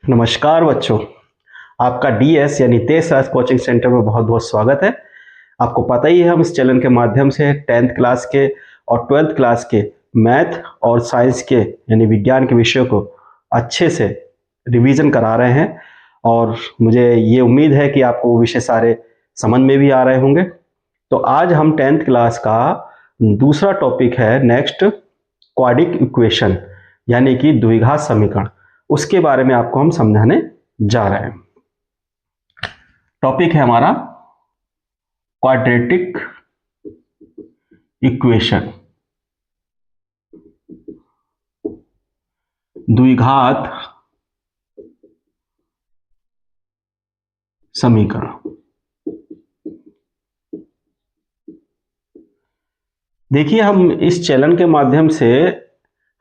नमस्कार बच्चों, आपका डीएस यानी तेज राज कोचिंग सेंटर में बहुत बहुत स्वागत है। आपको पता ही है हम इस चैनल के माध्यम से 10th क्लास के और 12th क्लास के मैथ और साइंस के यानी विज्ञान के विषयों को अच्छे से रिवीजन करा रहे हैं और मुझे ये उम्मीद है कि आपको वो विषय सारे समझ में भी आ रहे होंगे। तो आज हम 10th क्लास का दूसरा टॉपिक है नेक्स्ट क्वाड्रिक इक्वेशन यानी कि द्विघात समीकरण, उसके बारे में आपको हम समझाने जा रहे हैं। टॉपिक है हमारा क्वाड्रेटिक इक्वेशन, द्विघात समीकरण। देखिए, हम इस चैनल के माध्यम से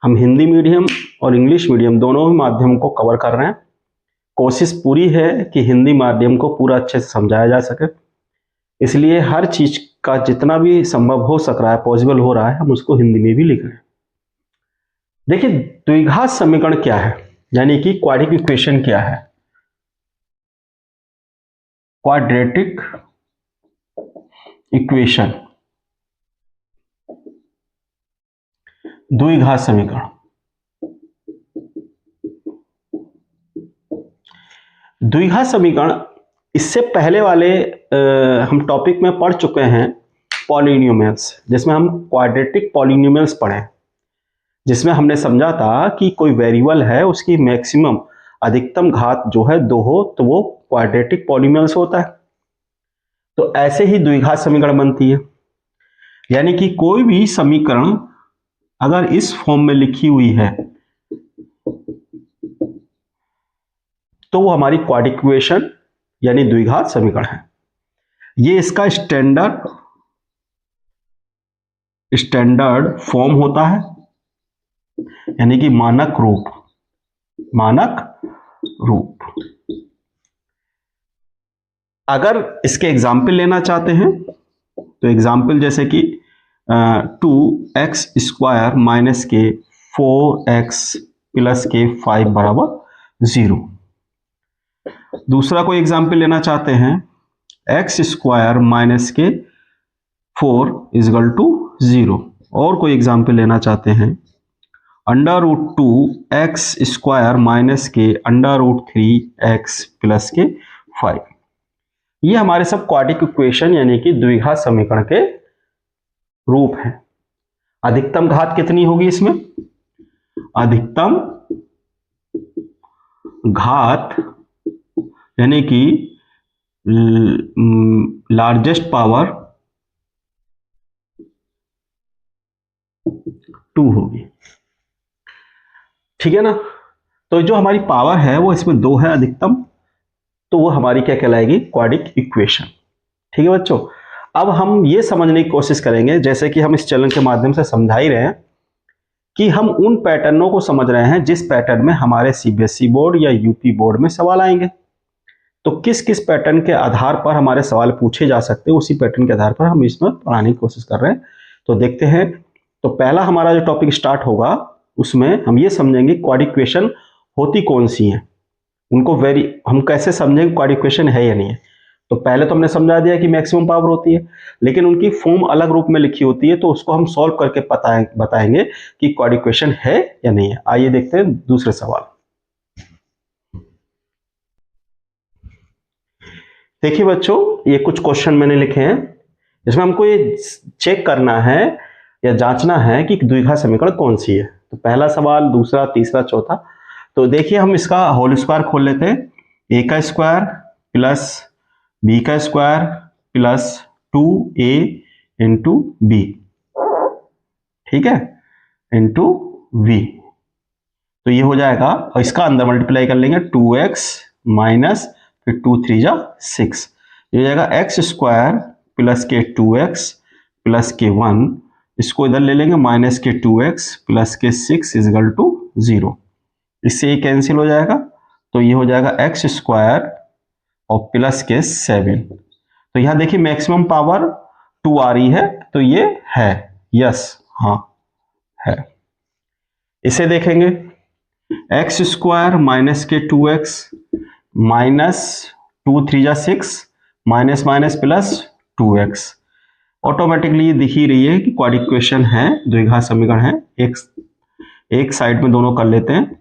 हम हिंदी मीडियम और इंग्लिश मीडियम दोनों ही माध्यम को कवर कर रहे हैं। कोशिश पूरी है कि हिंदी माध्यम को पूरा अच्छे से समझाया जा सके, इसलिए हर चीज का जितना भी संभव हो सक रहा है, पॉसिबल हो रहा है, हम उसको हिंदी में भी लिख रहे हैं। देखिए, द्विघात समीकरण क्या है यानी कि क्वाड्रिक इक्वेशन क्या है। क्वाड्रेटिक इक्वेशन, द्विघात समीकरण। द्विघात समीकरण इससे पहले वाले हम टॉपिक में पढ़ चुके हैं पॉलिनोमियल्स, जिसमें हम क्वाड्रेटिक पॉलिनोमियल्स पढ़े, जिसमें हमने समझा था कि कोई वेरिएबल है, उसकी मैक्सिमम अधिकतम घात जो है 2 हो तो वो क्वाड्रेटिक पॉलिनोमियल्स होता है। तो ऐसे ही द्विघात समीकरण बनती है, यानी कि कोई भी समीकरण अगर इस फॉर्म में लिखी हुई है तो वो हमारी क्वाड्रिक इक्वेशन यानी द्विघात समीकरण है। ये इसका स्टैंडर्ड फॉर्म होता है, यानी कि मानक रूप। अगर इसके एग्जाम्पल लेना चाहते हैं तो एग्जाम्पल जैसे कि 2x स्क्वायर माइनस के 4x प्लस के 5 बराबर 0। दूसरा कोई एग्जाम्पल लेना चाहते हैं x स्क्वायर माइनस के 4 इजगल टू 0। और कोई एग्जाम्पल लेना चाहते हैं under root 2x square minus के अंडर रूट 3x प्लस के 5। ये हमारे सब क्वाड्रिक इक्वेशन यानी कि द्विघात समीकरण के रूप हैं। अधिकतम घात कितनी होगी इसमें? अधिकतम घात यानी कि लार्जेस्ट पावर 2 होगी, ठीक है ना। तो जो हमारी पावर है वो इसमें 2 है अधिकतम, तो वो हमारी क्या कहलाएगी? Quadratic equation. ठीक है बच्चों, अब हम ये समझने की कोशिश करेंगे, जैसे कि हम इस चैनल के माध्यम से समझा ही रहे हैं, कि हम उन पैटर्नों को समझ रहे हैं जिस पैटर्न में हमारे सीबीएसई बोर्ड या यूपी बोर्ड में सवाल आएंगे। तो किस किस पैटर्न के आधार पर हमारे सवाल पूछे जा सकते हैं, उसी पैटर्न के आधार पर हम इसमें पढ़ाने की कोशिश कर रहे हैं। तो देखते हैं। तो पहला हमारा जो टॉपिक स्टार्ट होगा उसमें हम ये समझेंगे क्वाड्रिक इक्वेशन होती कौन सी हैं, उनको हम कैसे समझेंगे क्वाड्रिक इक्वेशन है या नहीं है। तो पहले तो हमने समझा दिया कि मैक्सिमम पावर होती है, लेकिन उनकी फॉर्म अलग रूप में लिखी होती है, तो उसको हम सॉल्व करके बताएंगे कि क्वाड्रिक इक्वेशन है या नहीं है। आइए देखते हैं दूसरे सवाल। देखिए बच्चों, ये कुछ क्वेश्चन मैंने लिखे हैं, इसमें हमको ये चेक करना है या जांचना है कि द्विघात समीकरण कौन सी है। तो पहला सवाल, दूसरा, तीसरा, चौथा। तो देखिए, हम इसका होल स्क्वायर खोल लेते हैं। ए का स्क्वायर प्लस बी का square plus 2a into b, ठीक है, इंटू v। तो ये हो जाएगा, और इसका अंदर मल्टीप्लाई कर लेंगे 2x माइनस फिर 2 3 जा 6। ये हो जाएगा x स्क्वायर प्लस के 2x प्लस के 1, इसको इधर ले लेंगे माइनस के 2x प्लस के 6 इजगल टू 0। इससे ये कैंसिल हो जाएगा, तो ये हो जाएगा x स्क्वायर और प्लस के 7। तो यहां देखिए मैक्सिमम पावर 2 आ रही है, तो ये है, यस, हाँ है। इसे देखेंगे एक्स स्क्वायर माइनस के 2x माइनस 2 3 जा 6 minus minus plus 2x। Automatically दिख ही रही है कि क्वाड्रेटिक इक्वेशन है, द्विघात समीकरण है। एक साइड में दोनों कर लेते हैं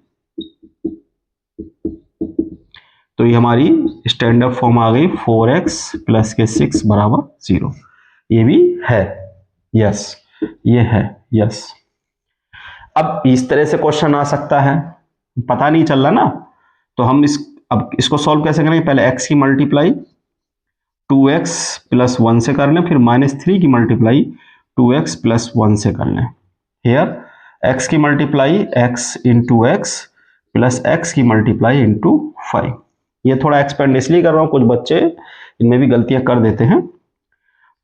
तो ये हमारी स्टैंडर्ड फॉर्म आ गई 4x प्लस के 6 बराबर 0। ये भी है, यस, ये है, यस। अब इस तरह से क्वेश्चन आ सकता है, पता नहीं चल रहा ना, तो हम अब इसको सॉल्व कैसे करेंगे? पहले x की मल्टीप्लाई 2x प्लस 1 से कर लें, फिर -3 की मल्टीप्लाई 2x प्लस 1 से कर लें। हियर x की multiply x into x plus x की मल्टीप्लाई इंटू 5। ये थोड़ा एक्सपेंड इसलिए कर रहा हूं, कुछ बच्चे इनमें भी गलतियां कर देते हैं।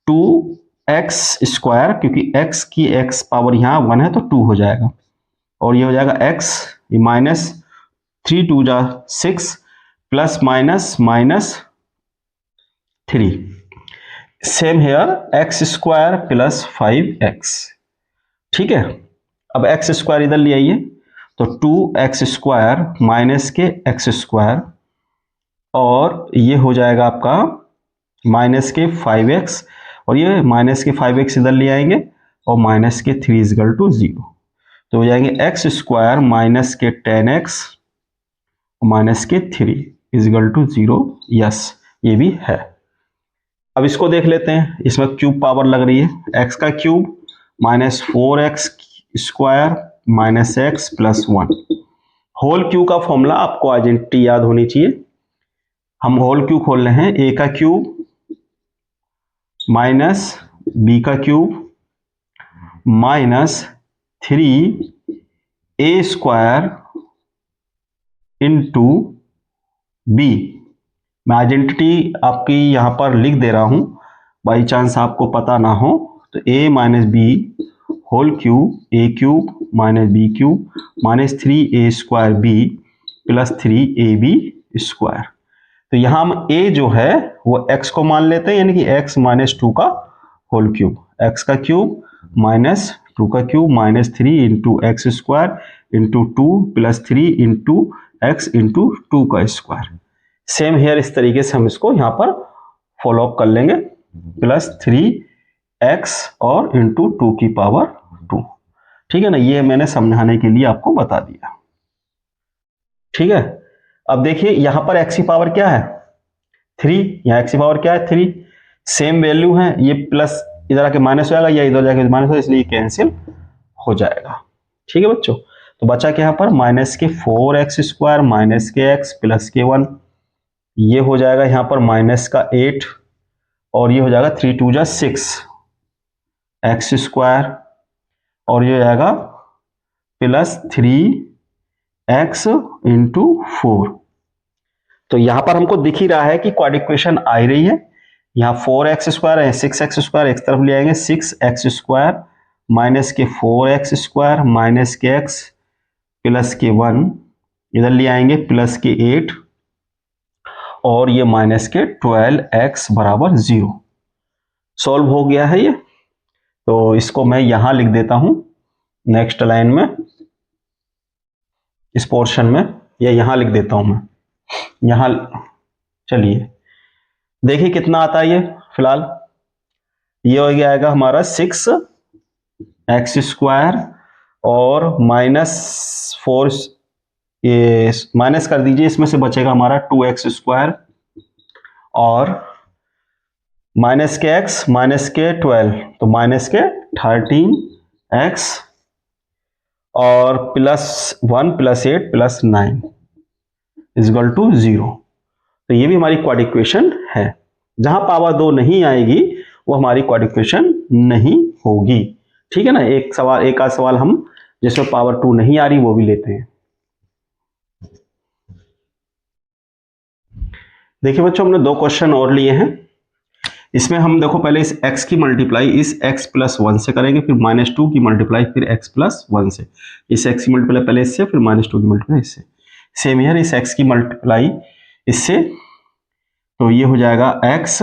2x स्क्वायर, क्योंकि x की x पावर यहाँ 1 है तो 2 हो जाएगा, और ये हो जाएगा x माइनस 3 2 जा 6 plus minus minus 3। Same here x square plus 5x। ठीक है, अब x स्क्वायर इधर ले आइए तो 2x स्क्वायर माइनस के x स्क्वायर, और ये हो जाएगा आपका माइनस के 5x, और ये माइनस के 5x इधर ले आएंगे और माइनस के 3 इजगल टू 0, तो हो जाएंगे x स्क्वायर माइनस के 10x माइनस के 3 इजगल टू 0। यस, ये भी है। अब इसको देख लेते हैं, इसमें क्यूब पावर लग रही है, x का cube minus 4x square minus x plus 1। Whole cube का फॉर्मूला आपको आइडेंटिटी याद होनी चाहिए। हम होल क्यूब खोल रहे हैं, a का क्यूब माइनस b का cube minus 3a square into b। मैं आइडेंटिटी आपकी यहां पर लिख दे रहा हूं, बाई चांस आपको पता ना हो तो a minus b whole cube a cube minus b cube minus 3a square b plus 3ab square. तो यहां हम a जो है वो x को मान लेते हैं, यानी कि x माइनस 2 का होल क्यूब, x का क्यूब माइनस 2 का cube minus 3 into x square into 2 plus 3 into x into 2 का स्क्वायर। सेम हेयर इस तरीके से हम इसको यहां पर फॉलो अप कर लेंगे, प्लस 3x और इंटू 2 की पावर 2। ठीक है ना, ये मैंने समझाने के लिए आपको बता दिया। ठीक है, अब देखिए यहां पर x की पावर क्या है 3, यहां x की पावर क्या है 3, सेम वैल्यू है, ये प्लस इधर आके माइनस हो जाएगा या इधर जाके माइनस हो, इसलिए कैंसिल हो जाएगा। ठीक है बच्चों, तो बचा क्या यहाँ पर माइनस के 4x स्क्वायर माइनस के x प्लस के 1, ये हो जाएगा यहाँ पर माइनस का 8, और ये हो जाएगा 3 2 जा 6 एक्स स्क्वायर, और ये हो जाएगा प्लस 3x इंटू 4। तो यहां पर हमको दिख ही रहा है कि क्वाड्रेटिक इक्वेशन आ ही रही है। यहाँ 4x स्क्वायर है, 6x स्क्वायर एक तरफ ले आएंगे, 6x स्क्वायर माइनस के 4x स्क्वायर माइनस के x प्लस के 1 इधर ले आएंगे प्लस के 8, और ये माइनस के 12x बराबर 0। सॉल्व हो गया है ये, तो इसको मैं यहां लिख देता हूं नेक्स्ट लाइन में, इस पोर्शन में, या यहां लिख देता हूं मैं यहां। चलिए देखिए कितना आता है ये, फिलहाल ये हो गया आएगा हमारा 6x स्क्वायर और माइनस 4, ये माइनस कर दीजिए, इसमें से बचेगा हमारा 2x स्क्वायर और माइनस के x माइनस के 12, तो माइनस के 13x और plus 1 plus 8 plus 9 equal to 0। तो ये भी हमारी क्वाड्रेटिक इक्वेशन है। जहां पावर 2 नहीं आएगी वो हमारी क्वाड्रेटिक इक्वेशन नहीं होगी। ठीक है ना, एक सवाल, एक आध सवाल हम जिसमें पावर 2 नहीं आ रही वो भी लेते हैं। देखिए बच्चों, हमने 2 क्वेश्चन और लिए हैं। इसमें हम देखो पहले इस x की मल्टीप्लाई इस x प्लस 1 से करेंगे, फिर -2 की मल्टीप्लाई फिर x प्लस 1 से, इस x की मल्टीप्लाई पहले इससे, फिर -2 की मल्टीप्लाई इससे। सेम ईयर इस x की मल्टीप्लाई इससे, तो ये हो जाएगा x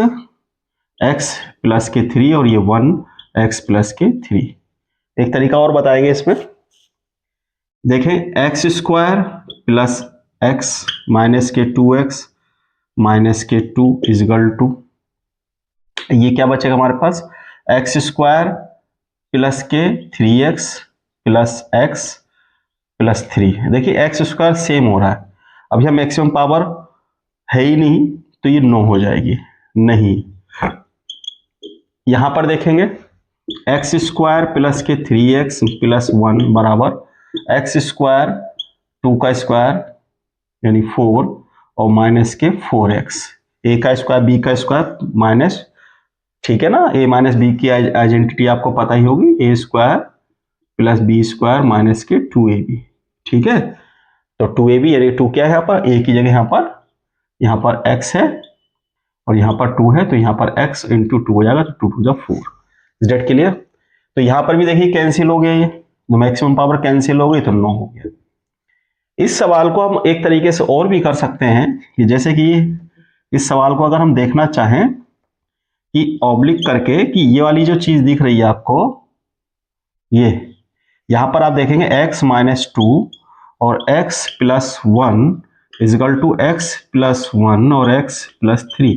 प्लस के 3 और ये 1 x प्लस के 3। एक तरीका और बताएंगे इसमें, देखें x square plus x minus के 2x माइनस के 2 इजगल टू, ये क्या बचेगा हमारे पास, एक्स स्क्वायर प्लस के 3x प्लस एक्स प्लस 3। देखिए एक्स स्क्वायर सेम हो रहा है, अभी हम मैक्सिमम पावर है ही नहीं तो ये 9 हो जाएगी, नहीं। यहां पर देखेंगे एक्स स्क्वायर प्लस के 3x प्लस 1 बराबर एक्स स्क्वायर 2 का स्क्वायर यानी 4 और माइनस के 4x, ए का स्क्वायर बी का स्क्वायर माइनस, ठीक है ना, ए माइनस बी की आइडेंटिटी आपको पता ही होगी, A square plus B square minus के 2ab, ठीक है। तो 2ab यानी 2 क्या है यहाँ पर, ए की जगह यहाँ पर x है और यहाँ पर 2 है, तो यहाँ पर x इंटू 2 हो जाएगा, तो 2 टू जा 4। Is that clear. तो यहाँ पर भी देखिए कैंसिल हो गया, ये मैक्सिमम पावर कैंसिल हो गई तो 9 हो गया। इस सवाल को हम एक तरीके से और भी कर सकते हैं कि जैसे कि इस सवाल को अगर हम देखना चाहें कि ऑब्लिक करके, कि ये वाली जो चीज दिख रही है आपको, ये यहां पर आप देखेंगे x माइनस 2 और x plus 1 is equal to x plus 1 और x प्लस 3,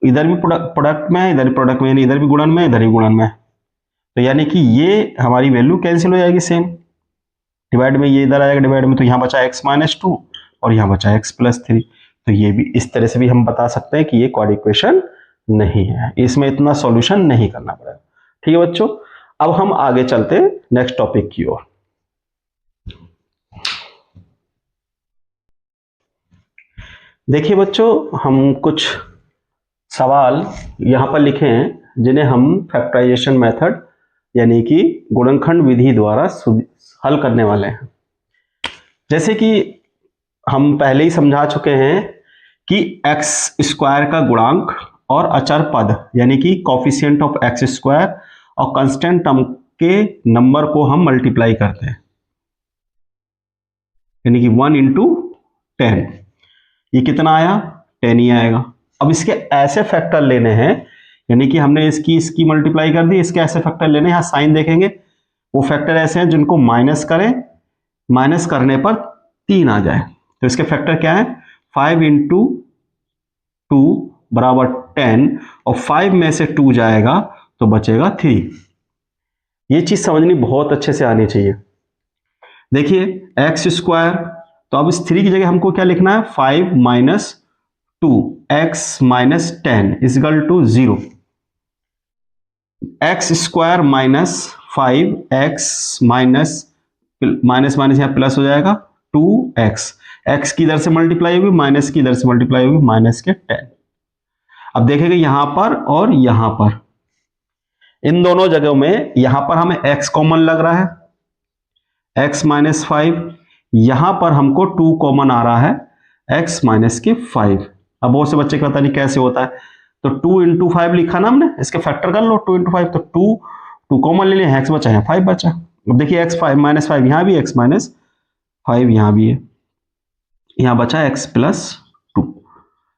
इधर भी प्रोडक्ट में, इधर भी प्रोडक्ट में, इधर भी गुणन में, इधर भी गुणन में, तो यानी कि ये हमारी वैल्यू कैंसिल हो जाएगी सेम, डिवाइड में ये इधर आएगा डिवाइड में, तो यहाँ बचा x माइनस 2 और यहाँ बचा x प्लस 3। तो ये भी इस तरह से भी हम बता सकते हैं कि ये क्वाड्रेटिक इक्वेशन नहीं है, इसमें इतना सॉल्यूशन नहीं करना पड़ेगा। ठीक है बच्चों, अब हम आगे चलते हैं नेक्स्ट टॉपिक की ओर। देखिए बच्चों, हम कुछ सवाल यहां पर लिखे हैं जिन्हें हम फैक्टराइजेशन मेथड यानी कि गुणनखंड विधि द्वारा हल करने वाले हैं। जैसे कि हम पहले ही समझा चुके हैं कि एक्स स्क्वायर का गुणांक और अचर पद यानी कि कोफिशिएंट ऑफ एक्स स्क्वायर और कांस्टेंट टर्म के नंबर को हम मल्टीप्लाई करते हैं, यानी कि 1 इंटू 10, ये कितना आया, 10 ही आएगा। अब इसके ऐसे फैक्टर लेने हैं, यानी कि हमने इसकी मल्टीप्लाई कर दी, इसके ऐसे फैक्टर लेने, यहाँ साइन देखेंगे, वो फैक्टर ऐसे हैं जिनको माइनस करें, माइनस करने पर 3 आ जाए, तो इसके फैक्टर क्या है, 5 इंटू 2 बराबर 10 और 5 में से 2 जाएगा तो बचेगा 3। ये चीज समझनी बहुत अच्छे से आनी चाहिए। देखिए एक्स स्क्वायर, तो अब इस 3 की जगह हमको क्या लिखना है, 5 minus 2 x minus 10 equal to 0, x square minus 5 x minus minus minus यहाँ प्लस हो जाएगा 2x, x की इधर से मल्टीप्लाई होगी, माइनस की इधर से मल्टीप्लाई होगी, माइनस के 10। अब देखेंगे यहां पर और यहां पर, इन दोनों जगहों में यहां पर हमें x कॉमन लग रहा है, x माइनस 5, यहां पर हमको 2 कॉमन आ रहा है, x माइनस के 5। अब बहुत से बच्चे को पता नहीं कैसे होता है, तो 2 इंटू 5 लिखा ना हमने, इसके फैक्टर कर लो 2 इंटू 5, तो 2 कॉमन ले लिया, x बचा है 5 बचा। अब देखिए x 5 माइनस 5 यहां भी, x माइनस 5 यहां भी है, यहां बचा x प्लस 2,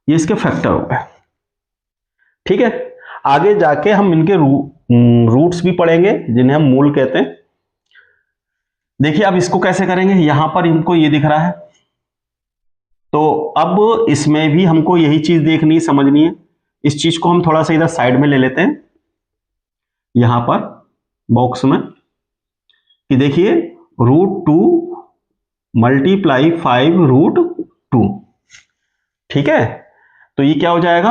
ये इसके फैक्टर हो गए। ठीक है, आगे जाके हम इनके रूट्स भी पढ़ेंगे जिन्हें हम मूल कहते हैं। देखिए अब इसको कैसे करेंगे, यहां पर इनको ये दिख रहा है, तो अब इसमें भी हमको यही चीज देखनी समझनी है। इस चीज को हम थोड़ा सा इधर साइड में ले लेते हैं, यहां पर बॉक्स में, कि देखिए √2 मल्टीप्लाई 5 √2, ठीक है, तो ये क्या हो जाएगा,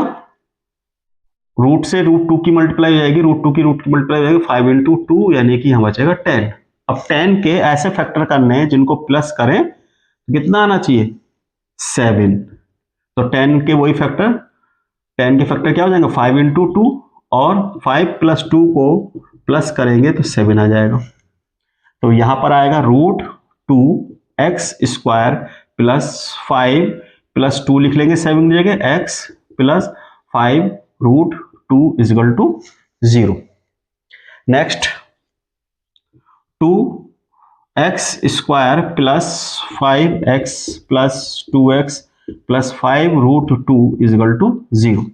रूट से √2 की मल्टीप्लाई हो जाएगी, √2 की मल्टीप्लाई हो जाएगी, 5 इंटू 2 यानी कि यहां बचेगा 10। अब 10 के ऐसे फैक्टर करने हैं जिनको प्लस करें तो कितना आना चाहिए, 7, तो 10 के वही फैक्टर, 10 के फैक्टर क्या हो जाएंगे, 5 इंटू 2 और 5 प्लस 2 को प्लस करेंगे तो 7 आ जाएगा। तो यहां पर आएगा √2x स्क्वायर प्लस 5 प्लस 2 लिख लेंगे 7 की जगह, x plus 5 √2 equal to 0। Next 2x square plus 5x plus 2x plus 5 √2 equal to 0।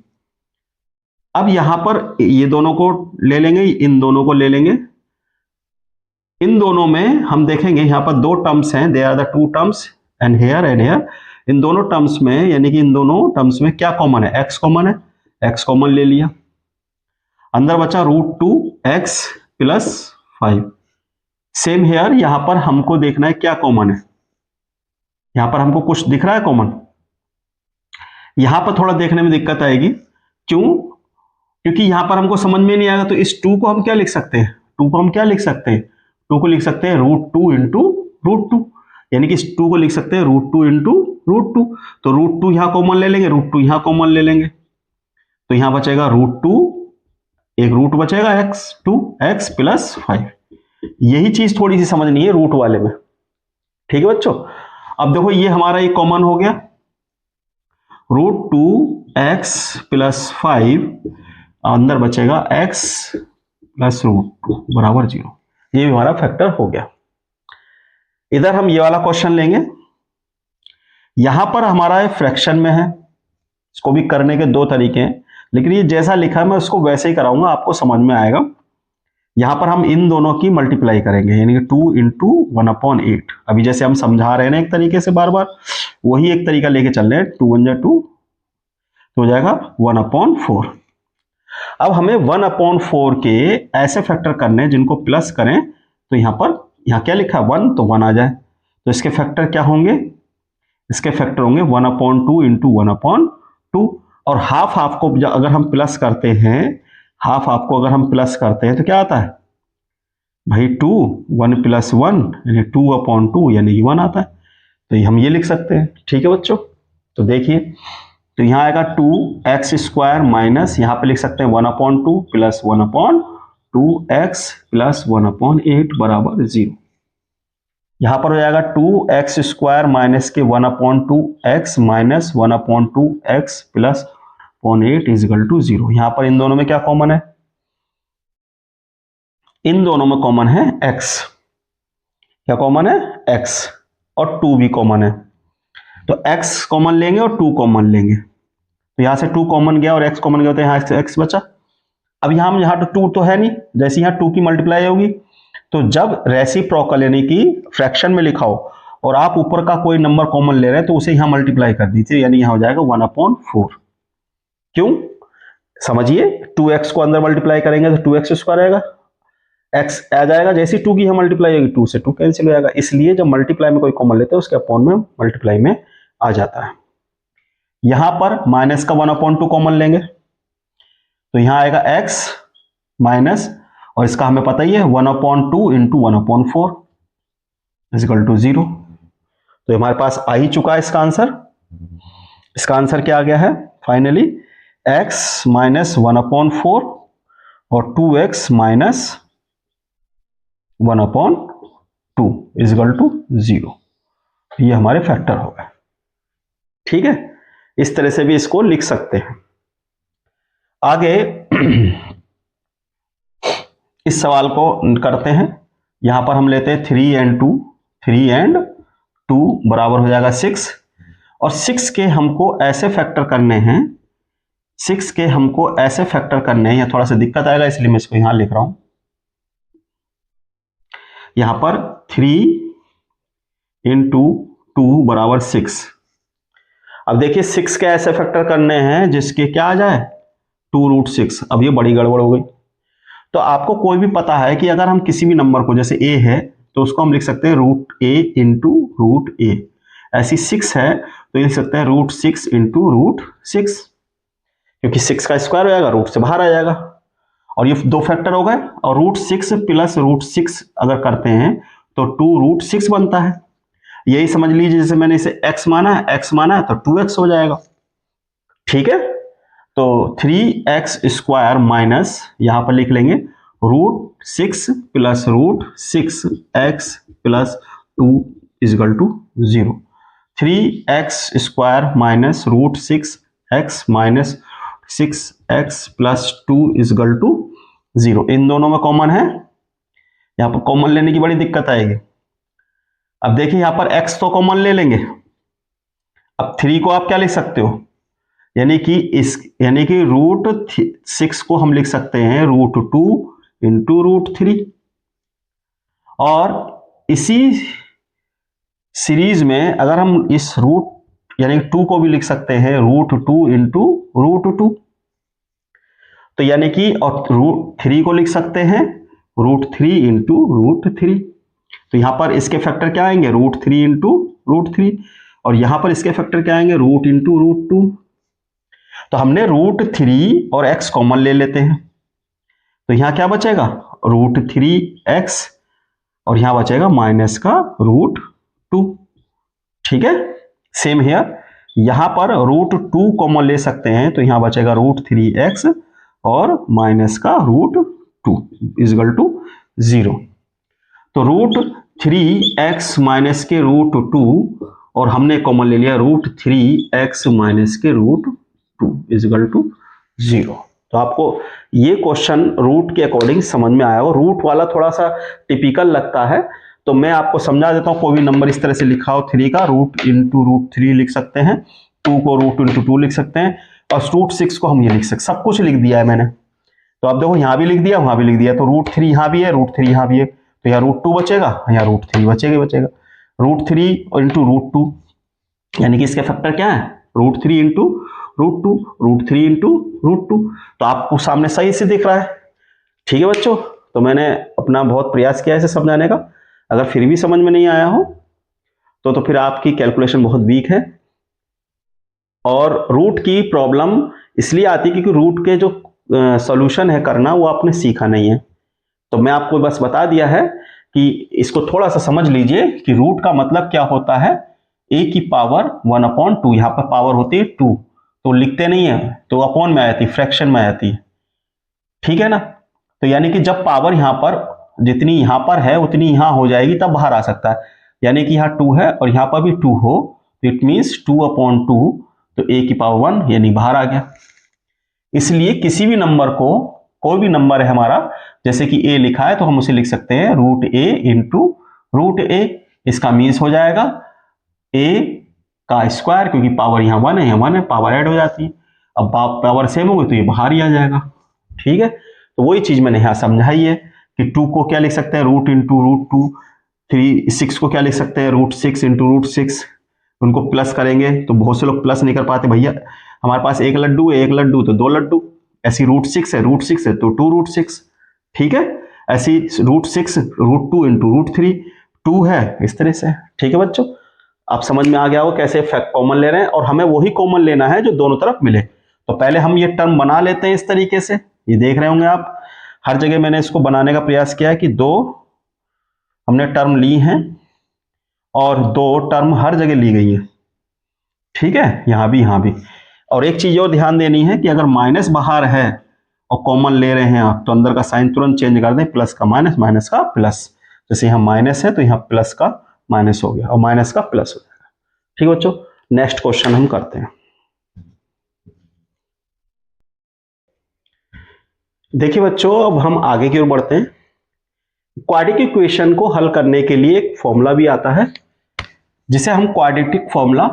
अब यहां पर ये दोनों को ले लेंगे, इन दोनों को ले लेंगे, इन दोनों में हम देखेंगे यहाँ पर दो टर्म्स हैं, they are the two terms and here. इन दोनों टर्म्स में, यानी कि इन दोनों टर्म्स में क्या कॉमन है? एक्स कॉमन है, एक्स कॉमन ले लिया, अंदर बचा √2x प्लस 5। सेम हेयर, यहां पर हमको देखना है क्या कॉमन है। यहां पर हमको कुछ दिख रहा है कॉमन? यहां पर थोड़ा देखने में दिक्कत आएगी। क्यों? क्योंकि यहां पर हमको समझ में नहीं आएगा। तो इस 2 को हम क्या लिख सकते हैं? 2 को हम क्या लिख सकते हैं? 2 को लिख सकते हैं √2 इंटू √2, यानी कि इस 2 को लिख सकते हैं √2 इंटू √2। तो √2 यहां कॉमन ले लेंगे, √2 यहां कॉमन ले लेंगे, तो यहां बचेगा √2, एक रूट बचेगा x, 2x प्लस 5। यही चीज थोड़ी सी समझनी है रूट वाले में। ठीक है बच्चों, अब देखो ये हमारा एक कॉमन हो गया, √2x प्लस 5, अंदर बचेगा x प्लस √2 बराबर 0। ये भी हमारा फैक्टर हो गया। इधर हम ये वाला क्वेश्चन लेंगे, यहां पर हमारा फ्रैक्शन में है, इसको भी करने के दो तरीके हैं, लेकिन ये जैसा लिखा है मैं उसको वैसे ही कराऊंगा, आपको समझ में आएगा। यहां पर हम इन दोनों की मल्टीप्लाई करेंगे, यानी कि 2 इंटू 1/8। अभी जैसे हम समझा रहे हैं ना एक तरीके से बार बार, वही एक तरीका लेके चल रहे हैं। 2 × 2 तो हो जाएगा 1/4। अब हमें 1/4 के ऐसे फैक्टर करने हैं जिनको प्लस करें तो यहाँ क्या लिखा है 1, तो 1 आ जाए। तो इसके फैक्टर क्या होंगे? इसके फैक्टर होंगे 1/2 इंटू 1/2, और हाफ को अगर हम प्लस करते हैं, हाफ को अगर हम प्लस करते हैं तो क्या आता है भाई 2, 1 + 1 यानी 2/2 यानी 1 आता है। तो हम ये लिख सकते हैं। ठीक है बच्चों, तो देखिए, तो यहाँ आएगा 2x² माइनस, यहाँ पे लिख सकते हैं 1/2 प्लस 1/2x प्लस 1/8 बराबर 0। यहाँ पर हो जाएगा 2x² माइनस के 1/2x minus 1/2x plus 0.8 is equal to 0। यहां पर इन दोनों में क्या कॉमन है? इन दोनों में कॉमन है x। क्या कॉमन है? x, और 2 भी कॉमन है। तो x कॉमन लेंगे और 2 कॉमन लेंगे, तो यहां से 2 कॉमन गया और x कॉमन गया, तो यहां से x बचा। अब यहाँ तो 2 तो है नहीं, जैसे यहाँ 2 की मल्टीप्लाई होगी, तो जब रेसिप्रोकल यानी कि फ्रैक्शन में लिखा हो और आप ऊपर का कोई नंबर कॉमन ले रहे हैं तो उसे यहां मल्टीप्लाई कर दीजिए, यानी यहां हो जाएगा 1/4। क्यों? समझिए, 2x को अंदर मल्टीप्लाई करेंगे तो 2x² आएगा, x आ जाएगा, जैसे 2 की हम मल्टीप्लाई होगी 2 से 2 कैंसिल हो जाएगा। इसलिए जब मल्टीप्लाई में कोई कॉमन लेते हैं उसके अपॉन में मल्टीप्लाई में आ जाता है। यहां पर माइनस का 1/2 कॉमन लेंगे तो यहां आएगा x माइनस, और इसका हमें पता ही है 1/2 इंटू 1/4 इजिकल टू 0। तो हमारे पास आ ही चुका है इसका आंसर। इसका आंसर क्या आ गया है फाइनली? x माइनस 1/4 और 2x माइनस 1/2 इजिकल टू 0। ये हमारे फैक्टर हो गए। ठीक है, इस तरह से भी इसको लिख सकते हैं। आगे इस सवाल को करते हैं। यहां पर हम लेते हैं 3 and 2 बराबर हो जाएगा 6, और 6 के हमको ऐसे फैक्टर करने हैं, 6 के हमको ऐसे फैक्टर करने हैं, यहां थोड़ा सा दिक्कत आएगा इसलिए मैं इसको यहां लिख रहा हूं। यहां पर 3 × 2 बराबर 6। अब देखिए 6 के ऐसे फैक्टर करने हैं जिसके क्या आ जाए 2√6। अब ये बड़ी गड़बड़ हो गई। तो आपको कोई भी पता है कि अगर हम किसी भी नंबर को, जैसे a है तो उसको हम लिख सकते हैं √a इंटू √a, ऐसी 6 है तो लिख सकते हैं √6 इंटू √6, क्योंकि 6 का स्क्वायर हो जाएगा, रूट से बाहर आ जाएगा, और ये दो फैक्टर हो गए। और √6 प्लस √6 अगर करते हैं तो 2√6 बनता है। यही समझ लीजिए, जैसे मैंने इसे x माना है तो 2x हो जाएगा। ठीक है, तो 3x² माइनस, यहां पर लिख लेंगे √6 plus √6x plus 2 equal to 0। 3x² minus √6x minus 6x plus 2 equal to 0। इन दोनों में कॉमन है, यहां पर कॉमन लेने की बड़ी दिक्कत आएगी। अब देखिए यहां पर x तो कॉमन ले लेंगे। अब 3 को आप क्या लिख सकते हो, यानी कि √6 को हम लिख सकते हैं √2 इंटू √3, और इसी सीरीज में अगर हम इस रूट यानी 2 को भी लिख सकते हैं √2 इंटू √2, तो यानी कि और √3 को लिख सकते हैं √3 इंटू √3। तो यहां पर इसके फैक्टर क्या आएंगे √3 इंटू √3, और यहां पर इसके फैक्टर क्या आएंगे रूट इंटू √2। तो हमने √3 और x कॉमन ले लेते हैं, तो यहां क्या बचेगा √3x, और यहां बचेगा माइनस का √2। ठीक है, सेम हियर यहां पर √2 कॉमन ले सकते हैं, तो यहां बचेगा √3x और माइनस का √2 इजगल टू 0। तो √3x माइनस के √2 और हमने कॉमन ले लिया √3x माइनस के √2 इजगल टू 0। तो आपको ये क्वेश्चन रूट के अकॉर्डिंग समझ में आया हो। रूट वाला थोड़ा सा टिपिकल लगता है, तो मैं आपको समझा देता हूं। कोई भी नंबर इस तरह से लिखा हो 3 का रूट इंटू √3 लिख सकते हैं, 2 को रूट इंटू 2 लिख सकते हैं, और √6 को हम ये लिख सकते, सब कुछ लिख दिया है मैंने। तो आप देखो यहां भी लिख दिया वहां भी लिख दिया, तो √3 यहां भी है √3 यहां भी है, तो यहाँ √2 बचेगा, यहाँ √3 बचेगा। √3 और इंटू √2 यानी कि इसके फैक्टर क्या है √3 इंटू √2, √3 इंटू √2। तो आपको सामने सही से दिख रहा है। ठीक है बच्चों, तो मैंने अपना बहुत प्रयास किया है इसे समझाने का। अगर फिर भी समझ में नहीं आया हो तो फिर आपकी कैलकुलेशन बहुत वीक है। और रूट की प्रॉब्लम इसलिए आती है क्योंकि रूट के जो सॉल्यूशन है करना वो आपने सीखा नहीं है। तो मैं आपको बस बता दिया है कि इसको थोड़ा सा समझ लीजिए कि रूट का मतलब क्या होता है। a की पावर 1/2, यहां पर पावर होती है 2, तो लिखते नहीं है तो अपॉन में आती है, फ्रैक्शन में आती है। ठीक है ना, तो यानी कि जब पावर यहां पर जितनी यहां पर है उतनी यहां हो जाएगी तब बाहर आ सकता है। यानी कि यहां 2 है और यहां पर भी 2 हो, तो इट मीन्स 2/2, तो a की पावर 1 यानी बाहर आ गया। इसलिए किसी भी नंबर को, कोई भी नंबर है हमारा, जैसे कि a लिखा है तो हम उसे लिख सकते हैं √a इंटू √a। इसका मीन्स हो जाएगा a का स्क्वायर, क्योंकि पावर यहाँ 1 है, यहाँ 1 है, पावर ऐड हो जाती है। अब पावर सेम हो गई तो ये बाहर ही आ जाएगा। ठीक है, तो वही चीज मैंने यहाँ समझाई है कि 2 को क्या लिख सकते हैं रूट इंटू √2, 6 को क्या लिख सकते हैं √6 इंटू √6। उनको प्लस करेंगे तो बहुत से लोग प्लस नहीं कर पाते, भैया हमारे पास एक लड्डू है, एक लड्डू तो 2 लड्डू, ऐसी √6 है, √6 है तो 2√6। ठीक है, ऐसी √6 √2 इंटू √3, 2 है, इस तरह से। ठीक है बच्चों, आप समझ में आ गया हो कैसे फैक्ट कॉमन ले रहे हैं, और हमें वही कॉमन लेना है जो दोनों तरफ मिले। तो पहले हम ये टर्म बना लेते हैं इस तरीके से, ये देख रहे होंगे आप, हर जगह मैंने इसको बनाने का प्रयास किया है कि 2 हमने टर्म ली हैं और 2 टर्म हर जगह ली गई है। ठीक है, यहां भी यहां भी। और एक चीज और ध्यान देनी है कि अगर माइनस बाहर है और कॉमन ले रहे हैं आप, तो अंदर का साइन तुरंत चेंज कर दें, प्लस का माइनस, माइनस का प्लस। जैसे यहाँ माइनस है तो यहाँ प्लस का माइनस हो गया और माइनस का प्लस हो जाएगा। ठीक है बच्चों, नेक्स्ट क्वेश्चन हम करते हैं। देखिए बच्चों, अब हम आगे की ओर बढ़ते हैं। क्वाड्रेटिक इक्वेशन को हल करने के लिए एक फॉर्मूला भी आता है, जिसे हम क्वाड्रेटिक फॉर्मूला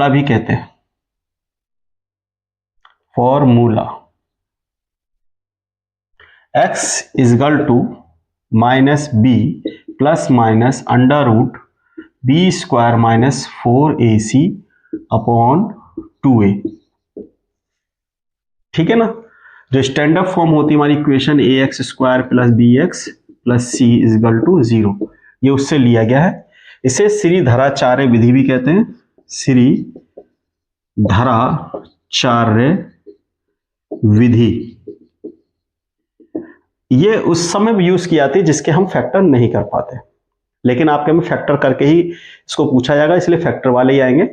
भी कहते हैं। Formula x is equal to -b plus minus √b² -4ac upon 2a। ठीक है ना, जो स्टैंडर्ड फॉर्म होती है हमारी equation ax² plus bx plus c equal to 0, ये उससे लिया गया है। इसे श्रीधराचार्य विधि भी कहते हैं, श्रीधराचार्य विधि। ये उस समय भी यूज की जाती है जिसके हम फैक्टर नहीं कर पाते, लेकिन आपके में फैक्टर करके ही इसको पूछा जाएगा, इसलिए फैक्टर वाले ही आएंगे।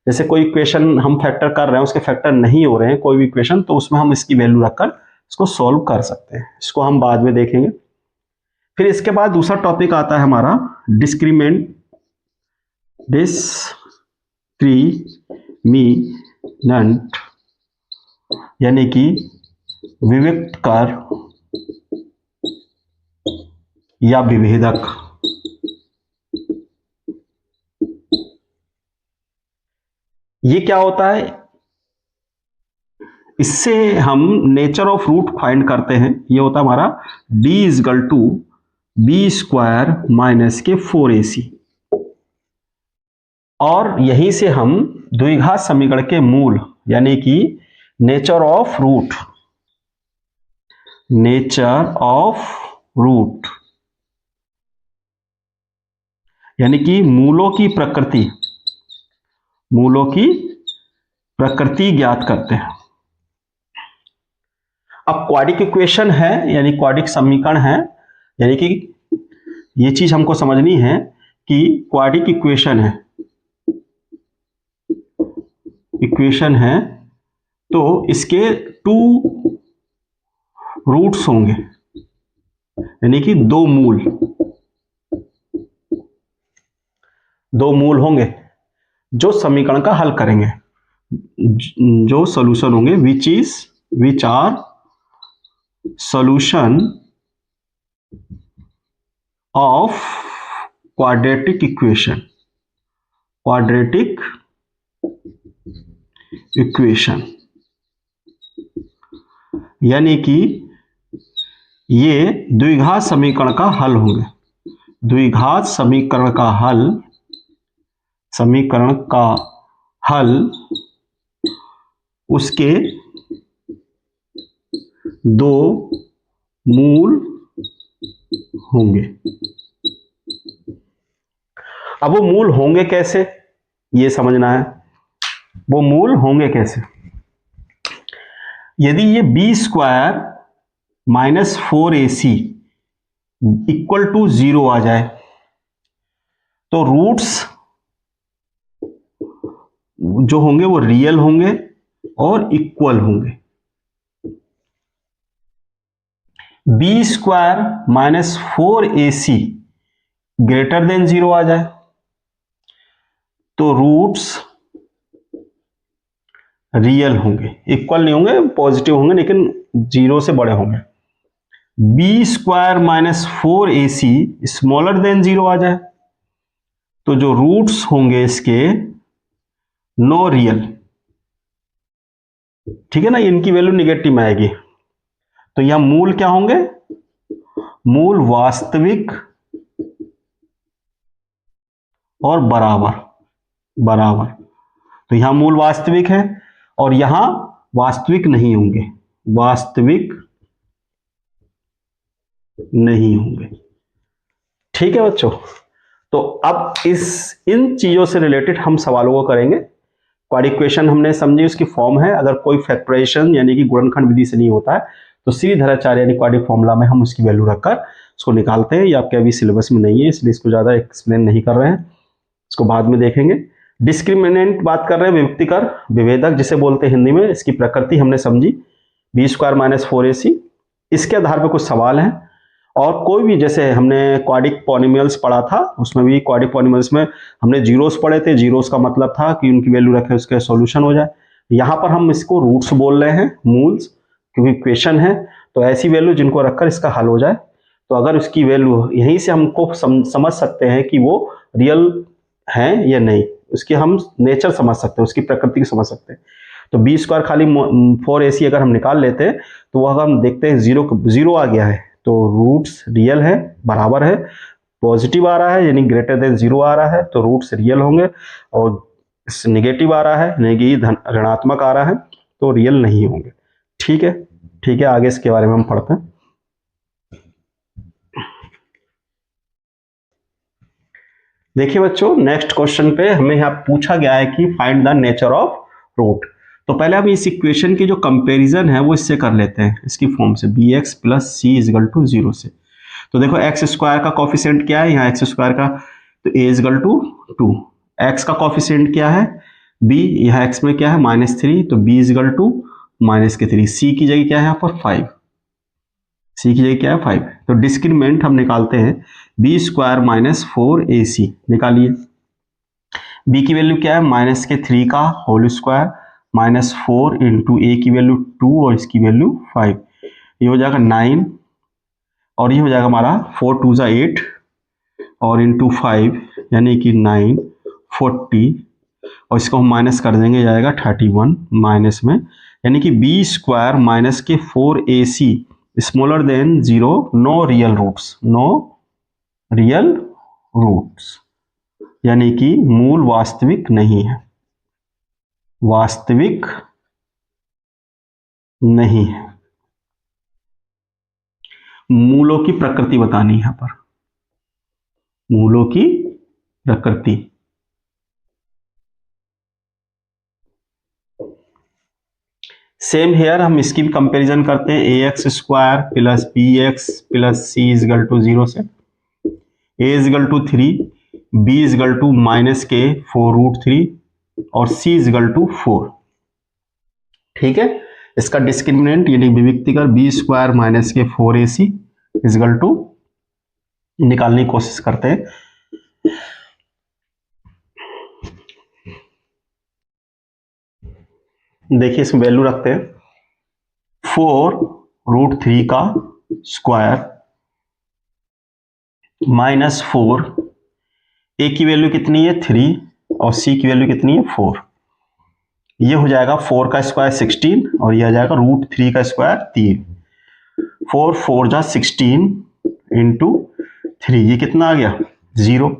जैसे कोई इक्वेशन हम फैक्टर कर रहे हैं, उसके फैक्टर नहीं हो रहे हैं कोई भी इक्वेशन, तो उसमें हम इसकी वैल्यू रखकर इसको सॉल्व कर सकते हैं। इसको हम बाद में देखेंगे। फिर इसके बाद दूसरा टॉपिक आता है हमारा डिस्क्रिमिनेंट, यानी कि विविक्त कर या विभेदक। ये क्या होता है, इससे हम नेचर ऑफ रूट फाइंड करते हैं। ये होता है हमारा d equal to b square minus के 4ac, और यहीं से हम द्विघात समीकरण के मूल यानी कि nature of root, nature of root यानी कि मूलों की प्रकृति, मूलों की प्रकृति ज्ञात करते हैं। अब क्वाड्रिक इक्वेशन है यानी क्वाड्रिक समीकरण है, यानी कि ये चीज हमको समझनी है कि क्वाड्रिक इक्वेशन है, इक्वेशन है तो इसके 2 रूट्स होंगे यानी कि 2 मूल, 2 मूल होंगे जो समीकरण का हल करेंगे, जो सॉल्यूशन होंगे, which are solution of quadratic equation, quadratic equation यानी कि ये द्विघात समीकरण का हल होंगे, द्विघात समीकरण का हल, समीकरण का हल उसके 2 मूल होंगे। अब वो मूल होंगे कैसे, ये समझना है। वो मूल होंगे कैसे? यदि ये b square minus 4ac equal to 0 आ जाए तो रूट्स जो होंगे वो रियल होंगे और इक्वल होंगे। B square minus 4ac greater than 0 आ जाए तो रूट्स रियल होंगे, इक्वल नहीं होंगे, पॉजिटिव होंगे लेकिन 0 से बड़े होंगे। B square minus 4ac smaller than 0 आ जाए तो जो रूट्स होंगे इसके नो रियल, ठीक है ना, इनकी वैल्यू निगेटिव में आएगी। तो यहां मूल क्या होंगे? मूल वास्तविक और बराबर, बराबर। तो यहां मूल वास्तविक है और यहां वास्तविक नहीं होंगे, वास्तविक नहीं होंगे। ठीक है बच्चों, तो अब इन चीजों से रिलेटेड हम सवालों को करेंगे। क्वाड्रिक इक्वेशन हमने समझी, उसकी फॉर्म है, अगर कोई फैक्टराइजेशन यानी कि गुणनखंड विधि से नहीं होता है तो श्रीधराचार्य यानी क्वाड्रिक फॉर्मूला में हम उसकी वैल्यू रखकर उसको निकालते हैं। ये आपके अभी सिलेबस में नहीं है इसलिए इसको ज्यादा एक्सप्लेन नहीं कर रहे हैं, इसको बाद में देखेंगे। डिस्क्रिमिनेंट बात कर रहे हैं, विभक्तिकर, विभेदक जिसे बोलते हैं हिंदी में, इसकी प्रकृति हमने समझी, बी स्क्वायर माइनस 4ac। इसके आधार पर कुछ सवाल हैं और कोई भी, जैसे हमने क्वाड्रिक पॉलिनोमियल्स पढ़ा था उसमें भी क्वाड्रिक पॉलिनोमियल्स में हमने जीरोस पढ़े थे, जीरोस का मतलब था कि उनकी वैल्यू रखे उसके सॉल्यूशन हो जाए। यहाँ पर हम इसको रूट्स बोल रहे हैं, मूल्स, क्योंकि इक्वेशन है तो ऐसी वैल्यू जिनको रखकर इसका हल हो जाए। तो अगर उसकी वैल्यू यहीं से हमको समझ सकते हैं कि वो रियल है या नहीं, उसकी हम नेचर समझ सकते हैं, उसकी प्रकृति को समझ सकते हैं। तो बी स्क्वायर खाली 4ac अगर हम निकाल लेते हैं तो वह हम देखते हैं 0 आ गया है तो रूट्स रियल है, बराबर है, पॉजिटिव आ रहा है यानी ग्रेटर देन 0 आ रहा है तो रूट्स रियल होंगे, और निगेटिव आ रहा है यानी कि ऋणात्मक आ रहा है तो रियल नहीं होंगे। ठीक है, ठीक है, आगे इसके बारे में हम पढ़ते हैं। देखिए बच्चों, नेक्स्ट क्वेश्चन पे हमें यहाँ पूछा गया है कि find the nature of root. तो पहले हम इस इक्वेशन की जो कंपैरिजन है वो इससे कर लेते हैं, इसकी फॉर्म से, bx plus C equal to 0 से। तो देखो एक्स स्क्वायर का कॉफिशिएंट क्या है, यहाँ एक्स स्क्वायर का, तो a इजगल टू 2, एक्स का कॉफिशिएंट क्या है b, यहाँ एक्स में क्या है -3 तो b इजगल टू -3, c की जगह क्या है यहाँ पर 5, c की जगह क्या है 5। तो डिस्क्रिमिनेंट हम निकालते हैं बी स्क्वायर माइनस 4ac, निकालिए। b की वैल्यू क्या है -3 का होल स्क्वायर -4 इंटू ए की वैल्यू 2 और इसकी वैल्यू 5, ये हो जाएगा 9 और ये हो जाएगा हमारा 4 2 8 और इंटू 5 यानी कि 9 40 और इसको हम माइनस कर देंगे, जाएगा 31 माइनस में, यानी कि बी स्क्वायर माइनस के 4ac smaller than 0, no real roots, no real roots, यानी कि मूल वास्तविक नहीं है, वास्तविक नहीं है। मूलों की प्रकृति बतानी है यहां पर, मूलों की प्रकृति। सेम हेयर हम इसकी भी कंपैरिजन करते हैं, A x square plus B x plus C equal to 0 से, A equal to 3, B is equal to minus के 4√3 और सी इजगल टू 4। ठीक है, इसका डिस्क्रिमिनेंट यानी विविक्ति कर बी स्क्वायर माइनस के 4ac इजगल टू निकालने की कोशिश करते हैं। देखिए इसमें वैल्यू रखते हैं 4√3 का स्क्वायर माइनस 4, ए की वैल्यू कितनी है 3 और सी की वैल्यू कितनी है 4। ये हो जाएगा 4 का स्क्वायर 16 और ये आ जाएगा √3 का स्क्वायर 3। 4 4 जा 16 इंटू 3, ये कितना आ गया 0,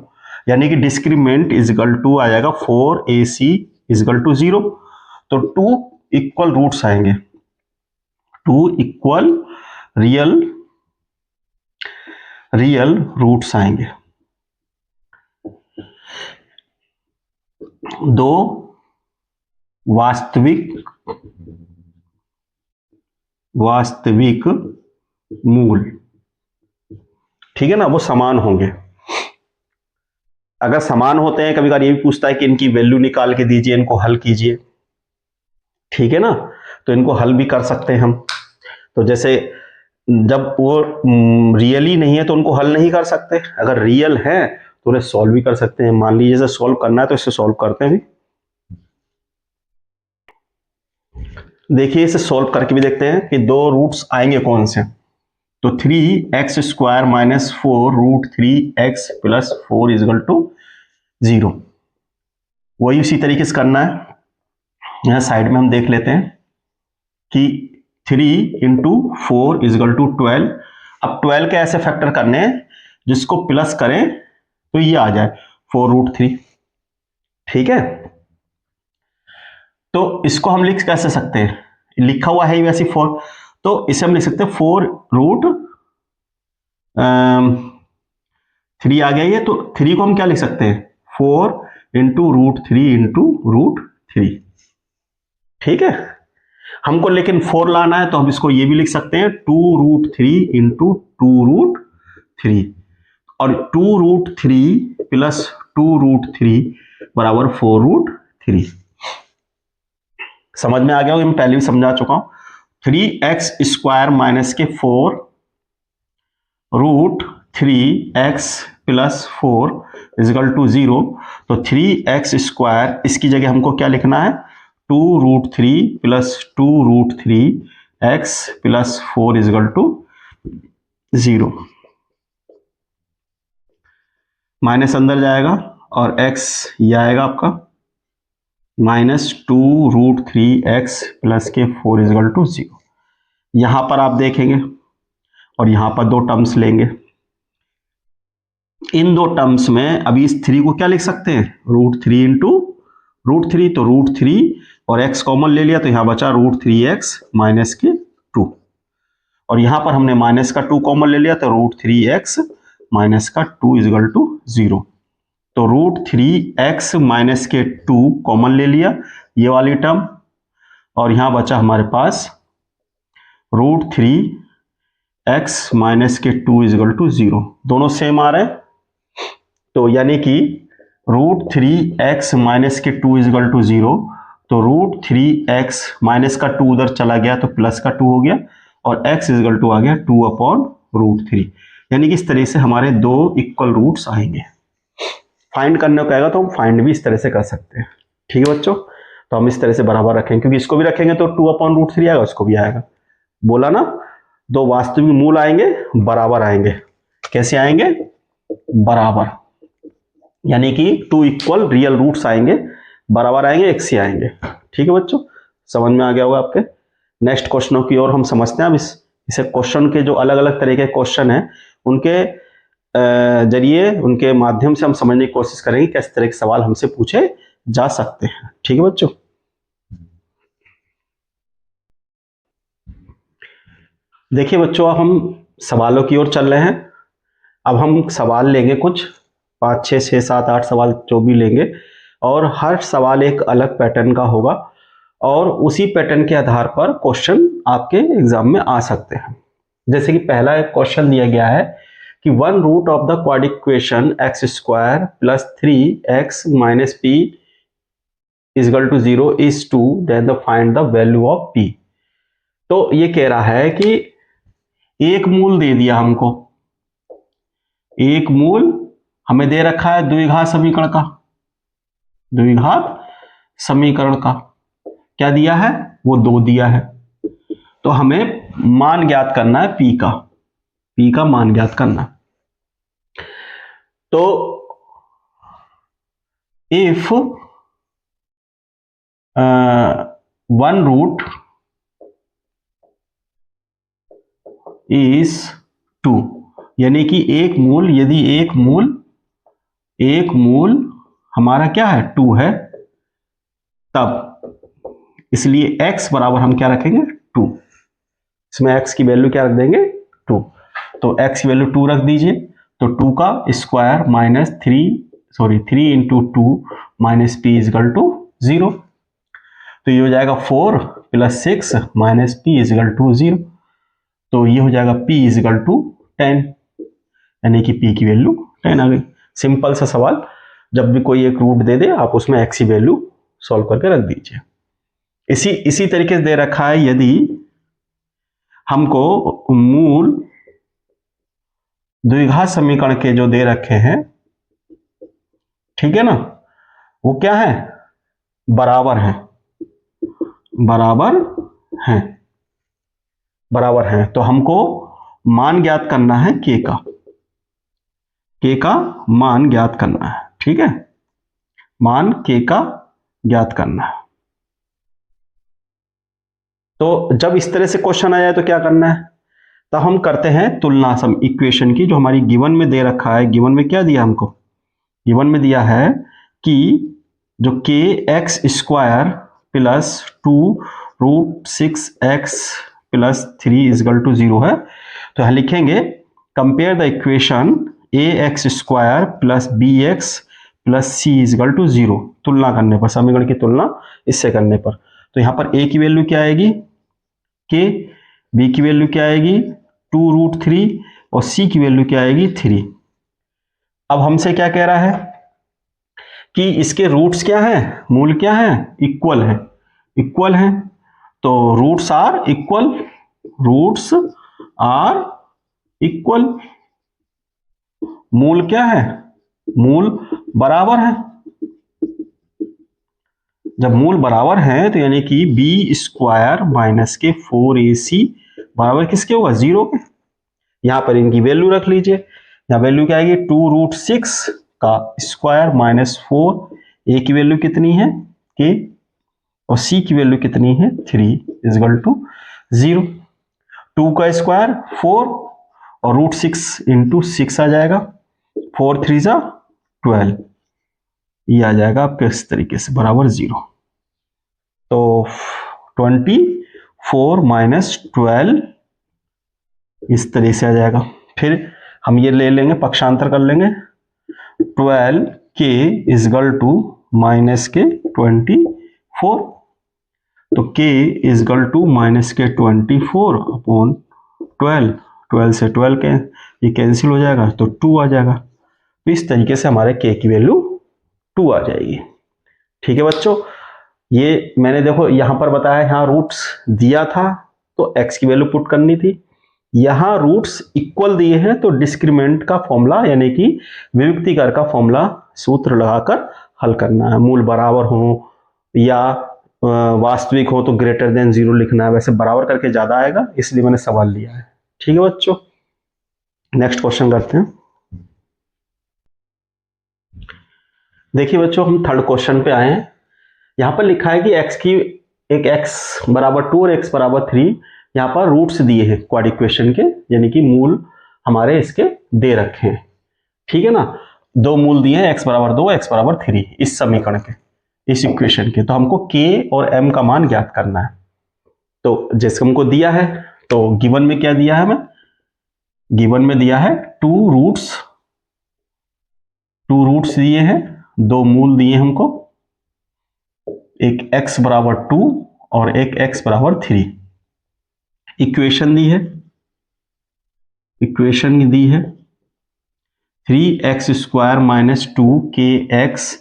यानी कि डिस्क्रीमेंट इजगल टू आ जाएगा 4ac इजगल टू 0। तो 2 इक्वल रूट्स आएंगे, 2 इक्वल रियल रूट्स आएंगे। दो वास्तविक मूल, ठीक है ना, वो समान होंगे। अगर समान होते हैं, कभी कभार ये भी पूछता है कि इनकी वैल्यू निकाल के दीजिए, इनको हल कीजिए, ठीक है ना, तो इनको हल भी कर सकते हैं हम। तो जैसे जब वो रियली नहीं है तो उनको हल नहीं कर सकते, अगर रियल है तो उन्हें सॉल्व भी कर सकते हैं। मान लीजिए जैसे सॉल्व करना है तो इसे सॉल्व करते हैं भी। देखिए इसे सॉल्व करके भी देखते हैं कि दो रूट्स आएंगे कौन से। तो 3x square minus 4√3x plus 4 equal to 0, वही उसी तरीके से करना है। यहां साइड में हम देख लेते हैं कि 3 इंटू 4 इजगल टू 12। अब 12 के ऐसे फैक्टर करने हैं जिसको प्लस करें तो ये आ जाए 4√3, ठीक है। तो इसको हम लिख कैसे सकते हैं, लिखा हुआ है वैसे 4, तो इसे हम लिख सकते हैं 4√3 आ गया ये, तो 3 को हम क्या लिख सकते हैं 4 इंटू √3 इंटू √3, ठीक है। हमको लेकिन 4 लाना है तो हम इसको ये भी लिख सकते हैं 2√3 इंटू 2√3, और 2√3 प्लस 2√3 बराबर 4√3। समझ में आ गया होगा, मैं पहले भी समझा चुका हूं। 3x स्क्वायर माइनस के 4√3x प्लस 4 इजगल टू 0, तो 3x स्क्वायर इसकी जगह हमको क्या लिखना है 2√3 plus 2√3x plus 4 equal to 0। Minus अंदर जाएगा और x ये आएगा आपका माइनस 2√3x प्लस के 4 इजगल टू 0। यहां पर आप देखेंगे और यहां पर दो टर्म्स लेंगे, इन दो टर्म्स में अभी इस 3 को क्या लिख सकते हैं √3 इंटू √3, तो √3 और x कॉमन ले लिया तो यहां बचा √3x माइनस के 2, और यहां पर हमने माइनस का 2 कॉमन ले लिया तो √3x माइनस का 2 इजगल टू 0। तो √3x माइनस के 2 कॉमन ले लिया ये वाली टर्म, और यहां बचा हमारे पास √3x माइनस के 2 इजगल टू 0, दोनों सेम आ रहे हैं। तो यानी कि √3x माइनस के 2 इजगल टू 0, तो √3x माइनस का 2 उधर चला गया तो प्लस का 2 हो गया, और x इजगल टू आ गया 2/√3। यानी कि इस तरह से हमारे दो इक्वल रूट्स आएंगे। फाइंड करने को कहेगा तो हम फाइंड भी इस तरह से कर सकते हैं, ठीक है बच्चों। तो हम इस तरह से बराबर रखेंगे, क्योंकि इसको भी रखेंगे तो 2/√3 आएगा, उसको भी आएगा। बोला ना, दो वास्तविक मूल आएंगे बराबर आएंगे। कैसे आएंगे बराबर, यानी कि 2 इक्वल रियल रूट्स आएंगे बराबर आएंगे, x ही आएंगे। ठीक है बच्चों, समझ में आ गया होगा आपके। नेक्स्ट क्वेश्चनों की ओर हम समझते हैं। अब इसे क्वेश्चन के जो अलग अलग तरह के क्वेश्चन हैं उनके जरिए, उनके माध्यम से हम समझने की कोशिश करेंगे किस तरह के सवाल हमसे पूछे जा सकते हैं। ठीक है बच्चों, देखिए बच्चों, अब हम सवालों की ओर चल रहे हैं। अब हम सवाल लेंगे कुछ 5, 6, 6, 7, 8 सवाल जो भी लेंगे, और हर सवाल एक अलग पैटर्न का होगा और उसी पैटर्न के आधार पर क्वेश्चन आपके एग्जाम में आ सकते हैं। जैसे कि पहला एक क्वेश्चन दिया गया है कि one root of the quadratic equation x square plus 3x minus p equal to 0 is two then find the value of p। तो ये कह रहा है कि एक मूल दे दिया हमको, एक मूल हमें दे रखा है द्विघात समीकरण का, द्विघात समीकरण का क्या दिया है, वो 2 दिया है। तो हमें मान ज्ञात करना है p का मान ज्ञात करना है। तो इफ वन रूट इज 2, यानी कि एक मूल, यदि एक मूल हमारा क्या है 2 है, तब इसलिए x बराबर हम क्या रखेंगे 2, इसमें x की वैल्यू क्या रख देंगे 2। तो x की वैल्यू 2 रख दीजिए। तो 2 का square minus 3 into 2 minus p equal to 0। तो ये हो जाएगा 4 plus 6 minus p equal to 0। तो ये हो जाएगा p इजगल टू 10, यानी कि p की वैल्यू 10 आ गई। सिंपल सा सवाल, जब भी कोई एक रूट दे दे आप उसमें x की वैल्यू सॉल्व करके रख दीजिए। इसी तरीके से दे रखा है, यदि हमको मूल द्विघात समीकरण के जो दे रखे हैं, ठीक है ना, वो क्या है, बराबर है, बराबर है। तो हमको मान ज्ञात करना है k का मान ज्ञात करना है। ठीक है, मान k का ज्ञात करना है। तो जब इस तरह से क्वेश्चन आ जाए तो क्या करना है, तो हम करते हैं तुलना सम इक्वेशन की, जो हमारी गिवन में दे रखा है। गिवन में क्या दिया हमको, गिवन में दिया है कि जो के x square plus 2 root 6x plus 3 equal to 0 है। तो यहां लिखेंगे compare the equation a x square plus B x plus C equal to 0। तुलना करने पर, समीकरण की तुलना इससे करने पर, तो यहां पर ए की वैल्यू क्या आएगी के, बी की वैल्यू क्या आएगी 2 रूट 3 और सी की वैल्यू क्या आएगी 3। अब हमसे क्या कह रहा है कि इसके रूट्स क्या है, मूल क्या है, इक्वल है। तो रूट्स आर इक्वल, मूल क्या है, मूल बराबर है। जब मूल बराबर है तो यानी कि बी स्क्वायर माइनस के 4ac बराबर किसके होगा 0 के। यहां पर इनकी वैल्यू रख लीजिए, यहां वैल्यू क्या आएगी 2 रूट 6 का स्क्वायर माइनस 4, ए की वैल्यू कितनी है के, और सी की वैल्यू कितनी है 3 इजगल टू 0। 2 का स्क्वायर 4 और रूट 6 इंटू 6 आ जाएगा, 4 3 जा 12, ये आ जाएगा आपके इस तरीके से बराबर 0। तो 24 माइनस 12 इस तरह से आ जाएगा। फिर हम ये ले लेंगे, पक्षांतर कर लेंगे, 12 के इजगल टू माइनस के 24। तो k इजगल टू माइनस के 24 अपॉन 12 से 12 के ये कैंसिल हो जाएगा, तो 2 आ जाएगा। तो इस तरीके से हमारे k की वैल्यू 2 आ जाएगी। ठीक है बच्चों, ये मैंने देखो यहां पर बताया, यहां रूट्स दिया था तो x की वैल्यू पुट करनी थी, यहां रूट्स इक्वल दिए हैं तो डिस्क्रिमिनेंट का फॉर्मूला यानी कि विभक्तिकर का फॉर्मूला सूत्र लगाकर हल करना है। मूल बराबर हो या वास्तविक हो तो ग्रेटर देन 0 लिखना है, वैसे बराबर करके ज्यादा आएगा, इसलिए मैंने सवाल लिया है। ठीक है बच्चों, नेक्स्ट क्वेश्चन करते हैं। देखिए बच्चों, हम थर्ड क्वेश्चन पे आए हैं। यहाँ पर लिखा है कि x की एक x बराबर 2 और x बराबर 3 यहाँ पर रूट्स दिए हैं क्वाड इक्वेशन के, यानी कि मूल हमारे इसके दे रखे हैं, ठीक है ना। दो मूल दिए हैं, x बराबर 2, x बराबर 3 इस समीकरण के, इस इक्वेशन के। तो हमको k और m का मान ज्ञात करना है। तो जैसे हमको दिया है, तो गिवन में क्या दिया है हमें, गिवन में दिया है टू रूट्स दिए हैं, दो मूल दिए हमको, एक x बराबर 2 और एक x बराबर 3। इक्वेशन दी है, इक्वेशन दी है 3x square minus 2kx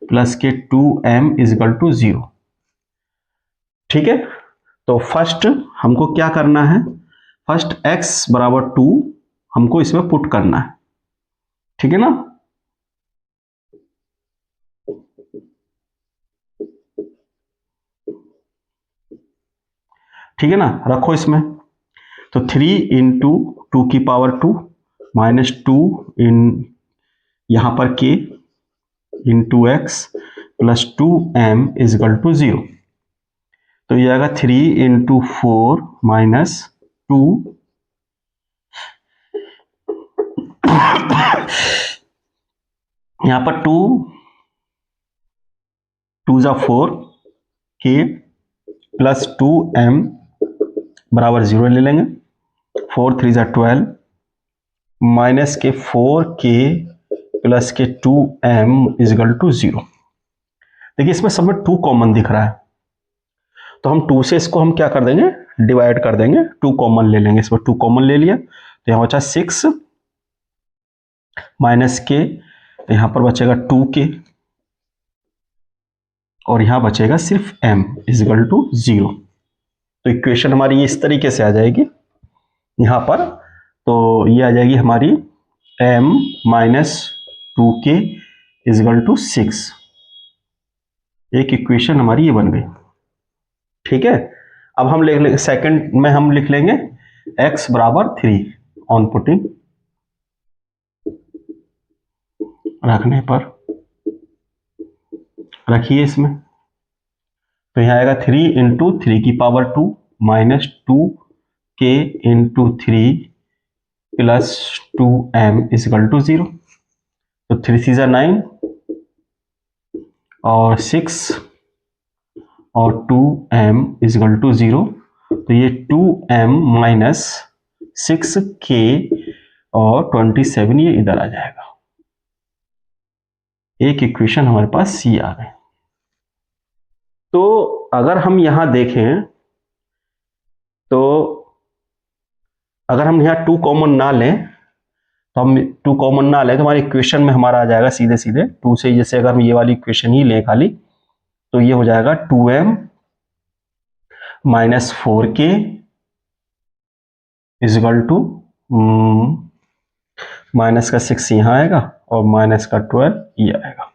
plus के 2m इजकल टू 0, ठीक है। तो फर्स्ट हमको क्या करना है, फर्स्ट x बराबर 2 हमको इसमें पुट करना है, ठीक है ना। ठीक है ना, रखो इसमें। तो 3 इंटू 2 की पावर 2 माइनस 2 इन यहां पर k into x plus 2m equal to 0। तो ये आएगा 3 इंटू 4 माइनस 2 यहां पर 2 जा 4 k प्लस 2m बराबर 0 ले लेंगे, 4 3 जा 12 माइनस के 4k प्लस के 2m इजकल टू 0। देखिए इसमें सब में 2 कॉमन दिख रहा है, तो हम 2 से इसको हम क्या कर देंगे, डिवाइड कर देंगे, 2 कॉमन ले लेंगे। इसमें 2 कॉमन ले लिया तो यहां बचा 6 माइनस के, तो यहां पर बचेगा 2k और यहां बचेगा सिर्फ m इजकल टू 0। तो इक्वेशन हमारी इस तरीके से आ जाएगी यहां पर। तो ये आ जाएगी हमारी m minus 2k is equal to 6। एक इक्वेशन हमारी ये बन गई, ठीक है। अब हम लिख लेंगे सेकंड में, हम लिख लेंगे x बराबर 3 ऑन पुटिंग, रखने पर रखिए इसमें। तो यहां आएगा 3 इंटू 3 की power 2 minus 2k into 3 plus 2m equal to 0। तो 3 3 जा 9 और 6 और 2m इजकल टू 0। तो ये 2m माइनस 6k और 27 ये इधर आ जाएगा। एक इक्वेशन हमारे पास सी आ गई। तो अगर हम यहां देखें, तो अगर हम यहां 2 कॉमन ना लें, तो हम 2 कॉमन ना लें तो हमारे इक्वेशन में हमारा आ जाएगा सीधे सीधे 2 से। जैसे अगर हम ये वाली इक्वेशन ही लें खाली, तो ये हो जाएगा 2m minus 4k is equal to minus का 6 यहां आएगा और माइनस का 12 ये आएगा।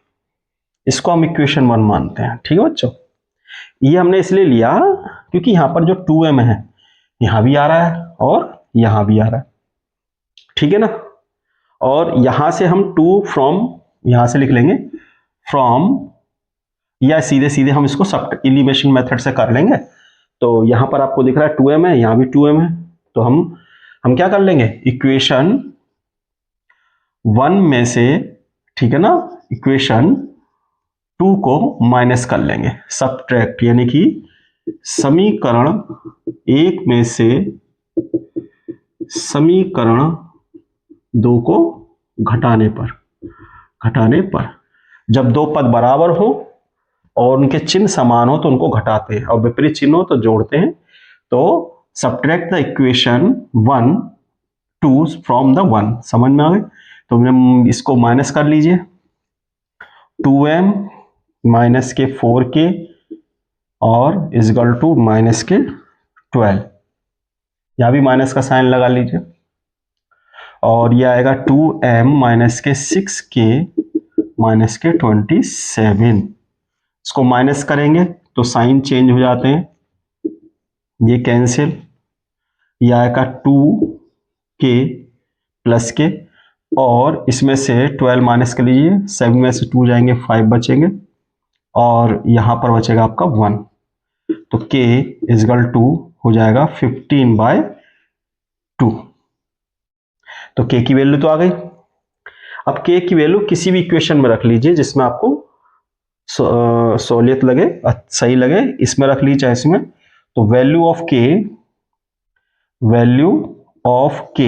इसको हम इक्वेशन 1 मानते हैं, ठीक है बच्चों। ये हमने इसलिए लिया क्योंकि यहां पर जो 2m है यहां भी आ रहा है और यहां भी आ रहा है, ठीक है ना। और यहां से हम 2 फ्रॉम यहां से लिख लेंगे फ्रॉम, या सीधे सीधे हम इसको सब एलिमिनेशन मेथड से कर लेंगे। तो यहां पर आपको दिख रहा है 2m है, यहां भी 2m है, तो हम क्या कर लेंगे, इक्वेशन 1 में से, ठीक है ना, इक्वेशन 2 को माइनस कर लेंगे, सबट्रैक्ट, यानी कि समीकरण 1 में से समीकरण 2 को घटाने पर जब दो पद बराबर हो और उनके चिन्ह समान हो तो उनको घटाते हैं, और विपरीत चिन्ह हो तो जोड़ते हैं। तो subtract the equation 1 2 from the 1, समझ में आ गए। तो हम इसको माइनस कर लीजिए, 2m माइनस के 4k और इजगल टू माइनस के 12, यहां भी माइनस का साइन लगा लीजिए, और यह आएगा 2m माइनस के 6k माइनस के 27। इसको माइनस करेंगे तो साइन चेंज हो जाते हैं, ये कैंसिल, यह आएगा 2k प्लस के, और इसमें से 12 माइनस कर लीजिए, 7 में से 2 जाएंगे 5 बचेंगे, और यहां पर बचेगा आपका 1, तो k इजगल टू हो जाएगा 15/2। तो k की वैल्यू तो आ गई। अब k की वैल्यू किसी भी इक्वेशन में रख लीजिए जिसमें आपको सहूलियत लगे, सही लगे, इसमें रख लीजिए चाहे इसमें। तो value of k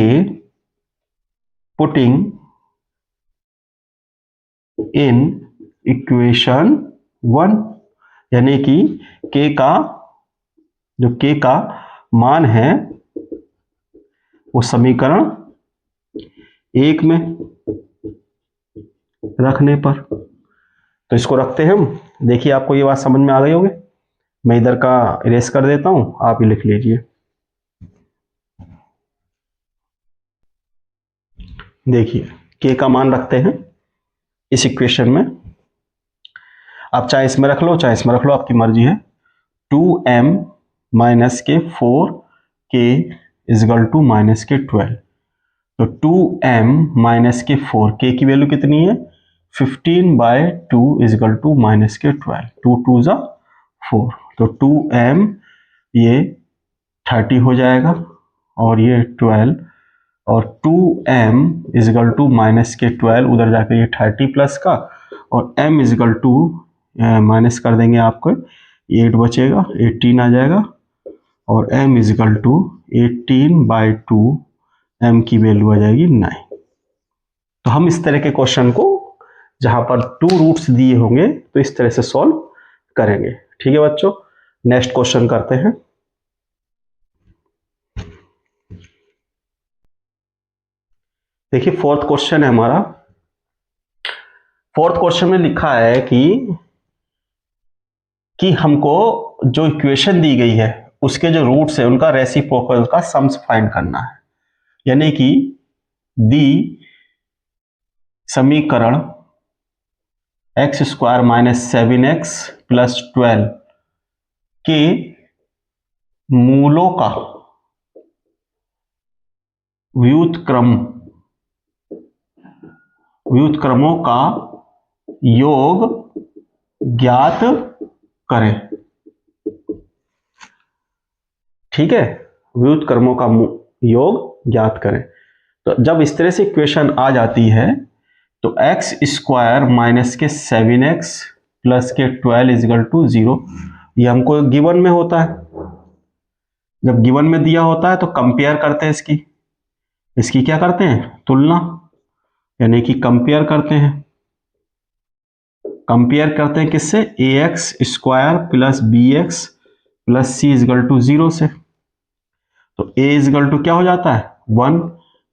putting in equation 1, यानी कि k का जो k का मान है वो समीकरण 1 में रखने पर। तो इसको रखते हैं हम। देखिए आपको ये बात समझ में आ गई होगी। मैं इधर का इरेज कर देता हूं, आप ही लिख लीजिए। देखिए k का मान रखते हैं इस इक्वेशन में। आप चाहे इसमें रख लो चाहे इसमें रख लो, आपकी मर्जी है। 2m माइनस के 4k इजगल टू माइनस के 12। तो 2m माइनस के 4k की वैल्यू कितनी है 15/2 इजगल टू माइनस के 12। 2 2 जा 4, तो 2m ये 30 हो जाएगा और ये 12, और 2m इजगल टू माइनस के 12, उधर जाकर ये 30 प्लस का, और m इजगल टू माइनस कर देंगे आपको 8 बचेगा, 18 आ जाएगा, और m इजगल टू 18/2, m की वैल्यू आ जाएगी 9। तो हम इस तरह के क्वेश्चन को जहां पर 2 रूट्स दिए होंगे तो इस तरह से सॉल्व करेंगे। ठीक है बच्चों, नेक्स्ट क्वेश्चन करते हैं। देखिए फोर्थ क्वेश्चन है हमारा। फोर्थ क्वेश्चन में लिखा है कि हमको जो इक्वेशन दी गई है उसके जो रूट्स है उनका रेसिप्रोकल का सम्स फाइंड करना है, यानी कि दी समीकरण x square minus 7x plus 12 के मूलों का व्युत्क्रमों का योग ज्ञात करें। ठीक है, व्युत्क्रमों का योग ज्ञात करें। तो जब इस तरह से इक्वेशन आ जाती है तो x स्क्वायर माइनस के 7x प्लस के 12 इजगल टू 0, ये हमको गिवन में होता है। जब गिवन में दिया होता है तो कंपेयर करते हैं इसकी क्या करते हैं तुलना, यानी कि कंपेयर करते हैं किससे ax square plus bx plus c equal to 0 से। तो a इजगल टू क्या हो जाता है 1,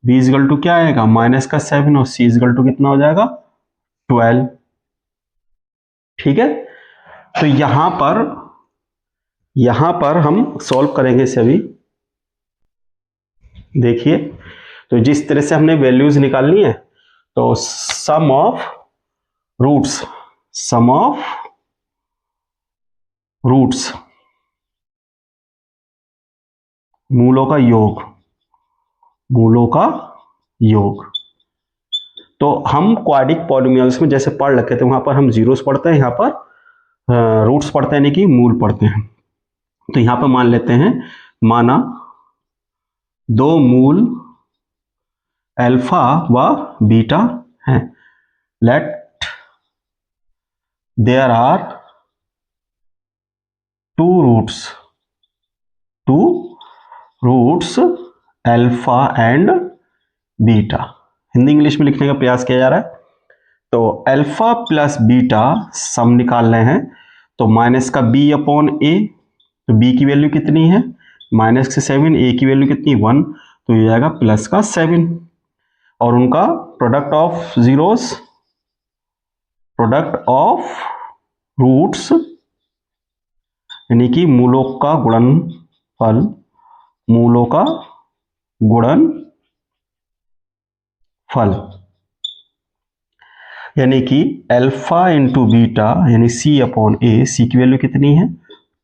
b इजगल टू क्या आएगा माइनस का 7, और c इजगल टू कितना हो जाएगा 12। ठीक है, तो यहां पर हम सॉल्व करेंगे इसे अभी। देखिए तो जिस तरह से हमने वैल्यूज निकालनी है तो सम ऑफ रूट्स मूलों का योग। तो हम क्वाड्रिक पॉलिनोमियल्स में जैसे पढ़ रखे थे वहां पर हम जीरोस पढ़ते हैं, यहाँ पर रूट्स पढ़ते हैं, यानी कि मूल पढ़ते हैं। तो यहां पर मान लेते हैं, माना दो मूल अल्फा व बीटा हैं। Let there are two roots alpha and beta. Hindi English में लिखने का प्रयास किया जा रहा है। तो अल्फा प्लस बीटा सम निकाल रहे हैं, तो माइनस का b अपॉन ए, तो b की वैल्यू कितनी है माइनस से 7, a की वैल्यू कितनी 1, तो ये आएगा प्लस का 7, और उनका प्रोडक्ट ऑफ रूट्स यानी कि मूलों का गुणनफल, यानी कि अल्फा इंटू बीटा यानी c अपॉन ए, c की वैल्यू कितनी है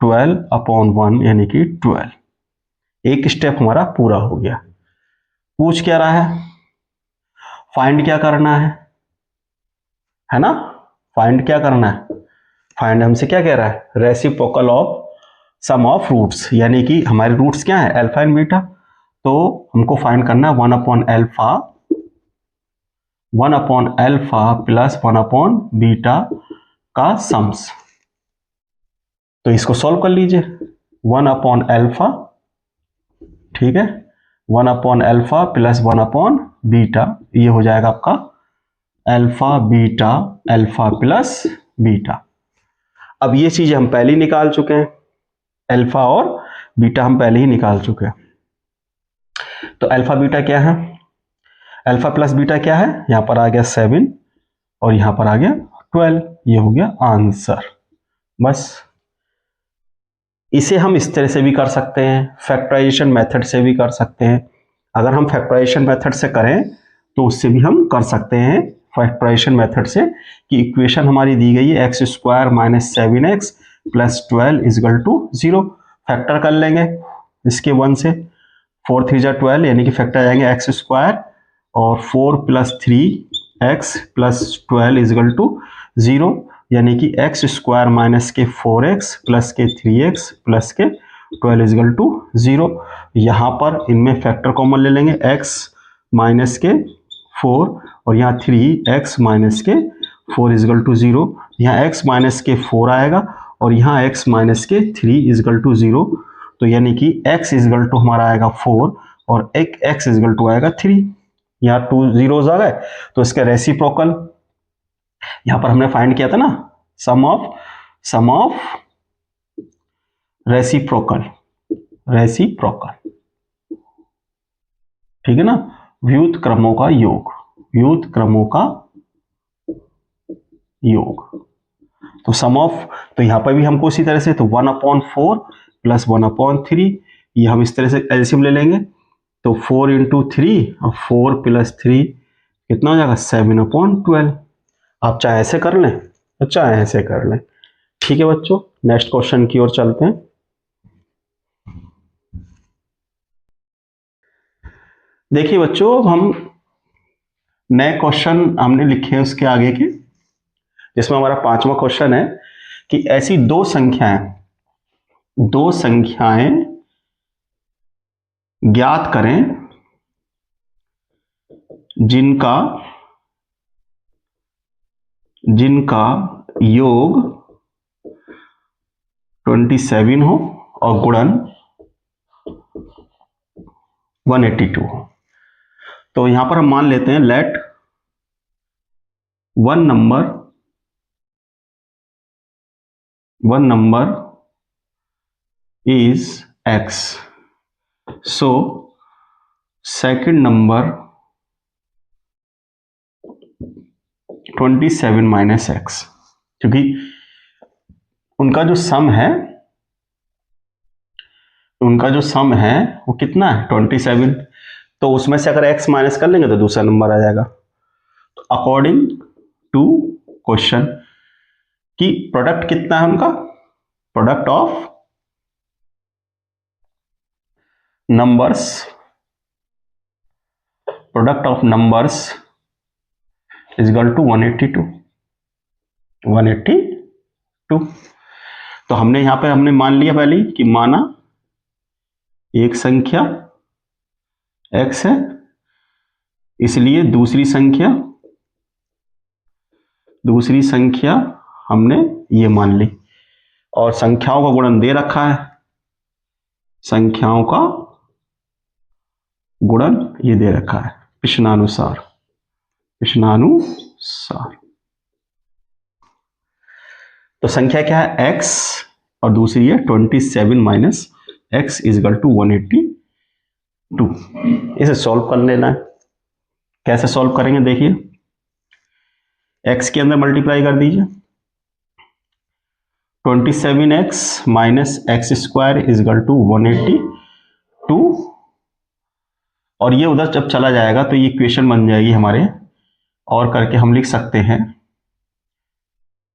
12/1 यानी कि 12। एक स्टेप हमारा पूरा हो गया। पूछ क्या रहा है, फाइंड क्या करना है ना, फाइंड क्या करना है फाइंड हमसे क्या कह रहा है, reciprocal of sum of roots, यानी कि हमारे रूट्स क्या है, अल्फा एंड बीटा। तो हमको फाइंड करना है 1/अल्फा प्लस 1/बीटा का सम्स। तो इसको सॉल्व कर लीजिए। 1/अल्फा, ठीक है, 1/अल्फा प्लस 1/बीटा, ये हो जाएगा आपका अल्फा प्लस बीटा। अब ये चीज हम पहले ही निकाल चुके हैं, अल्फा और बीटा हम पहले ही निकाल चुके हैं। तो अल्फा बीटा क्या है, अल्फा प्लस बीटा क्या है, यहां पर आ गया 7 और यहां पर आ गया 12, ये हो गया आंसर। बस इसे हम इस तरह से भी कर सकते हैं, फैक्टराइजेशन मेथड से भी कर सकते हैं। अगर हम फैक्टराइजेशन मेथड से करें तो उससे भी हम कर सकते हैं, फैक्टराइजेशन मेथड से, कि इक्वेशन हमारी दी गई है x² - 7x + 12 = 0। फैक्टर कर लेंगे इसके 1 से, 4 3 = 12, यानी कि फैक्टर आ जाएंगे x² और 4 + 3x + 12 = 0, यानी कि x² माइनस के 4x प्लस के 3x प्लस के 12 = 0। यहाँ पर इनमें फैक्टर कॉमन ले लेंगे, x माइनस के 4 और यहाँ 3x माइनस के 4 = 0। यहाँ x माइनस के 4 आएगा और यहाँ x माइनस के 3 = 0। तो यानी कि x = हमारा आएगा 4 और एक x = आएगा 3। यहाँ 2 zeros आ गए, तो इसका रेसिप्रोकल यहां पर हमने फाइंड किया था ना, सम ऑफ रेसिप्रोकल, ठीक है ना, व्युत्क्रमों का योग। तो सम ऑफ, तो यहां पर भी हमको इसी तरह से, तो 1/4 प्लस 1/3, ये हम इस तरह से एलसीएम ले लेंगे। तो 4 × 3 और 4 + 3 कितना हो जाएगा, 7/12। आप चाहे ऐसे कर लें और चाहे ऐसे कर लें। ठीक है बच्चों, नेक्स्ट क्वेश्चन की ओर चलते हैं। देखिए बच्चों, हम नए क्वेश्चन हमने लिखे हैं उसके आगे के, जिसमें हमारा 5वां क्वेश्चन है कि ऐसी दो संख्याएं ज्ञात करें जिनका योग 27 हो और गुणन 182 हो। तो यहां पर हम मान लेते हैं, let one number is x, so second number 27 - x, क्योंकि उनका जो सम है वो कितना है, 27। तो उसमें से अगर x माइनस कर लेंगे तो दूसरा नंबर आ जाएगा। तो अकॉर्डिंग टू क्वेश्चन कि प्रोडक्ट कितना है उनका, product of numbers is equal to 182। तो हमने यहां पे मान लिया पहले कि माना एक संख्या x है, इसलिए दूसरी संख्या हमने ये मान ली, और संख्याओं का गुणन दे रखा है, संख्याओं का गुणन ये दे रखा है प्रश्नानुसार। तो संख्या क्या है, x, और दूसरी है 27 - x = 182। इसे सॉल्व कर लेना है। कैसे सॉल्व करेंगे, देखिए x के अंदर मल्टीप्लाई कर दीजिए, 27x - x² = 182, और ये उधर जब चला जाएगा तो ये इक्वेशन बन जाएगी हमारे, और करके हम लिख सकते हैं,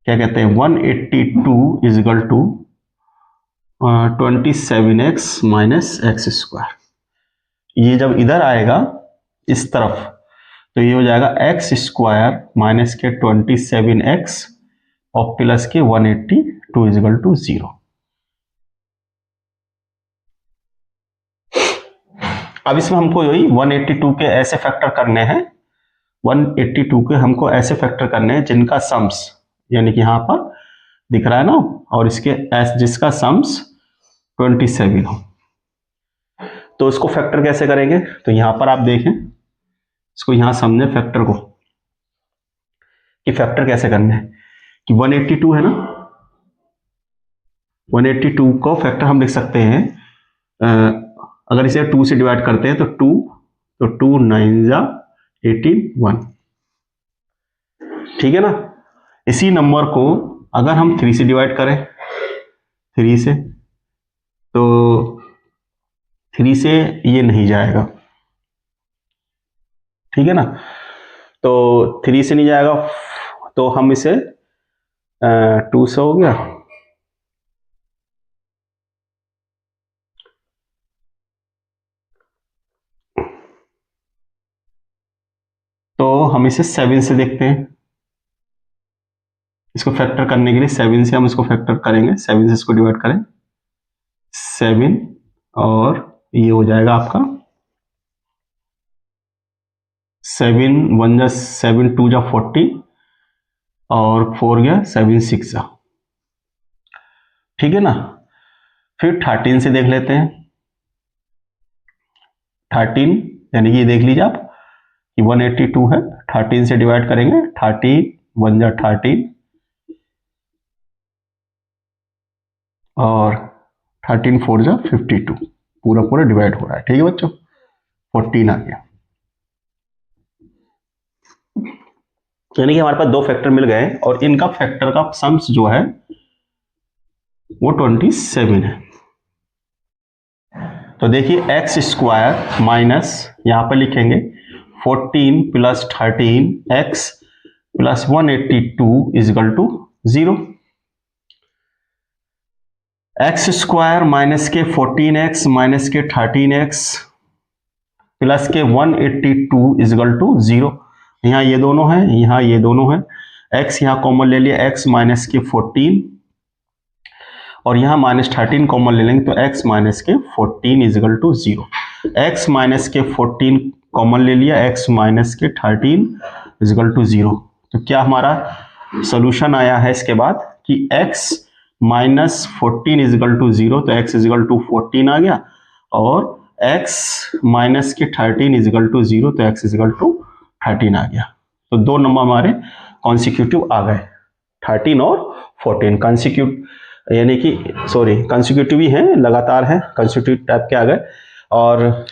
क्या कहते हैं, 182 = 27x - x²। ये जब इधर आएगा इस तरफ तो ये हो जाएगा x² - के 27x और प्लस के 182 इजिकल टू 0। अब इसमें हमको यही 182 के ऐसे फैक्टर करने हैं, 182 के हमको ऐसे फैक्टर करने हैं जिनका सम्स, यानी कि यहां पर दिख रहा है ना, और इसके जिसका सम्स 27 हो। तो इसको फैक्टर कैसे करेंगे, तो यहां पर आप देखें, इसको यहां समझे फैक्टर को कि फैक्टर कैसे करने हैं। कि 182 है ना, 182 को फैक्टर हम लिख सकते हैं, अगर इसे 2 से डिवाइड करते हैं तो 2 9 जा 81, ठीक है ना। इसी नंबर को अगर हम 3 से डिवाइड करें, 3 से, तो 3 से ये नहीं जाएगा, ठीक है ना। तो 3 से नहीं जाएगा, तो हम इसे 2 से हो गया, तो हम इसे 7 से देखते हैं। इसको फैक्टर करने के लिए 7 से हम इसको फैक्टर करेंगे, 7 से इसको डिवाइड करें, 7 और ये हो जाएगा आपका 7 1 जा 7 2 जा 40 और 4 गया 7 6 जा, ठीक है ना। फिर 13 से देख लेते हैं, 13 यानी कि ये देख लीजिए आप कि 182 है, 13 से डिवाइड करेंगे, 13 1 जा 13 और 13 4 जा 52, पूरा पूरा डिवाइड हो रहा है, ठीक है बच्चों, 14 आ गया। यानी कि हमारे पास दो फैक्टर मिल गए और इनका फैक्टर का सम्स जो है वो 27 है। तो देखिए एक्स स्क्वायर माइनस, यहां पर लिखेंगे 14 plus 13 x plus 182 equal to 0। X square minus के 14x माइनस के 13x प्लस के 182 इजिकल टू 0। यहाँ ये दोनों है, यहाँ ये दोनों है, x यहाँ कॉमन ले लिया, x माइनस के 14 और यहाँ माइनस 13 कॉमन ले लेंगे तो x माइनस के 14 इजिकल टू 0। x माइनस के 14 कॉमन ले लिया, x माइनस के 13 इजिकल टू 0। तो क्या हमारा सोल्यूशन आया है इसके बाद कि x माइनस 14 इजिकल टू 0, तो x इजिकल टू 14 आ गया, और x माइनस के 13 इजिकल टू 0, तो x इजिकल टू 13 आ गया। तो दो नंबर हमारे कॉन्सिक्यूटिव आ गए, 13 और 14 कॉन्सिक्यूटिव, यानी कि सॉरी कॉन्सिक्यूटिव ही हैं, लगातार हैं, कॉन्सिक्यूटिव टाइप के आ गए। और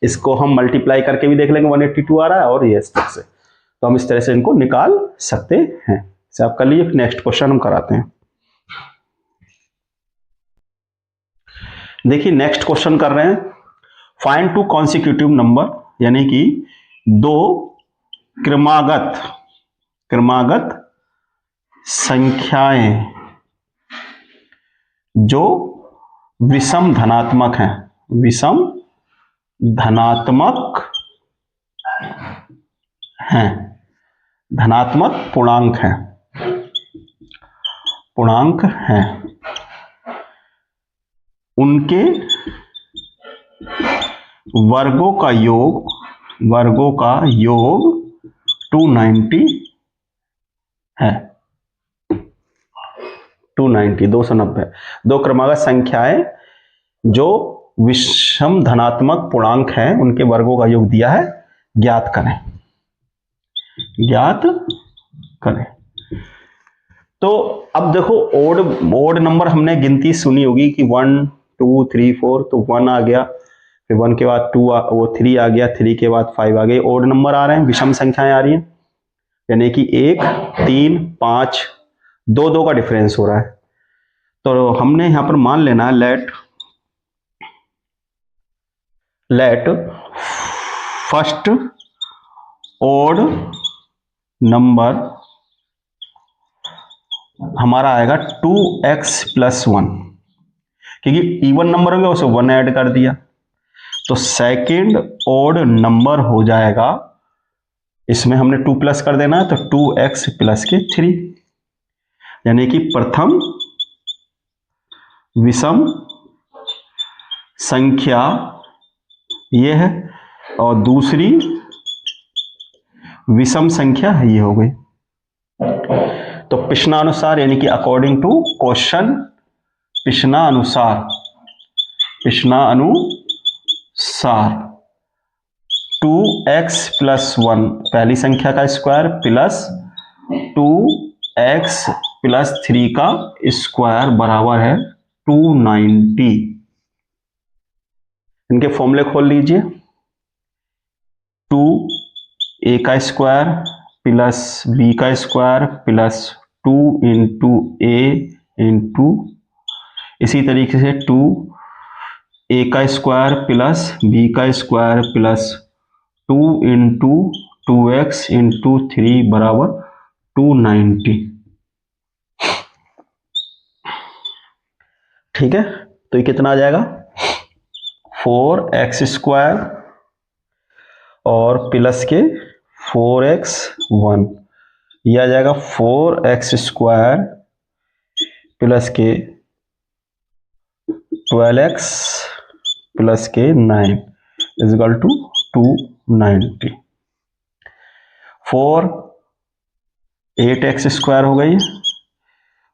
इसको हम मल्टीप्लाई करके भी देख लेंगे, 182 आ रहा है और ये इस तरह से, तो हम इस तरह से इनको निकाल सकते हैं। इसे आप कर लीजिए, नेक्स्ट क्वेश्चन हम कराते हैं। देखिए नेक्स्ट क्वेश्चन कर रहे हैं, फाइंड टू कॉन्सिक्यूटिव नंबर, यानी कि दो क्रमागत संख्याएं जो विषम धनात्मक हैं, विषम धनात्मक हैं, धनात्मक पूर्णांक हैं, उनके वर्गों का योग 290 है। 290 दो क्रमागत संख्याएं जो विषम धनात्मक पूर्णांक हैं, उनके वर्गों का योग दिया है, ज्ञात करें। तो अब देखो ओड नंबर हमने गिनती सुनी होगी कि 1 2 3 4, तो 1 आ गया, फिर 1 के बाद 2 वो 3 आ गया, 3 के बाद 5 आ गए। ओड नंबर आ रहे हैं, विषम संख्याएं आ रही हैं, यानी कि 1 3 5 2 का डिफरेंस हो रहा है। तो हमने यहां पर मान लेना है लेट फर्स्ट ओड नंबर हमारा आएगा 2x + 1, क्योंकि इवन नंबर हो गया उसे 1 ऐड कर दिया, तो सेकेंड ओड नंबर हो जाएगा, इसमें हमने 2 प्लस कर देना है, तो 2x + 3। यानी कि प्रथम विषम संख्या ये है और दूसरी विषम संख्या ये हो गई। तो प्रश्नानुसार यानी कि अकॉर्डिंग टू क्वेश्चन, प्रश्नानुसार 2x + 1 पहली संख्या का स्क्वायर प्लस 2x + 3 का स्क्वायर बराबर है 290। इनके फॉर्मूले खोल लीजिए। 2a का स्क्वायर प्लस b का स्क्वायर प्लस 2 × a × इसी तरीके से 2a का स्क्वायर प्लस b का स्क्वायर प्लस 2 × 2x × 3 बराबर 290। ठीक है, तो ये कितना आ जाएगा 4x² और प्लस के 4x1, ये आ जाएगा 4x² प्लस के 12x प्लस के 9 इक्वल टू 290। 4 8x² हो गई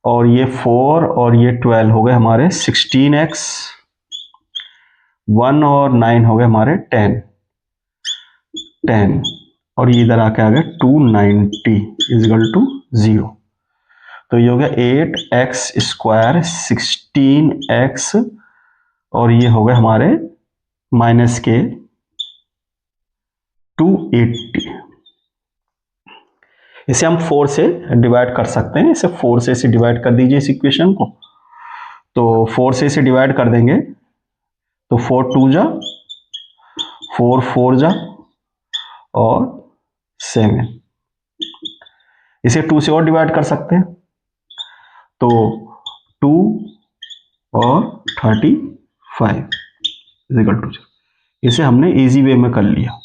और ये 4 और ये 12 हो गए हमारे 16x, 1 और 9 हो गए हमारे 10 और ये इधर आके आ गया 290 इक्वल टू 0। तो ये हो गया 8x² 16x और ये हो गए हमारे माइनस के 280। इसे हम 4 से डिवाइड कर सकते हैं, इसे 4 से इसे डिवाइड कर दीजिए इस इक्वेशन को। तो 4 से इसे डिवाइड कर देंगे तो 4 2 जा 4 4 जा और 7। इसे 2 से और डिवाइड कर सकते हैं तो 2 और 35 इक्वल टू 0। इसे हमने इजी वे में कर लिया।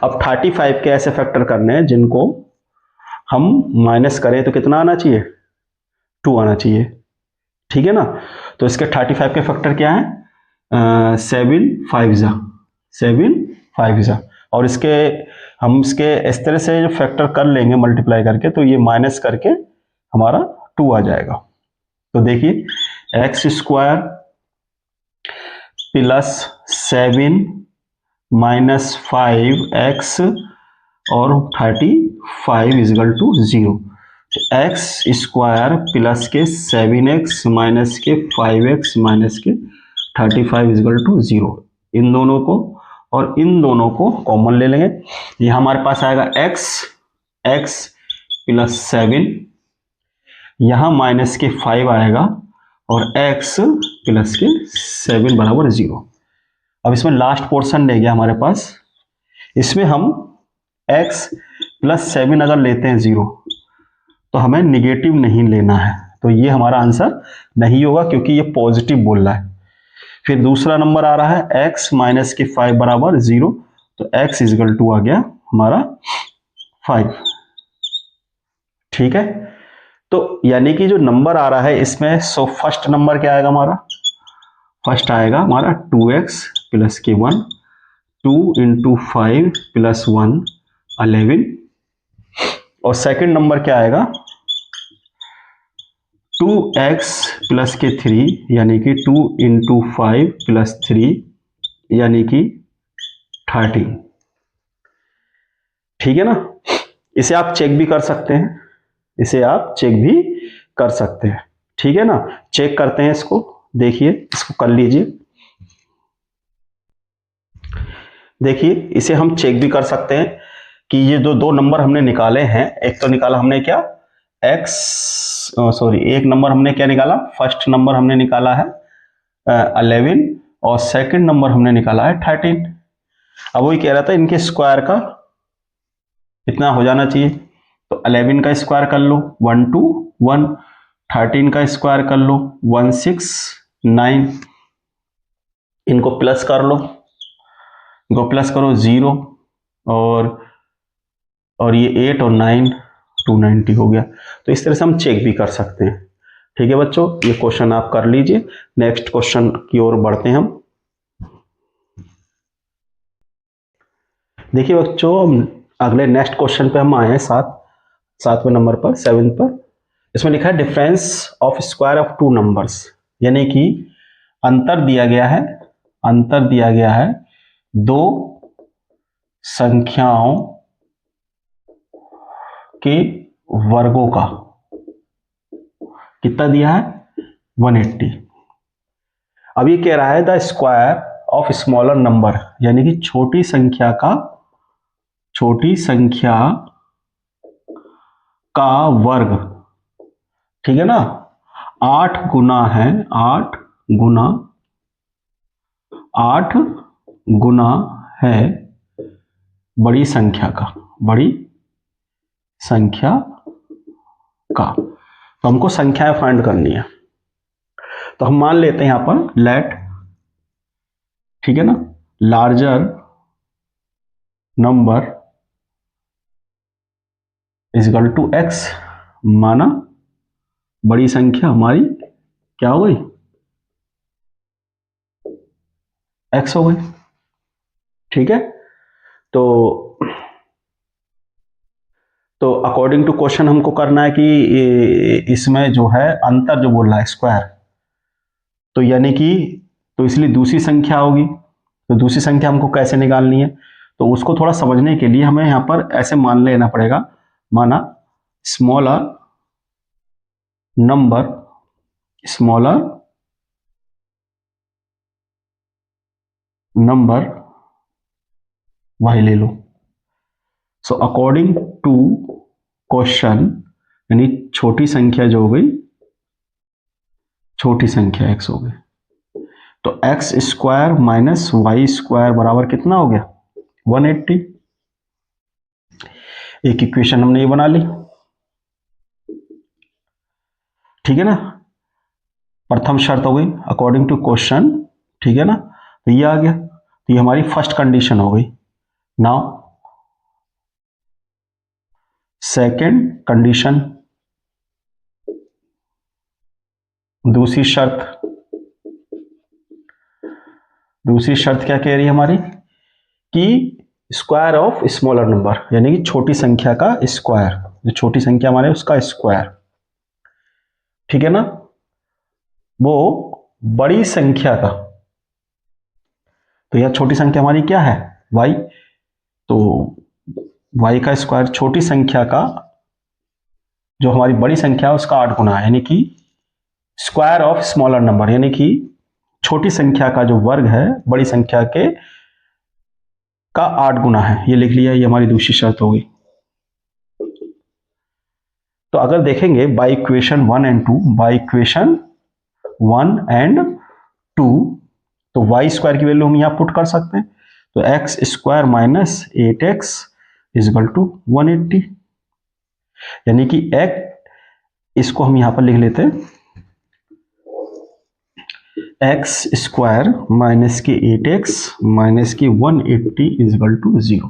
अब 35 के ऐसे फैक्टर करने हैं जिनको हम माइनस करें तो कितना आना चाहिए 2 आना चाहिए। ठीक है ना, तो इसके 35 के फैक्टर क्या है 7 5 जा और इसके हम इसके इस तरह से जो फैक्टर कर लेंगे मल्टीप्लाई करके तो ये माइनस करके हमारा 2 आ जाएगा। तो देखिए x² प्लस 7 माइनस 5x और 35 इक्वल टू 0। तो x² प्लस के 7x माइनस के 5x माइनस के 35 इक्वल टू 0। इन दोनों को और इन दोनों को कॉमन ले लेंगे। यह हमारे पास आएगा x प्लस 7, यहां माइनस के 5 आएगा और x प्लस के 7 बराबर 0। अब इसमें लास्ट पोर्शन रह गया हमारे पास, इसमें हम x प्लस 7 अगर लेते हैं 0 तो हमें निगेटिव नहीं लेना है, तो ये हमारा आंसर नहीं होगा क्योंकि ये पॉजिटिव बोल रहा है। फिर दूसरा नंबर आ रहा है x माइनस के 5 बराबर 0, तो x इक्वल टू आ गया हमारा 5। ठीक है, तो यानी कि जो नंबर आ रहा है इसमें सो फर्स्ट नंबर क्या आएगा हमारा, फर्स्ट आएगा हमारा 2x प्लस के 1, 2 × 5 प्लस 1 11 और सेकंड नंबर क्या आएगा 2x प्लस के 3 यानी कि 2 × 5 प्लस 3 यानी कि 13। ठीक है ना, इसे आप चेक भी कर सकते हैं, इसे आप चेक भी कर सकते हैं। ठीक है ना, चेक करते हैं इसको, देखिए इसको कर लीजिए। देखिए इसे हम चेक भी कर सकते हैं कि ये जो दो नंबर हमने निकाले हैं, एक तो निकाला हमने क्या एक नंबर हमने क्या निकाला, फर्स्ट नंबर हमने निकाला है 11 और सेकंड नंबर हमने निकाला है 13। अब वही कह रहा था इनके स्क्वायर का इतना हो जाना चाहिए, तो 11 का स्क्वायर कर लो 121, 13 का स्क्वायर कर लो 169, इनको प्लस कर लो, इनको प्लस करो 0 और ये 8 और 9 290 हो गया। तो इस तरह से हम चेक भी कर सकते हैं। ठीक है बच्चों, ये क्वेश्चन आप कर लीजिए। नेक्स्ट क्वेश्चन की ओर बढ़ते हैं हम। देखिए बच्चों, अगले नेक्स्ट क्वेश्चन पे हम आए हैं सातवें नंबर पर, 7 पर। इसमें लिखा है difference of square of two numbers, यानी कि अंतर दिया गया है दो संख्याओं के वर्गों का। कितना दिया है? 180। अब ये कह रहा है the square of smaller number, यानी कि छोटी संख्या का वर्ग। ठीक है ना? 8 गुना है बड़ी संख्या का। तो हमको संख्याएं फाइंड करनी है। तो हम मान लेते हैं यहां पर लेट, ठीक है ना, larger number is equal to x. माना बड़ी संख्या हमारी क्या हो गई? एक्स हो गई। ठीक है, तो अकॉर्डिंग टू क्वेश्चन हमको करना है कि इसमें जो है अंतर जो बोल रहा है स्क्वायर, तो यानी कि तो इसलिए दूसरी संख्या होगी। तो दूसरी संख्या हमको कैसे निकालनी है? तो उसको थोड़ा समझने के लिए हमें यहां पर ऐसे मान लेना पड़ेगा। माना स्मॉलर नंबर वही ले लो। सो अकॉर्डिंग टू क्वेश्चन, यानी छोटी संख्या जो हो गई, छोटी संख्या एक्स हो गई, तो x square minus y square बराबर कितना हो गया? 180। एक इक्वेशन हमने ये बना ली। ठीक है ना? प्रथम शर्त हो गई अकॉर्डिंग टू क्वेश्चन। ठीक है ना? तो ये आ गया, तो ये हमारी फर्स्ट कंडीशन हो गई। नाउ सेकेंड कंडीशन, दूसरी शर्त क्या कह रही है हमारी? कि स्क्वायर ऑफ स्मॉलर नंबर, यानी कि छोटी संख्या का स्क्वायर, जो छोटी संख्या हमारे उसका स्क्वायर, ठीक है ना, वो बड़ी संख्या का। तो यह छोटी संख्या हमारी क्या है? y। तो y का स्क्वायर छोटी संख्या का, जो हमारी बड़ी संख्या है उसका 8 गुना है, यानी कि स्क्वायर ऑफ स्मॉलर नंबर, यानी कि छोटी संख्या का जो वर्ग है बड़ी संख्या के का 8 गुना है। ये लिख लिया, ये हमारी दूसरी शर्त होगी। तो अगर देखेंगे बाय इक्वेशन 1 एंड 2, तो वाई स्क्वायर की वैल्यू हम यहां पुट कर सकते हैं। तो x square minus 8x is equal to 180, यानी कि इसको हम यहां पर लिख लेते हैं एक्स स्क्वायर माइनस के 8x माइनस के 180 इज इक्वल टू 0।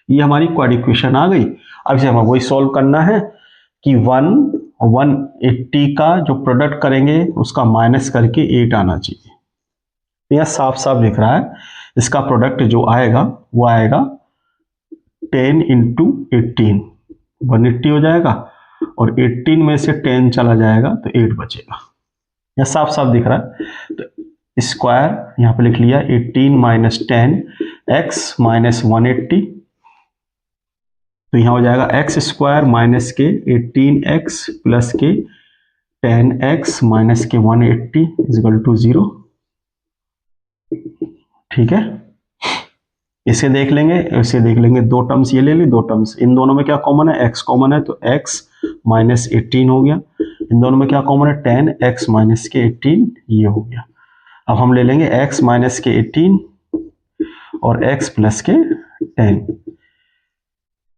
ये हमारी क्वाड इक्वेशन आ गई। अब इसे हमें वही सॉल्व करना है कि 180 का जो प्रोडक्ट करेंगे उसका माइनस करके 8 आना चाहिए। यह साफ साफ दिख रहा है, इसका प्रोडक्ट जो आएगा वो आएगा 10 इंटू 18, 180 हो जाएगा, और 18 में से 10 चला जाएगा तो 8 बचेगा। यह साफ साफ दिख रहा है। तो स्क्वायर यहां पे लिख लिया 18 माइनस 10 एक्स माइनस 180, तो यहां हो जाएगा एक्स स्क्वायर माइनस के 18x प्लस के 10x माइनस के 180 इज इक्वल टू 0। ठीक है, इसे देख लेंगे, दो टर्म्स ये ले ली, दो टर्म्स, इन दोनों में क्या कॉमन है? x कॉमन है, तो x माइनस 18 हो गया। इन दोनों में क्या कॉमन है? 10x माइनस के 18, ये हो गया। अब हम ले लेंगे x माइनस के 18 और x प्लस के 10।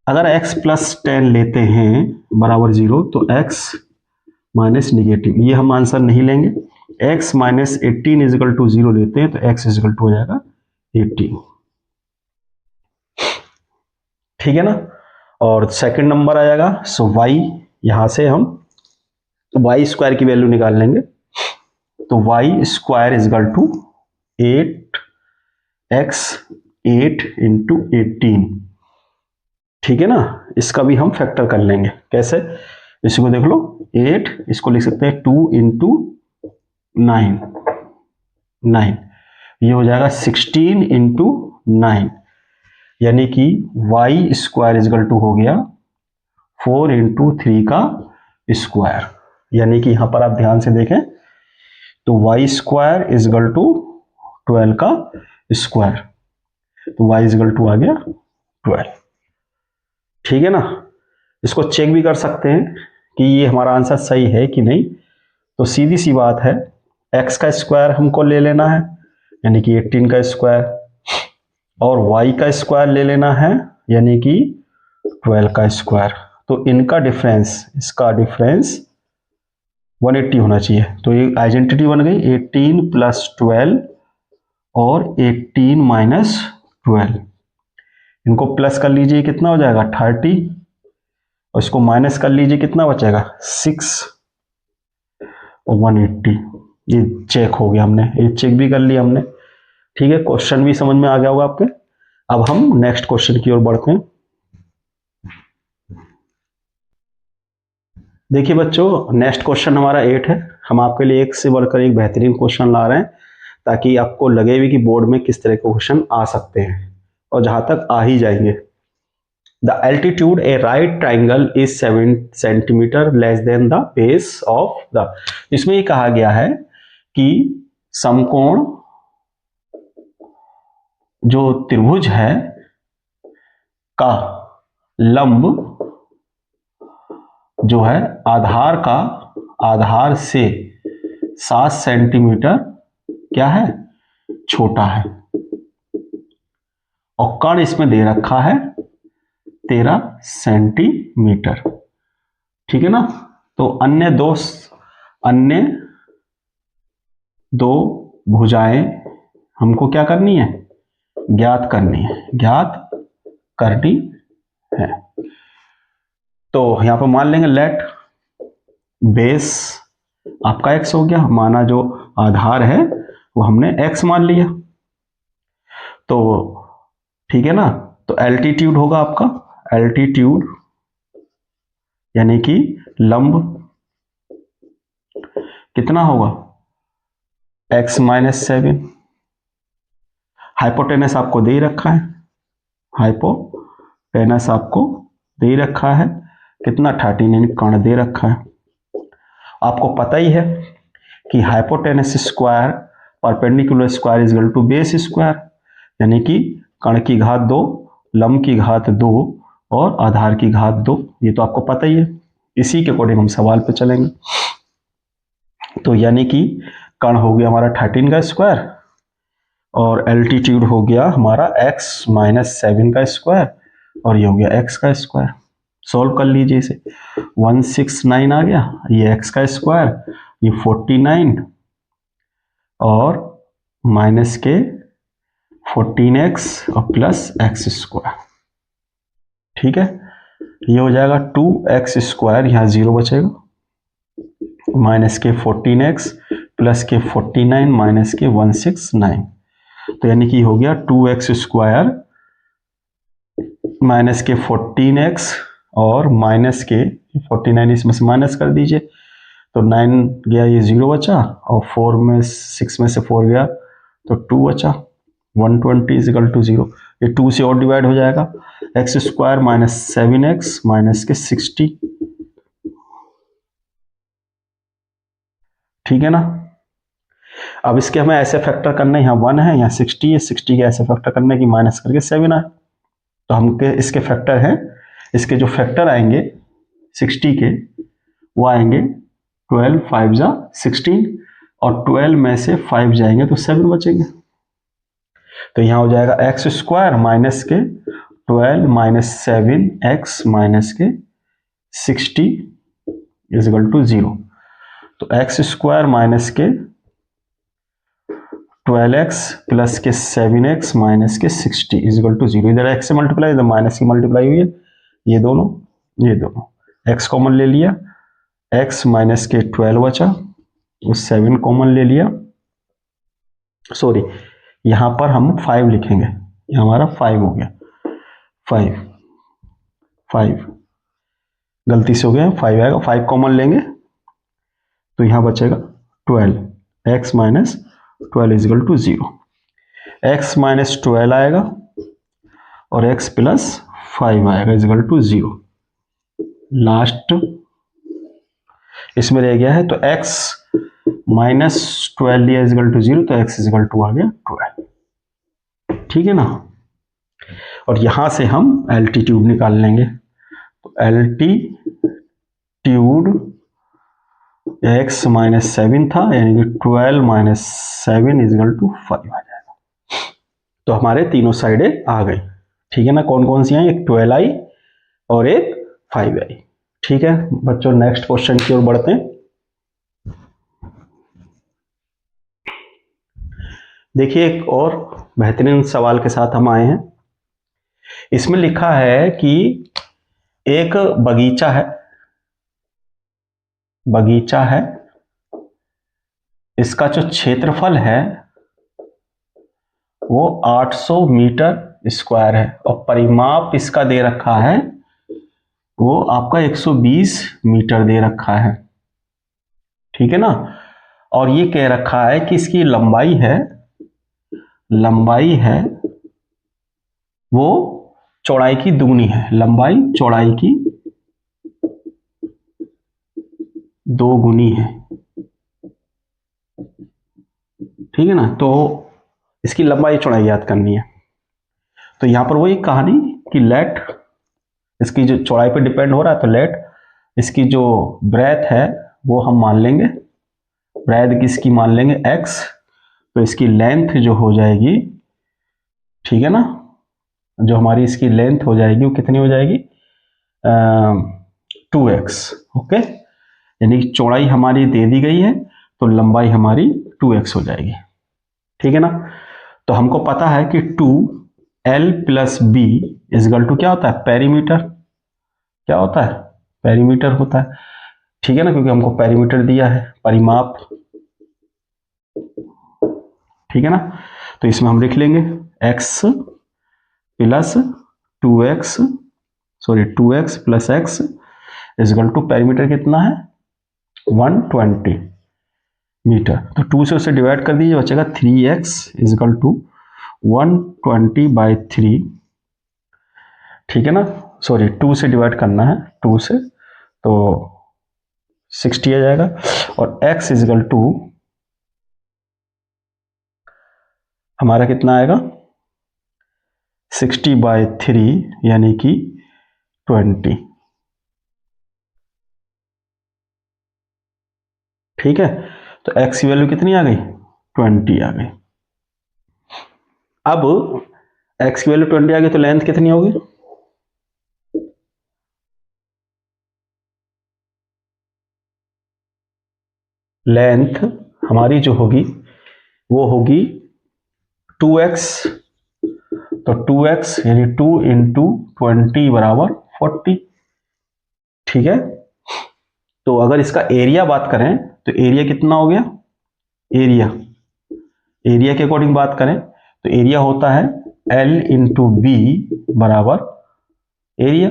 अगर x प्लस 10 लेते हैं बराबर 0, तो x माइनस निगेटिव, ये हम आंसर नहीं लेंगे। x minus 18 is equal to 0 लेते हैं तो x इज इक्वल टू हो जाएगा 18। ठीक है ना? और सेकंड नंबर आ जाएगा। सो y, यहां से हम वाई स्क्वायर की वैल्यू निकाल लेंगे। तो y square is equal to 8x 8 into 18। ठीक है ना, इसका भी हम फैक्टर कर लेंगे। कैसे, इसको देख लो, 8, इसको लिख सकते हैं 2 इंटू 9, ये हो जाएगा 16 इंटू 9, यानी कि y square is equal to हो गया 4 इंटू 3 का स्क्वायर। यानी कि यहां पर आप ध्यान से देखें तो y square is equal to 12 का स्क्वायर, तो वाई इज इक्वल टू आ गया 12। ठीक है ना, इसको चेक भी कर सकते हैं कि ये हमारा आंसर सही है कि नहीं। तो सीधी सी बात है, x का स्क्वायर हमको ले लेना है, यानी कि 18 का स्क्वायर, और y का स्क्वायर ले लेना है, यानी कि 12 का स्क्वायर। तो इनका डिफरेंस, इसका डिफरेंस 180 होना चाहिए। तो ये आइडेंटिटी बन गई 18 प्लस 12 और 18 माइनस 12। इनको प्लस कर लीजिए, कितना हो जाएगा 30, और इसको माइनस कर लीजिए, कितना बचेगा 6 और 180। ये चेक हो गया, हमने ये चेक भी कर लिया हमने। ठीक है, क्वेश्चन भी समझ में आ गया होगा आपके। अब हम नेक्स्ट क्वेश्चन की ओर बढ़ते हैं। देखिए बच्चों, नेक्स्ट क्वेश्चन हमारा 8 है। हम आपके लिए एक से बढ़कर एक बेहतरीन क्वेश्चन ला रहे हैं, ताकि आपको लगे भी कि बोर्ड में किस तरह के क्वेश्चन आ सकते हैं, और जहां तक आ ही जाएंगे। The altitude A right triangle is 7 centimetre less than the base of the. इसमें ये कहा गया है कि समकोण जो त्रिभुज है का लंब जो है आधार से 7 सेंटीमीटर क्या है, छोटा है, और कण इसमें दे रखा है 13 सेंटीमीटर। ठीक है ना, तो अन्य दो भुजाएं हमको क्या करनी है, ज्ञात करनी है। तो यहां पर मान लेंगे लेट बेस आपका x हो गया, माना जो आधार है वो हमने x मान लिया। तो ठीक है ना, तो एल्टीट्यूड होगा आपका, एल्टीट्यूड यानी कि लंब कितना होगा x माइनस 7। हाइपोटेनस आपको दे रखा है, हाइपोटेनस आपको दे रखा है कितना 13, कण दे रखा है। आपको पता ही है कि hypotenuse square perpendicular square is equal to base square, यानी कि कण की घात 2, लंब की घात 2 और आधार की घात 2। ये तो आपको पता ही है, इसी के अकॉर्डिंग हम सवाल पे चलेंगे। तो यानी कि कण हो गया हमारा 13 का स्क्वायर, और एल्टीट्यूड हो गया हमारा x माइनस 7 का स्क्वायर, और ये हो गया x का स्क्वायर। सॉल्व कर लीजिए इसे, 169 आ गया, ये x का स्क्वायर, ये 49 और माइनस के 14x और प्लस x स्क्वायर। ठीक है, ये हो जाएगा 2x स्क्वायर, यहाँ 0 बचेगा, माइनस के 14x प्लस के 49 माइनस के 169। तो यानी कि हो गया 2x स्क्वायर माइनस के 14x और माइनस के 49, इसमें से माइनस कर दीजिए, तो 9 गया, ये 0 बचा, और 6 में से 4 गया तो 2 बचा। 120 इज इक्वल टू 0, ये 2 से और डिवाइड हो जाएगा, x square minus 7x minus के 60। ठीक है ना, अब इसके हमें ऐसे फैक्टर करने, यहाँ 1 है, यहाँ 60 है, 60 के ऐसे फैक्टर करने की माइनस करके 7 आए। तो हम इसके फैक्टर हैं, इसके जो फैक्टर आएंगे 60 के, वो आएंगे 12 5 जा 16, और 12 में से 5 जाएंगे तो 7 बचेंगे। तो यहाँ हो जाएगा x स्क्वायर माइनस के 12 माइनस 7x माइनस के 60 इज इक्वल टू 0। तो x स्क्वायर माइनस के 12x प्लस के 7x माइनस के 60 इज इक्वल टू 0। इधर x से मल्टीप्लाई, इधर माइनस की मल्टीप्लाई हुई है, ये दोनों, ये दोनों, x कॉमन ले लिया, x माइनस के 12 बचा, 7 कॉमन ले लिया, सॉरी यहां पर हम 5 लिखेंगे, ये हमारा 5 हो गया, 5 गलती से हो गया, 5 आएगा, 5 कॉमन लेंगे तो यहां बचेगा 12, x minus 12 is equal to 0, x minus 12 आएगा और x प्लस 5 आएगा इजिकल टू 0। लास्ट इसमें रह गया है, तो x माइनस 12 लिया इजिकल टू 0, तो x इजिकल टू आ गया 12, ठीक है ना। और यहां से हम एल्टीट्यूड निकाल लेंगे, तो एल्टीट्यूड x माइनस 7 था, यानी कि 12 माइनस 7 इजिकल टू 5 आ जाएगा। तो हमारे तीनों साइडें आ गई, ठीक है ना। कौन कौन सी आई, एक 12 आई और एक 5 आई, ठीक है बच्चों। नेक्स्ट क्वेश्चन की ओर बढ़ते हैं। देखिए एक और बेहतरीन सवाल के साथ हम आए हैं। इसमें लिखा है कि एक बगीचा है, बगीचा है, इसका जो क्षेत्रफल है वो 800 मीटर स्क्वायर है और परिमाप इसका दे रखा है वो आपका 120 मीटर दे रखा है, ठीक है ना। और ये कह रखा है कि इसकी लंबाई है वो चौड़ाई की दुगनी है, लंबाई चौड़ाई की दोगुनी है, ठीक है ना। तो इसकी लंबाई चौड़ाई याद करनी है। तो यहां पर वही कहानी कि लेट इसकी जो चौड़ाई पे डिपेंड हो रहा है, तो लेट इसकी जो ब्रेथ है वो हम मान लेंगे, ब्रेथ किसकी मान लेंगे x, तो इसकी लेंथ जो हो जाएगी, ठीक है ना, जो हमारी इसकी लेंथ हो जाएगी वो कितनी हो जाएगी 2x, ओके। यानी कि चौड़ाई हमारी दे दी गई है तो लंबाई हमारी 2x हो जाएगी, ठीक है ना। तो हमको पता है कि 2l plus b is equal to क्या होता है, पेरीमीटर, क्या होता है, पेरीमीटर होता है, ठीक है ना, क्योंकि हमको पेरीमीटर दिया है, परिमाप, ठीक है ना। तो इसमें हम लिख लेंगे x plus 2x, sorry 2x plus x is equal to perimeter कितना है 120 मीटर, तो 2 से उसे डिवाइड कर दीजिए, बचेगा 3x इजगल टू 120/3, ठीक है ना। सॉरी 2 से डिवाइड करना है, 2 से, तो 60 आ जाएगा, और x इजगल टू हमारा कितना आएगा 60/3 यानी कि 20, ठीक है। तो x की वैल्यू कितनी आ गई 20 आ गई। अब x की वैल्यू 20 आ गई तो लेंथ कितनी होगी, लेंथ हमारी जो होगी वो होगी 2x, तो 2x यानी 2 इंटू 20 बराबर 40, ठीक है। तो अगर इसका एरिया बात करें तो एरिया कितना हो गया, एरिया के अकॉर्डिंग बात करें तो एरिया होता है L इंटू बी बराबर एरिया,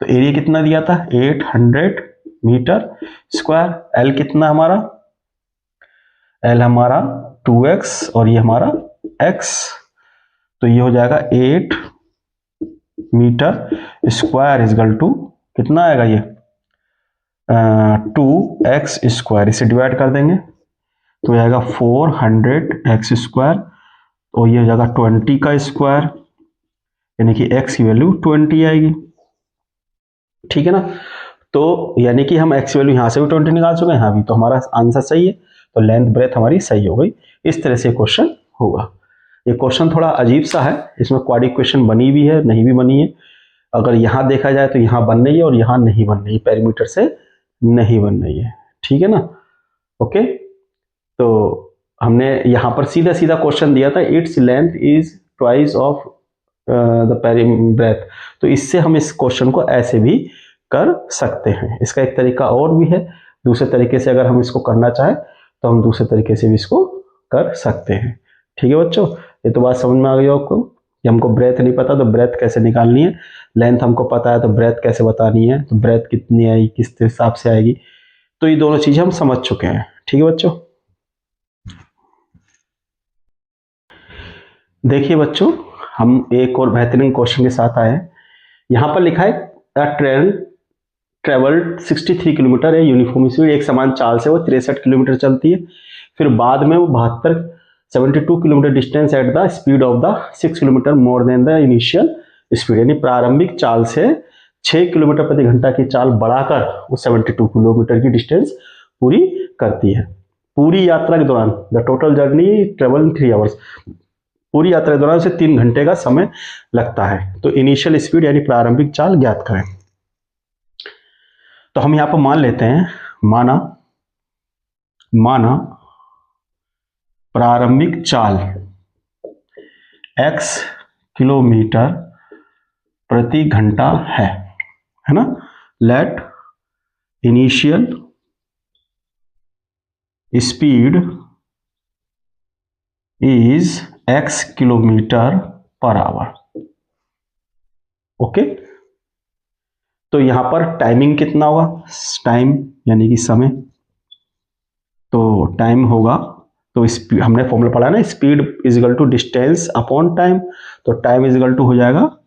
तो एरिया कितना दिया था 800 मीटर स्क्वायर, L कितना हमारा, L हमारा 2x और ये हमारा x, तो ये हो जाएगा 8 मीटर स्क्वायर इजगल टू कितना आएगा ये 2x स्क्वायर, इसे डिवाइड कर देंगे तो आएगा 400x स्क्वायर, और ये हो जाएगा 20 का स्क्वायर, यानी कि x की वैल्यू 20 आएगी, ठीक है ना। तो यानी कि हम x की वैल्यू यहां से भी 20 निकाल चुके हैं, यहाँ भी, तो हमारा आंसर सही है, तो लेंथ ब्रेथ हमारी सही हो गई। इस तरह से क्वेश्चन होगा। ये क्वेश्चन थोड़ा अजीब सा है, इसमें क्वाड्रिक इक्वेशन बनी भी है नहीं भी बनी है, अगर यहां देखा जाए तो यहां बन रही है और यहां नहीं बन रही है, पेरीमीटर से नहीं बन रही है, ठीक है ना। ओके, तो हमने यहां पर सीधा सीधा क्वेश्चन दिया था, its length is twice of the पेरी ब्रेथ। तो इससे हम इस क्वेश्चन को ऐसे भी कर सकते हैं। इसका एक तरीका और भी है, दूसरे तरीके से अगर हम इसको करना चाहें तो हम दूसरे तरीके से भी इसको कर सकते हैं। ठीक है बच्चों, ये तो बात समझ में आ गई आपको कि हमको ब्रेथ नहीं पता तो ब्रेथ कैसे निकालनी है, लेंथ हमको पता है तो ब्रेथ कैसे बतानी है, तो ब्रेथ कितनी आएगी, किस हिसाब से आएगी। तो ये दोनों चीजें हम समझ चुके हैं। ठीक है बच्चों, देखिए बच्चों, हम एक और बेहतरीन क्वेश्चन के साथ आए हैं। यहां पर लिखा है ट्रेन ट्रेवल्ड 63 किलोमीटर है यूनिफॉर्म स्पीड, एक समान चाल से वो 63 किलोमीटर चलती है। फिर बाद में वो 72 kilometre distance at the speed of the 6 kilometre more than the initial speed, यानी प्रारंभिक चाल से 6 किलोमीटर प्रति घंटा की चाल बढ़ाकर वो 72 किलोमीटर की डिस्टेंस पूरी करती है। पूरी यात्रा के दौरान the total journey travel 3 hours, पूरी यात्रा के दौरान उसे 3 घंटे का समय लगता है। तो इनिशियल स्पीड यानी प्रारंभिक चाल ज्ञात करें। तो हम यहां पर मान लेते हैं, माना प्रारंभिक चाल x किलोमीटर प्रति घंटा है ना। Let initial speed is x kilometre per hour. Okay, तो यहां पर टाइमिंग कितना होगा, टाइम यानी कि समय, तो टाइम होगा, तो हमने फॉर्मूला पढ़ा ना, speed is equal to distance upon time. तो टाइम इज इक्वल टू हो जाएगा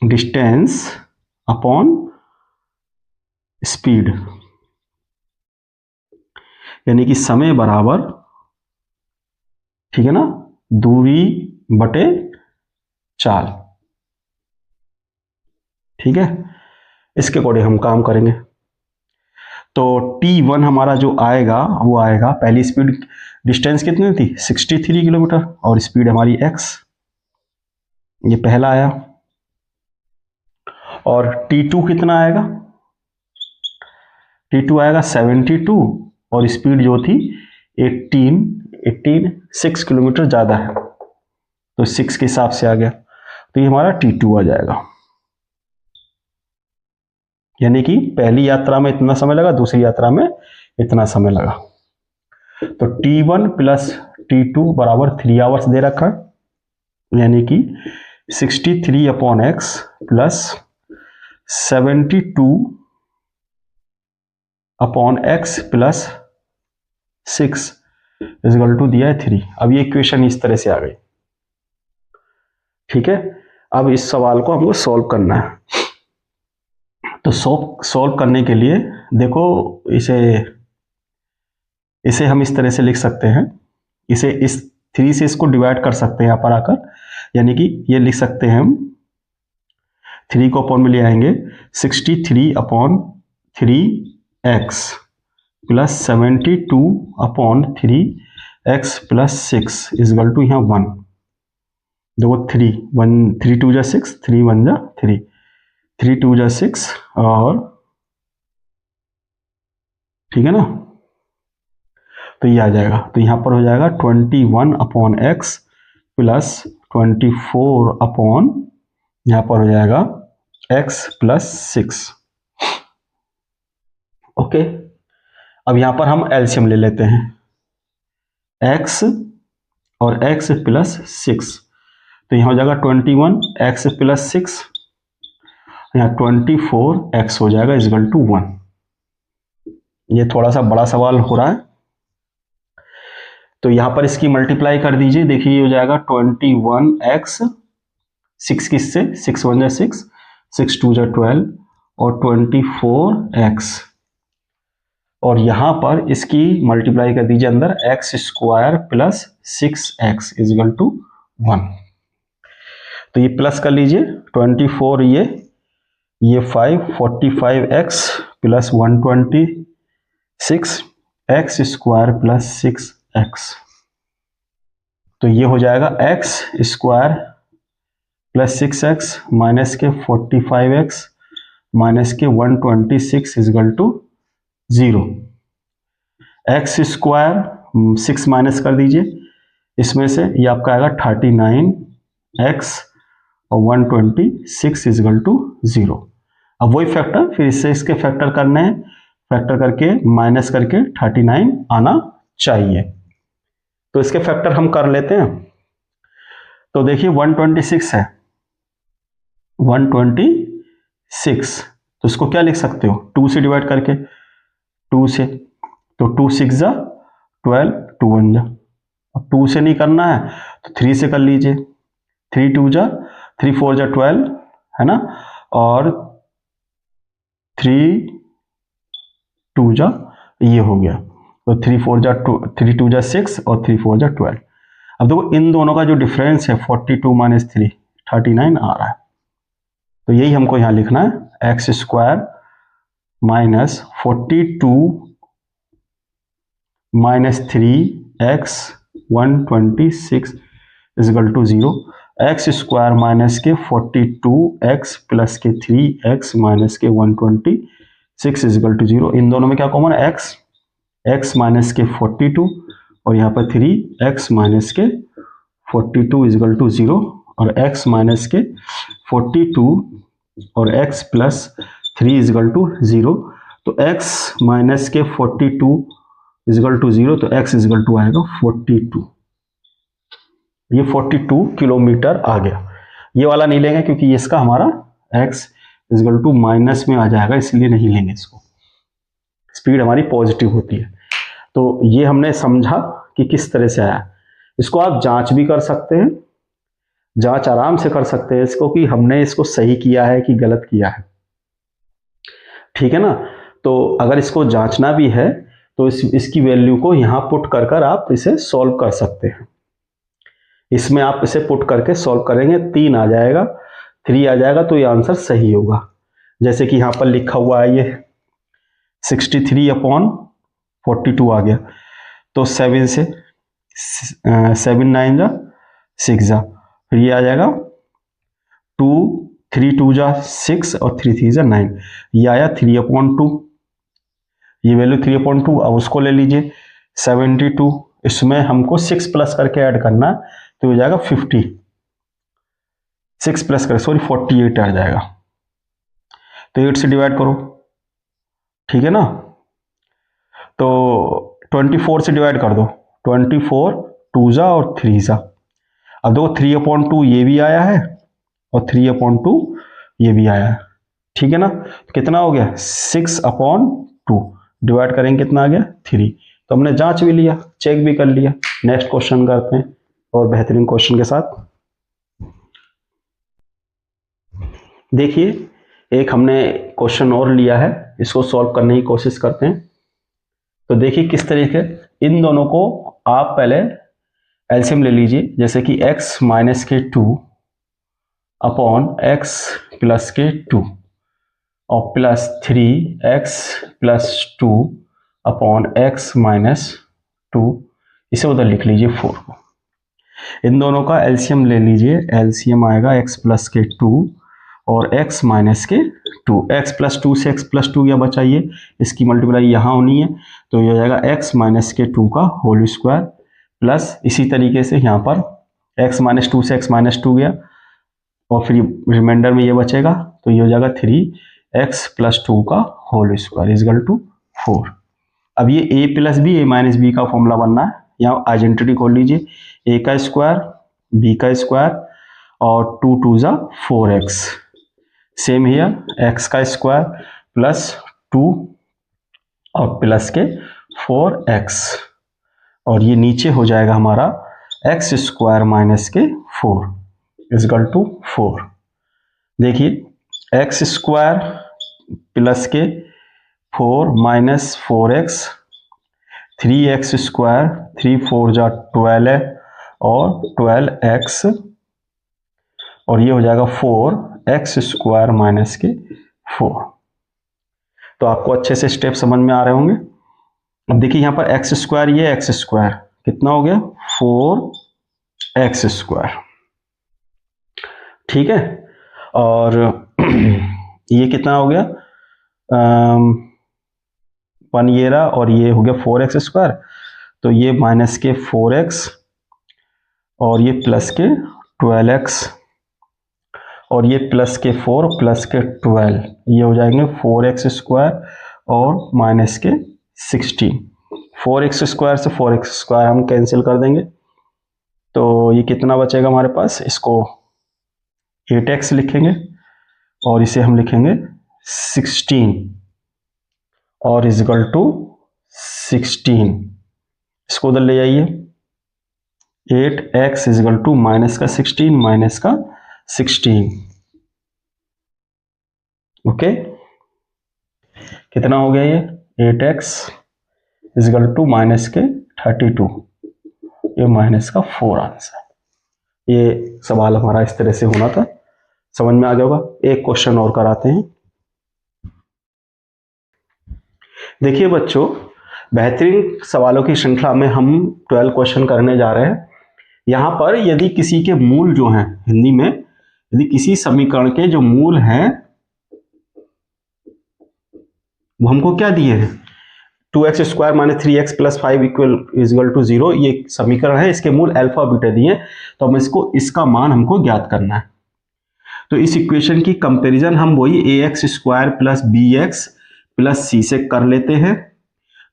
डिस्टेंस अपॉन स्पीड, यानी कि समय बराबर, ठीक है ना, दूरी बटे चाल। ठीक है, इसके अकॉर्डिंग हम काम करेंगे। तो T1 हमारा जो आएगा वो आएगा, पहली स्पीड डिस्टेंस कितनी थी 63 किलोमीटर और स्पीड हमारी x, ये पहला आया। और T2 कितना आएगा, T2 आएगा 72 और स्पीड जो थी 18 6 किलोमीटर ज्यादा है तो 6 के हिसाब से आ गया, तो ये हमारा T2 आ जाएगा। यानी कि पहली यात्रा में इतना समय लगा, दूसरी यात्रा में इतना समय लगा। तो T1 प्लस T2 बराबर 3 आवर्स दे रखा है, यानी कि 63 upon x plus 72 upon x plus 6 equal to दिया है 3। अब ये इक्वेशन इस तरह से आ गई। ठीक है, अब इस सवाल को हमको सॉल्व करना है। तो सॉल्व करने के लिए देखो, इसे हम इस तरह से लिख सकते हैं, इसे इस 3 से इसको डिवाइड कर सकते हैं यहाँ पर आकर, यानी कि ये लिख सकते हैं हम, 3 को अपॉन में ले आएंगे, 63 upon 3x plus 72 upon 3x plus 6 is equal to यहाँ 1, देखो 3 2 जा 6, 3 1 जा 3, 3 2 जा 6 और ठीक है ना, तो ये आ जाएगा। तो यहां पर हो जाएगा 21 अपॉन एक्स प्लस 24 अपॉन, यहां पर हो जाएगा x प्लस 6। ओके, अब यहां पर हम एलसीएम ले लेते हैं, x और x प्लस 6, तो यहां हो जाएगा 21 x प्लस 6, यहाँ 24 x हो जाएगा इजगल टू 1। ये थोड़ा सा बड़ा सवाल हो रहा है, तो यहां पर इसकी मल्टीप्लाई कर दीजिए, देखिए ये हो जाएगा 21x, 6 किससे, 6 1 जा 6, 6 2 जा 12 और 24x, और यहां पर इसकी मल्टीप्लाई कर दीजिए अंदर, x square plus 6x is equal to 1। तो ये प्लस कर लीजिए, 24 ये 5 45x plus 126 x square plus 6x, तो ये हो जाएगा x square plus 6x minus के 45x माइनस के 126 is equal to 0। x square 6 minus कर दीजिए, इसमें से ये आपका आएगा 39x और 126 इजगल टू 0। अब वही फैक्टर फिर इससे इसके फैक्टर करने हैं, फैक्टर करके माइनस करके 39 आना चाहिए। तो इसके फैक्टर हम कर लेते हैं। तो देखिए 126 है, 126, तो इसको क्या लिख सकते हो, 2 से डिवाइड करके, 2 से, तो 2 6 जा 12, 2 1 जा। अब 2 से नहीं करना है तो 3 से कर लीजिए, 3 2 जा 3 4 जा 12 है ना, और 3 2 जा ये हो गया, तो 3 4 जा 2, 3 2 जा 6 और 3 4 जा 12। अब देखो इन दोनों का जो डिफरेंस है 42 माइनस 3 39 आ रहा है, तो यही हमको यहाँ लिखना है, x square minus 42 minus 3x 126 is equal to 0, x square minus के 42x प्लस के 3x माइनस के 126 इजगल टू 0। इन दोनों में क्या कॉमन है, x माइनस के 42 और यहाँ पर 3x माइनस के 42 इजगल टू 0, और x माइनस के 42 और x प्लस 3 इजगल टू 0। तो x माइनस के 42 इजगल टू 0, तो x इजगल टू आएगा 42। ये 42 किलोमीटर आ गया। ये वाला नहीं लेंगे क्योंकि इसका हमारा x इजगल टू माइनस में आ जाएगा, इसलिए नहीं लेंगे इसको, स्पीड हमारी पॉजिटिव होती है। तो ये हमने समझा कि किस तरह से आया। इसको आप जांच भी कर सकते हैं, जांच आराम से कर सकते हैं इसको कि हमने इसको सही किया है कि गलत किया है, ठीक है ना। तो अगर इसको जांचना भी है तो इसकी वैल्यू को यहाँ पुट कर कर आप इसे सॉल्व कर सकते हैं। इसमें आप इसे पुट करके सॉल्व करेंगे, 3 आ जाएगा, 3 आ जाएगा तो ये आंसर सही होगा। जैसे कि यहाँ पर लिखा हुआ है ये 63/42 आ गया, तो 7 से 7 9 जा 6 जा, फिर ये आ जाएगा 2 3 2 जा 6 और 3 3 जा 9, ये आया 3/2, ये वैल्यू 3/2। अब उसको ले लीजिए 72, इसमें हमको 6 प्लस करके ऐड करना है, तो हो जाएगा 50, 6 प्लस कर 48 आ जाएगा, तो 8 से डिवाइड करो, ठीक है ना। तो 24 से डिवाइड कर दो, 24 2 जा और 3 जा। अब देखो 3/2 ये भी आया है और 3/2 ये भी आया है, ठीक है ना। तो कितना हो गया 6/2, डिवाइड करेंगे कितना आ गया 3। तो हमने जांच भी लिया, चेक भी कर लिया। नेक्स्ट क्वेश्चन करते हैं और बेहतरीन क्वेश्चन के साथ। देखिए एक हमने क्वेश्चन और लिया है, इसको सॉल्व करने की कोशिश करते हैं। तो देखिए किस तरीके, इन दोनों को आप पहले एलसीएम ले लीजिए, जैसे कि x माइनस के 2 अपॉन x प्लस के 2 और plus 3x plus 2 upon x minus 2, इसे उधर लिख लीजिए 4 को। इन दोनों का एलसीएम ले लीजिए, एलसीएम आएगा x प्लस के 2 और x माइनस के 2, x प्लस 2 से x प्लस 2 या बचाइए, इसकी मल्टीप्लाई यहाँ होनी है, तो ये हो जाएगा x माइनस के 2 का होल स्क्वायर प्लस इसी तरीके से यहाँ पर x माइनस 2 से x माइनस 2 गया और फिर रिमाइंडर में ये बचेगा, तो ये हो जाएगा 3x प्लस 2 का होल स्क्वायर इजगल टू 4। अब ये a plus b a minus b का फॉर्मूला बनना है, यहाँ आइडेंटिटी खोल लीजिए, a का स्क्वायर b का स्क्वायर और 2 2 जा 4x, सेम हियर x का स्क्वायर प्लस 2 और प्लस के 4x, और ये नीचे हो जाएगा हमारा x स्क्वायर माइनस के 4 इजगल टू 4। देखिए x स्क्वायर प्लस के 4 माइनस 4x, 3x स्क्वायर 3 4 जा 12 है और 12x, और ये हो जाएगा 4x स्क्वायर माइनस के 4। तो आपको अच्छे से स्टेप समझ में आ रहे होंगे। अब देखिए यहाँ पर x स्क्वायर, ये x स्क्वायर कितना हो गया 4x स्क्वायर, ठीक है, और ये कितना हो गया 1 ये रहा और ये हो गया 4x स्क्वायर, तो ये माइनस के 4x और ये प्लस के 12x और ये प्लस के 4 प्लस के 12, ये हो जाएंगे 4x स्क्वायर और माइनस के 16। 4x स्क्वायर से 4x स्क्वायर हम कैंसिल कर देंगे, तो ये कितना बचेगा हमारे पास, इसको 8x लिखेंगे और इसे हम लिखेंगे 16 और इजिकल टू 16, इसको उधर ले जाइए, 8x इजिकल टू माइनस का 16 माइनस का 16, ओके। कितना हो गया ये 8x इजिकल टू माइनस के 32, ये माइनस का 4 आंसर। ये सवाल हमारा इस तरह से होना था, समझ में आ गया होगा। एक क्वेश्चन और कराते हैं। देखिए बच्चों, बेहतरीन सवालों की श्रृंखला में हम 12 क्वेश्चन करने जा रहे हैं। यहां पर यदि किसी के मूल जो हैं, हिंदी में यदि किसी समीकरण के जो मूल हैं वो हमको क्या दिए हैं, 2x square minus 3x plus 5 equal to 0, ये समीकरण है, इसके मूल अल्फा बीटा दिए, तो हम इसका मान हमको ज्ञात करना है। तो इस इक्वेशन की कंपैरिजन हम वही ax square plus bx plus c से कर लेते हैं।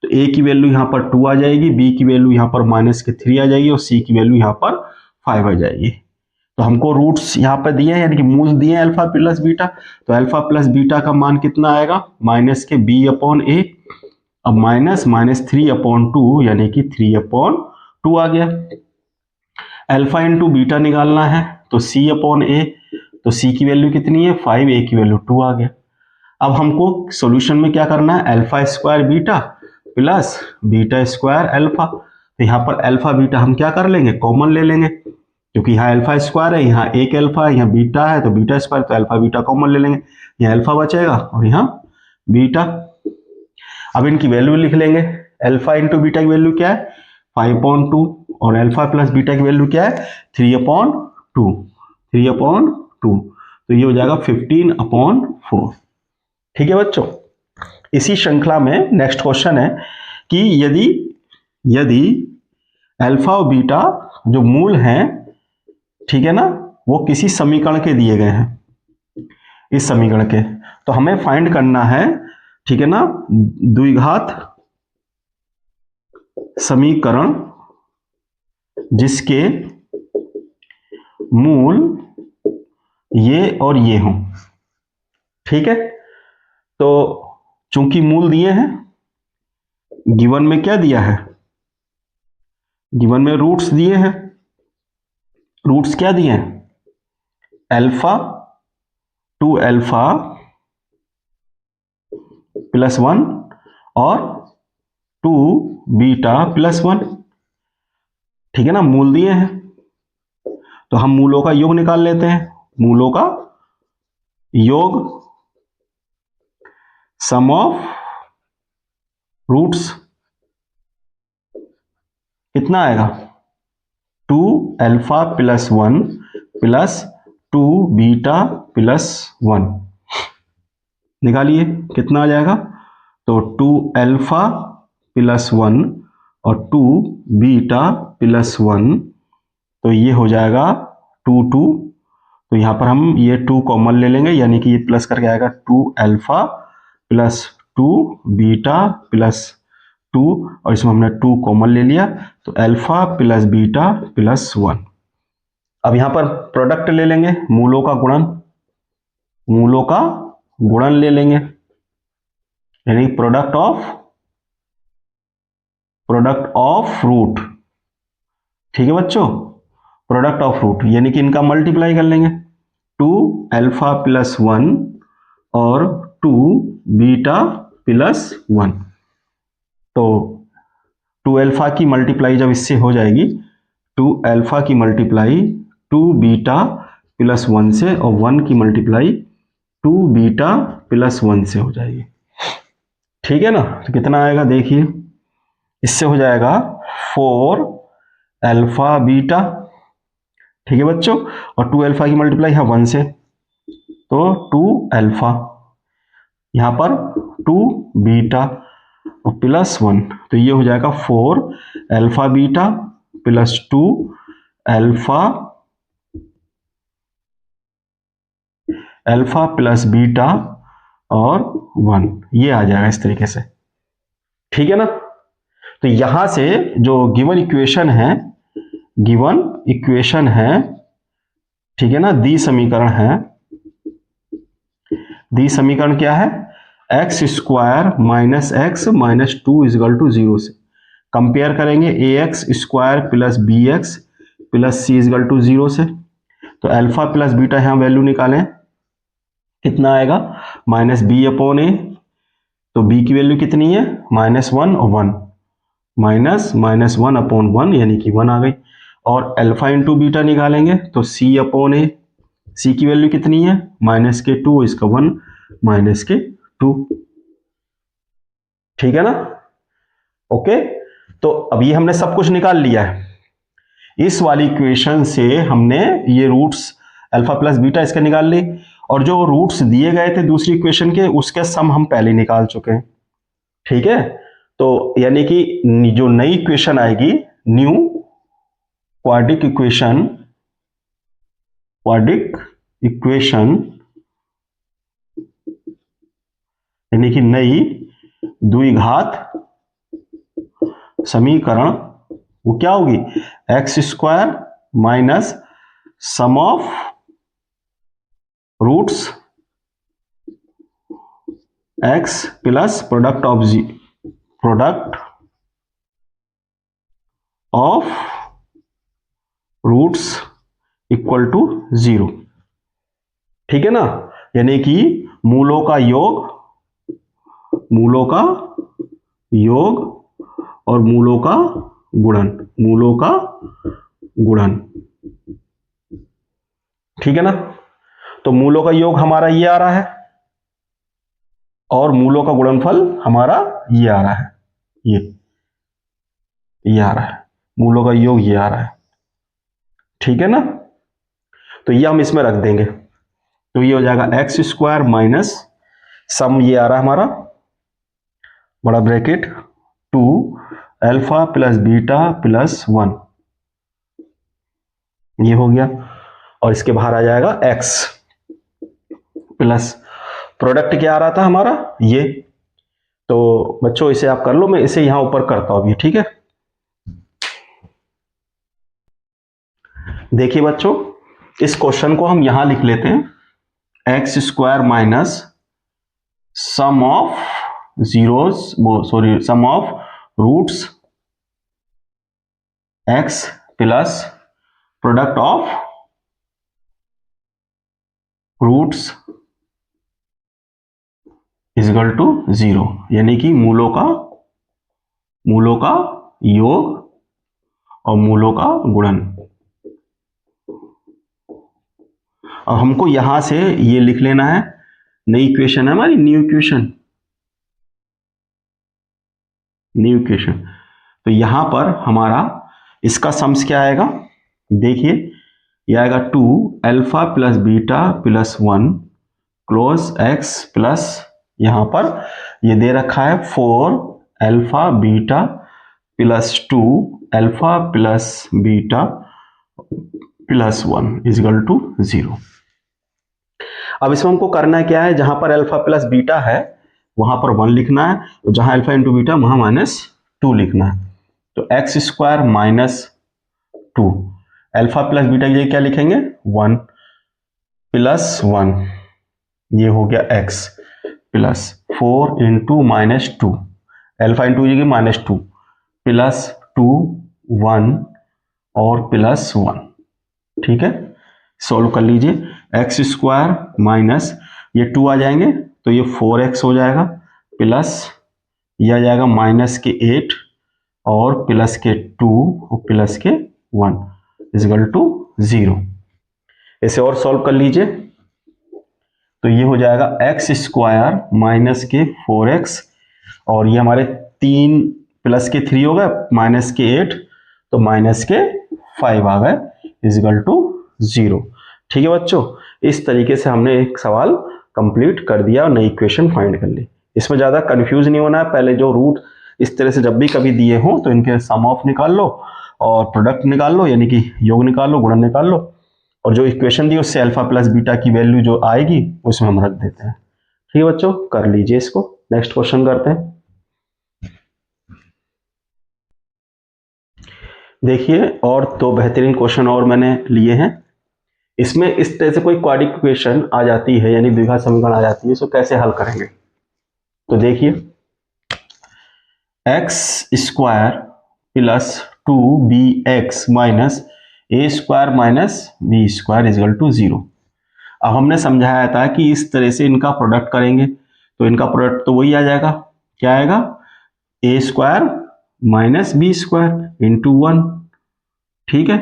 तो a की वैल्यू यहाँ पर 2 आ जाएगी, b की वैल्यू यहाँ पर माइनस के 3 आ जाएगी और c की वैल्यू यहाँ पर 5 आ जाएगी। तो हमको रूट्स यहाँ पर दिए हैं, यानी कि मूल दिए हैं अल्फा प्लस बीटा, तो अल्फा प्लस बीटा का मान कितना आएगा, माइनस के b अपॉन a, अब माइनस 3/2 यानी कि 3/2 आ गया। अल्फा इंटू बीटा निकालना है, तो c अपॉन a, तो c की वैल्यू कितनी है 5, a की वैल्यू 2 आ गया। अब हमको सॉल्यूशन में क्या करना है, alpha square beta plus beta square alpha, तो यहाँ पर अल्फा बीटा हम क्या कर लेंगे, कॉमन ले लेंगे, क्योंकि यहाँ अल्फा स्क्वायर है, यहाँ एक अल्फा है, यहाँ बीटा है, तो बीटा स्क्वायर, तो अल्फा बीटा कॉमन ले लेंगे, यहाँ अल्फा बचेगा और यहाँ बीटा। अब इनकी वैल्यू लिख लेंगे, अल्फा इंटू बीटा की वैल्यू क्या है 5/2 और अल्फा प्लस बीटा की वैल्यू क्या है 3/2, तो ये हो जाएगा 15/4। ठीक है बच्चों, इसी श्रृंखला में नेक्स्ट क्वेश्चन है कि यदि अल्फा और बीटा जो मूल हैं, ठीक है ना, वो किसी समीकरण के दिए गए हैं, इस समीकरण के, तो हमें फाइंड करना है, ठीक है ना, द्विघात समीकरण जिसके मूल ये और ये हों। ठीक है, तो चूंकि मूल दिए हैं, गिवन में क्या दिया है, गिवन में रूट्स दिए हैं, रूट्स क्या दिए हैं, अल्फा 2 अल्फा प्लस 1 और 2 बीटा प्लस 1। ठीक है ना, मूल दिए हैं, तो हम मूलों का योग निकाल लेते हैं। मूलों का योग सम ऑफ रूट्स कितना आएगा, 2 alpha plus 1 plus 2 beta plus 1, निकालिए कितना आ जाएगा, तो 2 अल्फा प्लस 1 और 2 बीटा प्लस 1, तो ये हो जाएगा 2 2, तो यहां पर हम ये 2 कॉमन ले लेंगे, यानी कि ये प्लस करके आएगा 2 अल्फा प्लस 2 बीटा प्लस 2, और इसमें हमने 2 कॉमन ले लिया, तो अल्फा प्लस बीटा प्लस 1। अब यहां पर प्रोडक्ट ले लेंगे, मूलों का गुणन ले लेंगे, यानी प्रोडक्ट ऑफ रूट। ठीक है बच्चों, प्रोडक्ट ऑफ रूट यानी कि इनका मल्टीप्लाई कर लेंगे, 2 अल्फा प्लस 1 और 2 बीटा प्लस 1, तो 2 अल्फा की मल्टीप्लाई जब इससे हो जाएगी, 2 अल्फा की मल्टीप्लाई 2 बीटा प्लस 1 से, और 1 की मल्टीप्लाई 2 बीटा प्लस 1 से हो जाएगी। ठीक है ना, तो कितना आएगा देखिए, इससे हो जाएगा 4 अल्फा बीटा। ठीक है बच्चों, और 2 अल्फा की मल्टीप्लाई है 1 से, तो 2 अल्फा, यहां पर 2 बीटा और प्लस 1, तो ये हो जाएगा 4 alpha beta plus 2 alpha alpha plus beta और 1, ये आ जाएगा इस तरीके से, ठीक है ना। तो यहां से जो गिवन इक्वेशन है, ठीक है ना, दी समीकरण क्या है, x square minus X minus 2 equal to 0 से कंपेयर करेंगे A x square plus B x plus C equal to 0 से। तो अल्फा प्लस बीटा यहां वैल्यू निकालें, कितना आएगा, माइनस बी अपॉन ए, तो बी की वैल्यू कितनी है, -1 और 1, -1 अपॉन 1 यानी कि 1 आ गई। और अल्फा इंटू बीटा निकालेंगे तो सी अपॉन ए, सी की वैल्यू कितनी है, -2, इसका 1 -2, ठीक है ना। ओके, तो अभी हमने सब कुछ निकाल लिया है। इस वाली इक्वेशन से हमने ये रूट्स अल्फा प्लस बीटा इसके निकाल ली, और जो रूट्स दिए गए थे दूसरी इक्वेशन के उसके सम हम पहले निकाल चुके हैं, ठीक है। तो यानी कि जो नई इक्वेशन आएगी, न्यू क्वाड्रिक इक्वेशन यानी कि नई द्विघात समीकरण, वो क्या होगी, x square minus sum of roots x plus product of roots equal to 0, ठीक है ना। यानी कि मूलों का योग और मूलों का गुणन, ठीक है ना। तो मूलों का योग हमारा ये आ रहा है और मूलों का गुणनफल हमारा ये आ रहा है, ये आ रहा है, मूलों का योग ये आ रहा है, ठीक है ना। तो ये हम इसमें रख देंगे, तो ये हो जाएगा एक्स स्क्वायर माइनस सम, ये आ रहा है हमारा बड़ा bracket 2 alpha plus beta plus 1, ये हो गया, और इसके बाहर आ जाएगा x प्लस प्रोडक्ट क्या आ रहा था हमारा ये। तो बच्चों इसे आप कर लो, मैं इसे यहां ऊपर करता हूं अभी, ठीक है। देखिए बच्चों, इस क्वेश्चन को हम यहां लिख लेते हैं, x square minus sum of sum of roots x plus product of roots is equal to 0, यानी कि मूलों का योग और मूलों का गुणन। और हमको यहां से ये लिख लेना है, नई इक्वेशन है हमारी, न्यू इक्वेशन। तो यहां पर हमारा इसका सम्स क्या आएगा, देखिए ये आएगा 2 alpha plus beta plus 1 close x plus, यहां पर ये दे रखा है 4 alpha beta plus 2 alpha plus beta plus 1 is equal to 0। अब इसमें हमको करना क्या है, जहां पर अल्फा प्लस बीटा है वहां पर 1 लिखना है, तो जहां अल्फा इंटू बीटा वहां -2 लिखना है। तो x square minus 2 alpha plus beta ये क्या लिखेंगे, 1 प्लस 1, ये हो गया x plus 4 into -2 alpha into ये -2 प्लस 2 1 और प्लस 1, ठीक है। सॉल्व कर लीजिए, एक्स स्क्वायर माइनस ये 2 आ जाएंगे तो ये 4x हो जाएगा, प्लस ये आ जाएगा -8 और प्लस के 2 और प्लस के 1 इजगल टू 0। इसे और सॉल्व कर लीजिए, तो ये हो जाएगा एक्स स्क्वायर माइनस के 4x और ये हमारे 3 प्लस के 3 हो गए, माइनस के 8 तो माइनस के 5 आ गए इजगल टू 0, ठीक है बच्चों। इस तरीके से हमने एक सवाल कंप्लीट कर दिया और नई इक्वेशन फाइंड कर ली। इसमें ज़्यादा कंफ्यूज नहीं होना है, पहले जो रूट इस तरह से जब भी कभी दिए हों तो इनके सम ऑफ निकाल लो और प्रोडक्ट निकाल लो, यानी कि योग निकाल लो, गुणन निकाल लो, और जो इक्वेशन दी उससे अल्फा प्लस बीटा की वैल्यू जो आएगी उसमें हम रख देते हैं। ठीक है बच्चों, कर लीजिए इसको। नेक्स्ट क्वेश्चन करते हैं। देखिए, और दो बेहतरीन क्वेश्चन और मैंने लिए हैं। इसमें इस तरह से कोई क्वाड्रेटिक इक्वेशन आ जाती है, यानी द्विघात समीकरण आ जाती है, इसको कैसे हल करेंगे। तो देखिए, x square plus 2bx minus a square minus B square equal to 0। अब हमने समझाया था कि इस तरह से इनका प्रोडक्ट करेंगे तो इनका प्रोडक्ट तो वही आ जाएगा, क्या आएगा, A square minus B square into 1। ठीक है,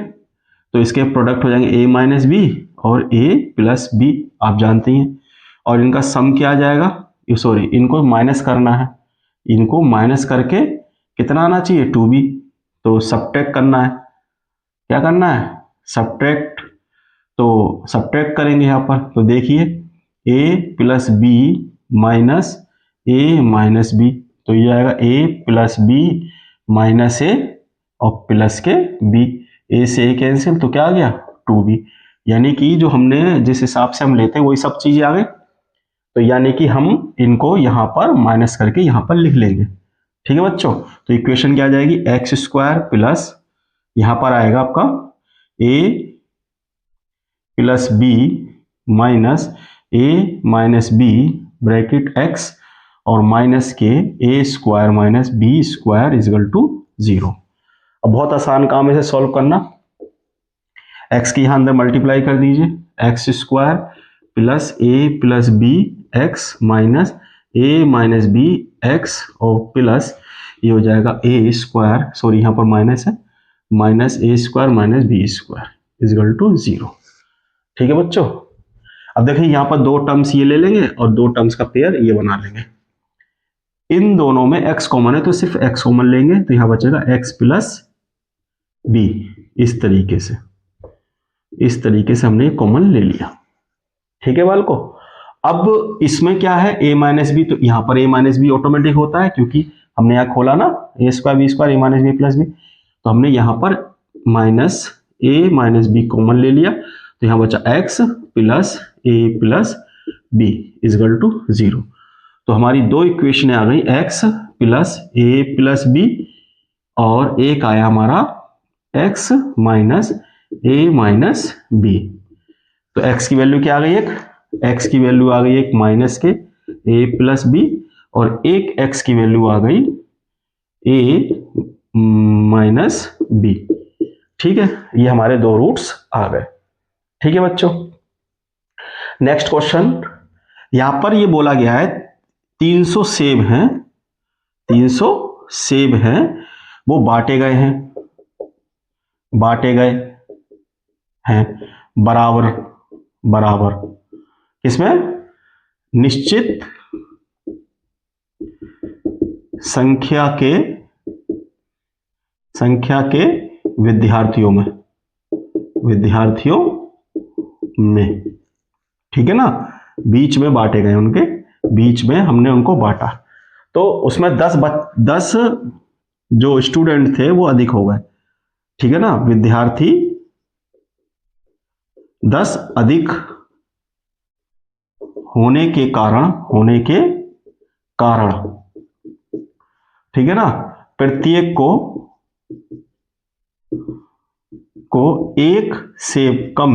तो इसके प्रोडक्ट हो जाएंगे ए माइनस बी और ए प्लस बी, आप जानते हैं। और इनका सम क्या आ जाएगा, सॉरी इनको माइनस करना है, इनको माइनस करके कितना आना चाहिए, 2b। तो सब्ट्रैक्ट करना है, क्या करना है, सब्ट्रैक्ट। तो सब्ट्रैक्ट करेंगे यहाँ पर, तो देखिए a plus B minus A minus b, तो ये आएगा a plus B minus a और प्लस के b, a से a कैंसिल, तो क्या आ गया 2b। यानी कि जो हमने जिस हिसाब से हम लेते हैं वही सब चीजें आ गई। तो यानी कि हम इनको यहाँ पर माइनस करके यहाँ पर लिख लेंगे। ठीक है बच्चों, तो इक्वेशन क्या आ जाएगी, एक्स स्क्वायर प्लस यहाँ पर आएगा आपका a plus B minus A minus B bracket x और माइनस के A square minus B square equal to 0। अब बहुत आसान काम है इसे सॉल्व करना। x की यहाँ अंदर मल्टीप्लाई कर दीजिए, x square plus a plus B x minus A minus B x और प्लस ये हो जाएगा ए स्क्वायर, सॉरी यहाँ पर माइनस है, minus a square minus B square equal to 0। ठीक है बच्चों, अब देखिए यहाँ पर दो टर्म्स ये ले लेंगे और दो टर्म्स का पेयर ये बना लेंगे। इन दोनों में x कॉमन है तो सिर्फ x कॉमन लेंगे, तो यहाँ बचेगा x प्लस बी। इस तरीके से हमने कॉमन ले लिया। ठीक है बालको, अब इसमें क्या है a माइनस बी, तो यहाँ पर a माइनस बी ऑटोमेटिक होता है क्योंकि हमने यहाँ खोला ना a square b square a minus b plus b, तो हमने यहाँ पर माइनस ए माइनस बी कॉमन ले लिया, तो यहाँ बचा x plus a plus b is equal to 0। तो हमारी दो इक्वेशन आ गई, x plus a plus b और एक आया हमारा x माइनस ए माइनस बी। तो x की वैल्यू क्या आ गई, x की वैल्यू आ गई एक माइनस के a प्लस बी और एक x की वैल्यू आ गई a माइनस बी। ठीक है, ये हमारे दो रूट्स आ गए। ठीक है बच्चों, नेक्स्ट क्वेश्चन, यहां पर ये बोला गया है 300 सेब हैं, 300 सेब हैं, वो बांटे गए हैं बराबर बराबर, किसमें, निश्चित संख्या के विद्यार्थियों में। ठीक है ना, बीच में बांटे गए, उनके बीच में हमने उनको बांटा, तो उसमें 10 जो स्टूडेंट थे वो अधिक हो गए। ठीक है ना, विद्यार्थी 10 अधिक होने के कारण ठीक है ना, प्रत्येक को एक सेब कम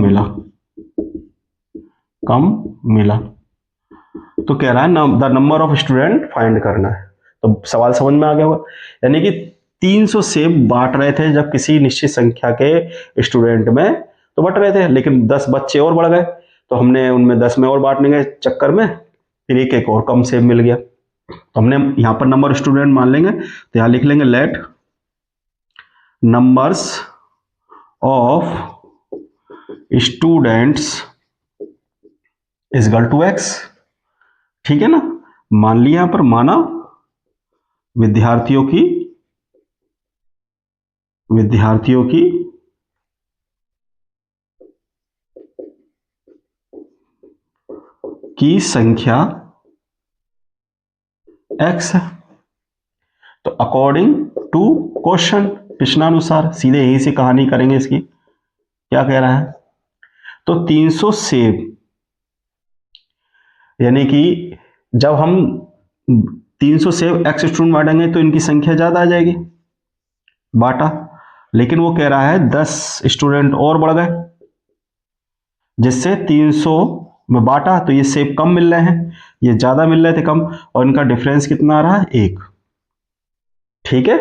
मिला। तो कह रहा है the number of student find करना है। तो सवाल समझ में आ गया होगा, यानी कि 300 सेब बांट रहे थे जब किसी निश्चित संख्या के स्टूडेंट में तो बांट रहे थे, लेकिन 10 बच्चे और बढ़ गए तो हमने उनमें 10 में और बांटने के चक्कर में फिर एक और कम सेब मिल गया। तो हमने यहां पर नंबर स्टूडेंट मान लेंगे, तो यहां लिख लेंगे let numbers of students is equal to x। ठीक है ना, मान लिया, यहां पर माना विद्यार्थियों की संख्या x है। तो अकॉर्डिंग टू क्वेश्चन प्रश्नानुसार सीधे यहीं से कहानी करेंगे इसकी। क्या कह रहा है, तो 300 सेब, यानी कि जब हम 300 सेब एक्स स्टूडेंट बांटेंगे तो इनकी संख्या ज्यादा आ जाएगी, बांटा। लेकिन वो कह रहा है 10 स्टूडेंट और बढ़ गए, जिससे 300 में बांटा तो ये सेब कम मिल रहे हैं, ये ज्यादा मिल रहे थे कम, और इनका डिफरेंस कितना आ रहा है, 1। ठीक है,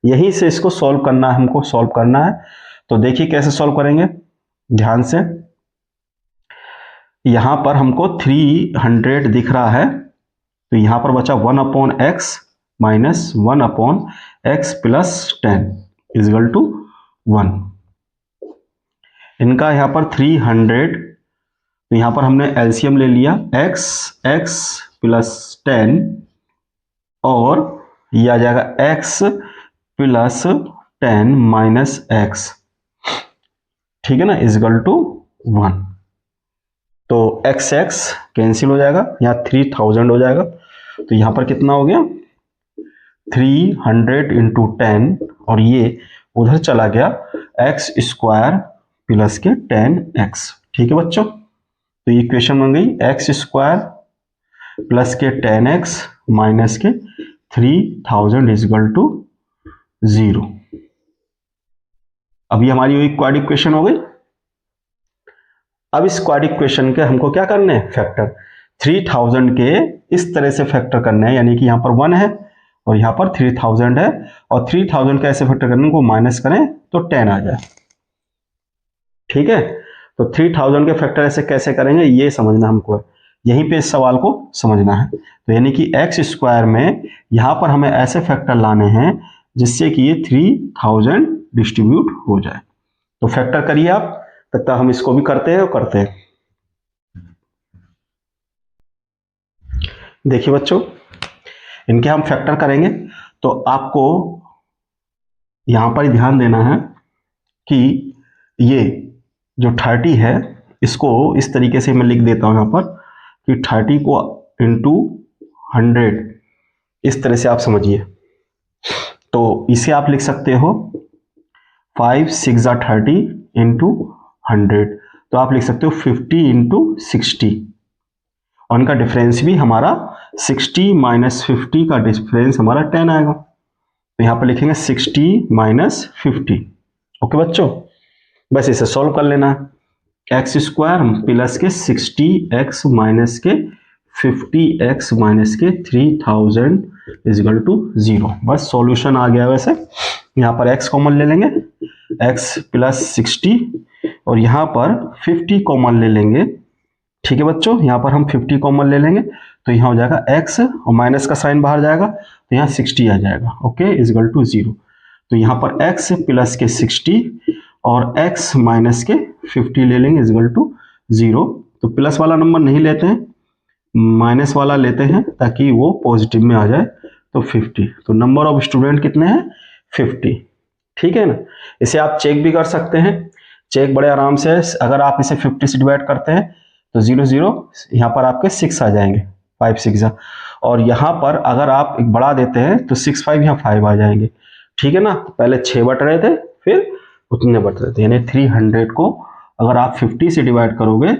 यहीं से इसको सॉल्व करना है, हमको सॉल्व करना है। तो देखिए कैसे सॉल्व करेंगे, ध्यान से। यहां पर हमको 300 दिख रहा है, तो यहां पर बचा 1/x minus 1/x plus 10 equal to 1। इनका यहां पर 300, तो यहां पर हमने एलसीएम ले लिया, x प्लस 10 और ये आ जाएगा x प्लस 10 माइनस x, ठीक है ना, इजगल टू 1। तो x कैंसिल हो जाएगा, यहाँ 3000 हो जाएगा, तो यहां पर कितना हो गया 300 इंटू 10, और ये उधर चला गया x स्क्वायर प्लस के 10x। ठीक है बच्चों, तो ये इक्वेशन बन गई x स्क्वायर प्लस के 10x माइनस के 3000 इजगल टू 0। अभी हमारी वही क्वाड इक्वेशन हो गई। अब इस क्वाड इक्वेशन के हमको क्या करने हैं, फैक्टर। 3000 के इस तरह से फैक्टर करने हैं, यानी कि यहां पर 1 है और यहां पर 3000 है, और 3000 का ऐसे फैक्टर करने को माइनस करें तो 10 आ जाए। ठीक है, तो 3000 के फैक्टर ऐसे कैसे करेंगे ये समझना हमको है, यहीं पे इस सवाल को समझना है। तो यानी कि एक्स स्क्वायर में यहां पर हमें ऐसे फैक्टर लाने हैं जिससे कि ये 3000 डिस्ट्रीब्यूट हो जाए। तो फैक्टर करिए आप, तब तक हम इसको भी करते हैं और करते हैं। देखिए बच्चों, इनके हम फैक्टर करेंगे, तो आपको यहां पर ध्यान देना है कि ये जो 30 है इसको इस तरीके से मैं लिख देता हूं यहां पर कि 30 को इंटू 100, इस तरह से आप समझिए। तो इसे आप लिख सकते हो 5 6 30 इंटू 100, तो आप लिख सकते हो 50 इंटू 60, और उनका डिफरेंस भी हमारा 60 माइनस 50 का डिफरेंस हमारा 10 आएगा, तो यहां पर लिखेंगे 60 माइनस 50। ओके बच्चों, बस इसे सॉल्व कर लेना है। एक्स स्क्वायर प्लस के 60x माइनस के 50x माइनस के 3000 इजगल टू 0। बस सॉल्यूशन आ गया। वैसे यहाँ पर x कॉमन ले लेंगे, x प्लस 60, और यहाँ पर 50 कॉमन ले लेंगे। ठीक है बच्चों, यहाँ पर हम 50 कॉमन ले लेंगे, तो यहाँ हो जाएगा x और माइनस का साइन बाहर जाएगा, तो यहाँ 60 आ जाएगा। Okay, is equal to 0। तो यहाँ पर x प्लस के 60 और x माइनस के 50 ले लेंगे इजगल टू 0। तो प्लस वाला नंबर नहीं लेते हैं, माइनस वाला लेते हैं ताकि वो पॉजिटिव में आ जाए। तो 50, तो नंबर ऑफ स्टूडेंट कितने हैं, 50। ठीक है ना, इसे आप चेक भी कर सकते हैं, चेक बड़े आराम से। अगर आप इसे 50 से डिवाइड करते हैं तो 0 0 यहाँ पर आपके 6 आ जाएंगे, 5 6, और यहाँ पर अगर आप एक बढ़ा देते हैं तो 6 5 यहाँ 5 आ जाएंगे। ठीक है ना, पहले 6 बट रहे थे, फिर उतने बट रहे थे, यानी 300 को अगर आप 50 से डिवाइड करोगे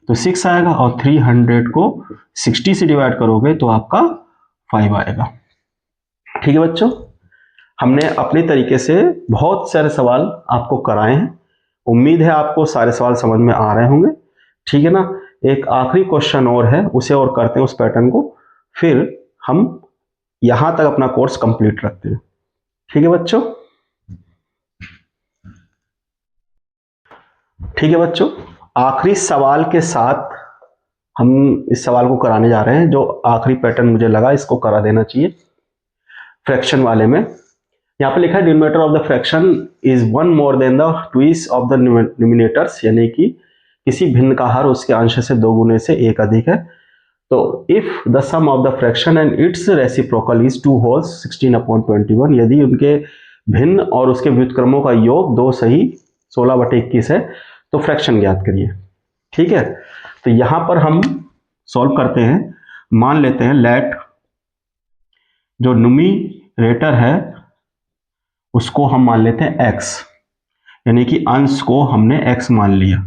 तो 6 आएगा, और 300 को 60 से डिवाइड करोगे तो आपका 5 आएगा। ठीक है बच्चों, हमने अपने तरीके से बहुत सारे सवाल आपको कराए हैं, उम्मीद है आपको सारे सवाल समझ में आ रहे होंगे। ठीक है ना, एक आखिरी क्वेश्चन और है, उसे और करते हैं उस पैटर्न को, फिर हम यहां तक अपना कोर्स कंप्लीट रखते हैं। ठीक है बच्चों, ठीक है बच्चों, आखिरी सवाल के साथ हम इस सवाल को कराने जा रहे हैं, जो आखिरी पैटर्न मुझे लगा इसको करा देना चाहिए फ्रैक्शन वाले में। यहाँ पे लिखा है denominator of the fraction is one more than the twice of the numerators, यानी कि किसी भिन्न का हर उसके अंश से 2 गुने से 1 अधिक है। तो if the sum of the fraction and its reciprocal is 2 wholes 16/21, यदि उनके भिन्न और उसके व्युत्क्रमों का योग 2 सही 16/21 है तो फ्रैक्शन ज्ञात करिए। ठीक है, तो यहां पर हम सॉल्व करते हैं। मान लेते हैं लेट जो न्यूमिनेटर है उसको हम मान लेते हैं x, यानी कि अंश को हमने x मान लिया।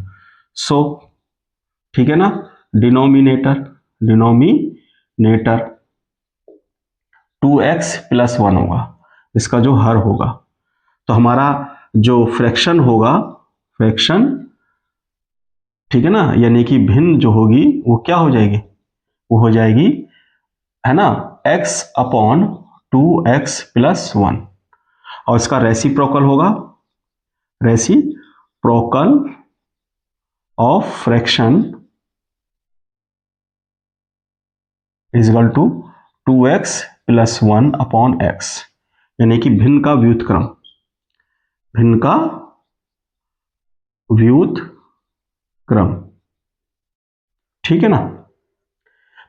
सो ठीक है ना, डिनोमिनेटर 2x प्लस 1 होगा, इसका जो हर होगा। तो हमारा जो फ्रैक्शन होगा, फ्रैक्शन ठीक है ना, यानी कि भिन्न जो होगी वो क्या हो जाएगी, वो हो जाएगी है ना x अपॉन 2x प्लस 1, और इसका रेसिप्रोकल होगा, reciprocal of fraction is equal to 2x plus 1 upon x, यानी कि भिन्न का व्युत्क्रम, भिन्न का व्युत्क्रम। ठीक है ना।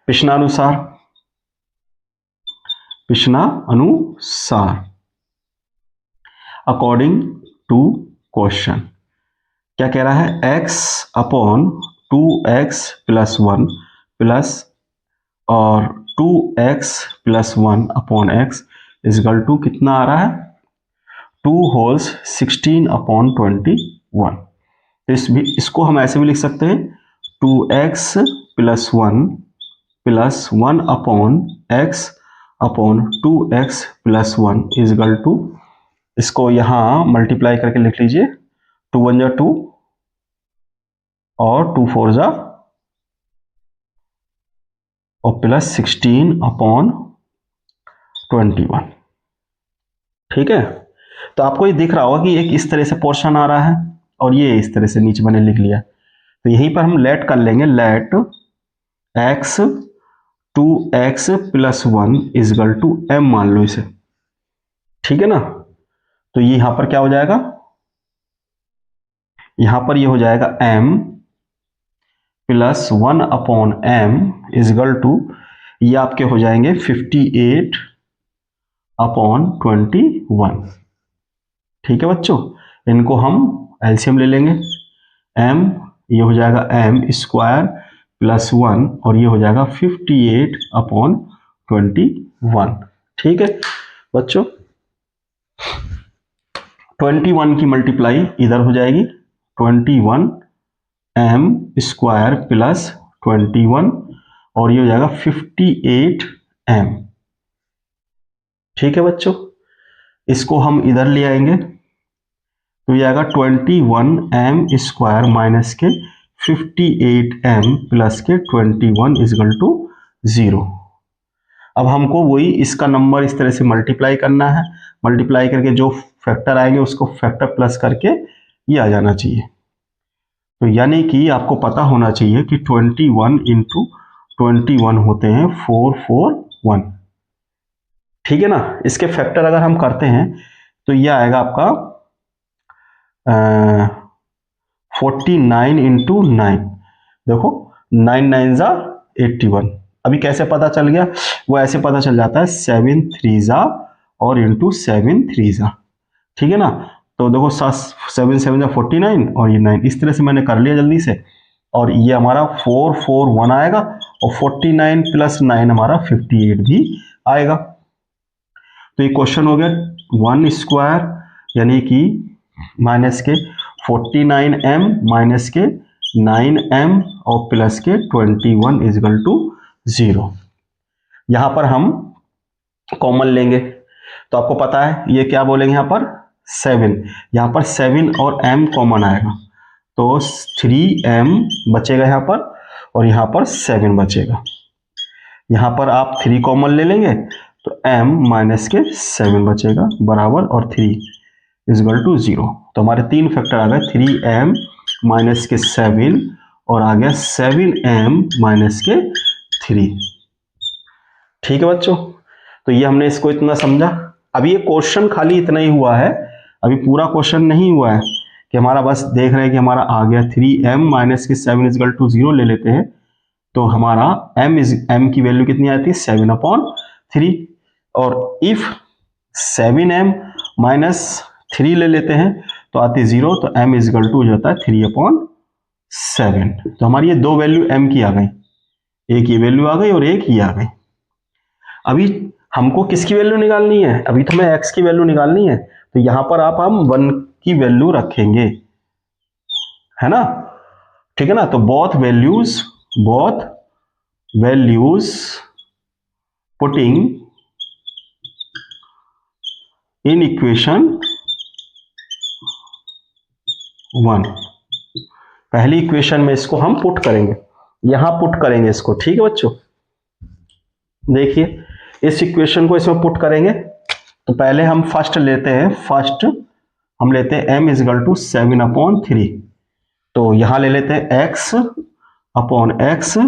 प्रश्नानुसार अकॉर्डिंग टू क्वेश्चन क्या कह रहा है, x upon 2x plus 1 plus और 2x plus 1 upon x is equal to कितना आ रहा है, 2 होल्स 16 अपॉन 21। तो इसको हम ऐसे भी लिख सकते हैं 2x plus 1 plus 1 upon x upon 2x plus 1 is equal to, इसको यहां मल्टीप्लाई करके लिख लीजिए, 2 1 जा 2 और 2 4 जा और प्लस 16 अपॉन 21। ठीक है। तो आपको ये दिख रहा होगा कि एक इस तरह से पोर्शन आ रहा है और ये इस तरह से नीचे मैंने लिख लिया। तो यहीं पर हम लेट कर लेंगे, let x 2x plus 1 is equal to m मान लो इसे। ठीक है ना। तो ये यहां पर क्या हो जाएगा, यहां पर ये हो जाएगा m plus 1 upon m is equal to, ये आपके हो जाएंगे 58 अपॉन 21। ठीक है बच्चों, इनको हम एलसीएम ले लेंगे, m ये हो जाएगा m स्क्वायर प्लस 1 और ये हो जाएगा 58 अपॉन 21। ठीक है बच्चों, 21 की मल्टीप्लाई इधर हो जाएगी, 21 m स्क्वायर प्लस 21 और ये हो जाएगा 58 m। ठीक है बच्चों, इसको हम इधर ले आएंगे तो ये आएगा 21 m स्क्वायर माइनस के 58 m प्लस के 21 इज इक्वल टू 0। अब हमको वही इसका नंबर इस तरह से मल्टीप्लाई करना है, मल्टीप्लाई करके जो फैक्टर आएंगे उसको फैक्टर प्लस करके ये आ जाना चाहिए। तो यानी कि आपको पता होना चाहिए कि 21 इंटू 21 होते हैं 441। ठीक है ना। इसके फैक्टर अगर हम करते हैं तो ये आएगा आपका 49 इंटू 9, देखो 9 9 जा 81। अभी कैसे पता चल गया, वो ऐसे पता चल जाता है 7 3 जा और इंटू 7 3 जा। ठीक है ना। तो देखो 7 7 जा 49 और ये 9, इस तरह से मैंने कर लिया जल्दी से, और ये हमारा 441 आएगा और 49 प्लस 9 हमारा 58 भी आएगा। तो ये क्वेश्चन हो गया 1 स्क्वायर यानी कि माइनस के 49m माइनस के 9m और प्लस के 21 इज इक्वल टू 0। यहां पर हम कॉमन लेंगे तो आपको पता है ये क्या बोलेंगे, यहां पर 7, यहां पर 7 और m कॉमन आएगा तो 3m बचेगा यहां पर और यहां पर 7 बचेगा। यहां पर आप 3 कॉमन ले लेंगे तो m माइनस के 7 बचेगा बराबर और 3 इज इक्वल टू 0। तो हमारे 3 फैक्टर आ गए, 3m माइनस के 7 और आ गया 7m माइनस के 3। ठीक है बच्चों, तो ये हमने इसको इतना समझा। अभी ये क्वेश्चन खाली इतना ही हुआ है, अभी पूरा क्वेश्चन नहीं हुआ है कि हमारा बस देख रहे हैं कि हमारा आ गया 3m माइनस के 7 इज इक्वल टू 0 ले लेते हैं तो हमारा m की वैल्यू कितनी आती है 7/3, और इफ 7m माइनस 3 ले लेते हैं तो आती है 0, तो m इज इक्वल टू हो जाता है 3/7। तो हमारी ये दो वैल्यू m की आ गई, एक ये वैल्यू आ गई और एक ये आ गई। अभी हमको किसकी वैल्यू निकालनी है, अभी तो हमें x की वैल्यू निकालनी है, तो यहां पर हम 1 की वैल्यू रखेंगे, है ना, ठीक है ना। तो both values putting in equation 1, पहली इक्वेशन में इसको हम पुट करेंगे, यहां पुट करेंगे इसको, ठीक है बच्चों। देखिए इस इक्वेशन को इसमें पुट करेंगे, तो पहले हम फर्स्ट लेते हैं, हम लेते हैं m इजगल टू 7/3, तो यहां ले लेते हैं x upon x,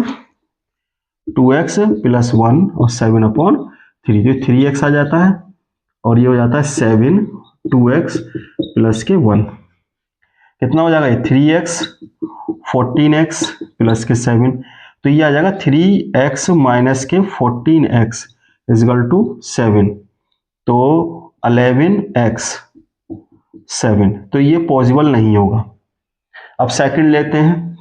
2x plus 1 और 7/3, जो 3x आ जाता है और ये हो जाता है 7, 2x प्लस के 1, कितना हो जाएगा ये 3x, 14x प्लस के 7, तो ये आ जाएगा 3x माइनस के 14x इजगल टू 7, तो 11x 7, तो ये पॉसिबल नहीं होगा। अब सेकंड लेते हैं,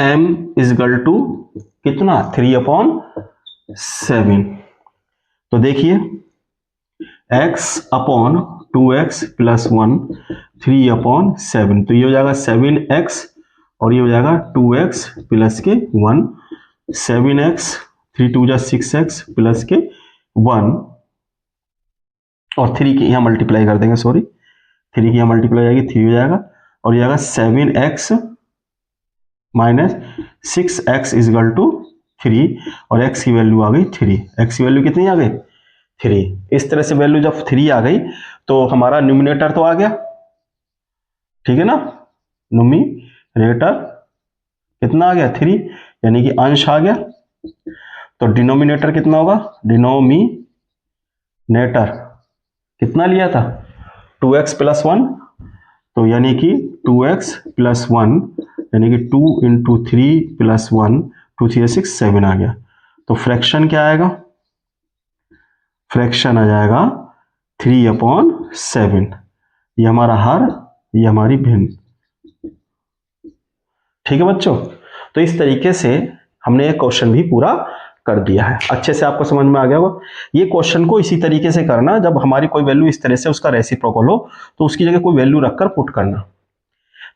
m इजगल टू कितना 3/7, तो देखिए x अपॉन 2x प्लस 1, 3/7, तो ये हो जाएगा 7x और ये हो जाएगा 2x प्लस के 1, 7x, 3 2 जा 6x प्लस के 1 और 3 की यहाँ मल्टीप्लाई कर देंगे, सॉरी 3 की यहाँ मल्टीप्लाई आएगी, 3 हो जाएगा और ये आएगा 7x minus 6x is equal to 3 और x की वैल्यू आ गई 3, x की वैल्यू कितनी आ गई 3। इस तरह से वैल्यू जब 3 आ गई तो हमारा न्यूमिनेटर तो आ गया, ठीक है ना, न्यूमिनेटर कितना आ गया 3, यानी कि अंश आ गया। तो डिनोमिनेटर कितना होगा, डिनोमिनेटर कितना लिया था 2x प्लस 1, तो यानी कि 2x प्लस 1 यानी कि 2 इंटू 3 प्लस 1, 2 3 6 7 आ गया। तो फ्रैक्शन क्या आएगा, फ्रैक्शन आ जाएगा 3/7, ये हमारा हर, ये हमारी भिन्न, ठीक है बच्चों। तो इस तरीके से हमने ये क्वेश्चन भी पूरा कर दिया है, अच्छे से आपको समझ में आ गया होगा। ये क्वेश्चन को इसी तरीके से करना, जब हमारी कोई वैल्यू इस तरह से उसका रेसिप्रोकल हो तो उसकी जगह कोई वैल्यू रखकर पुट करना।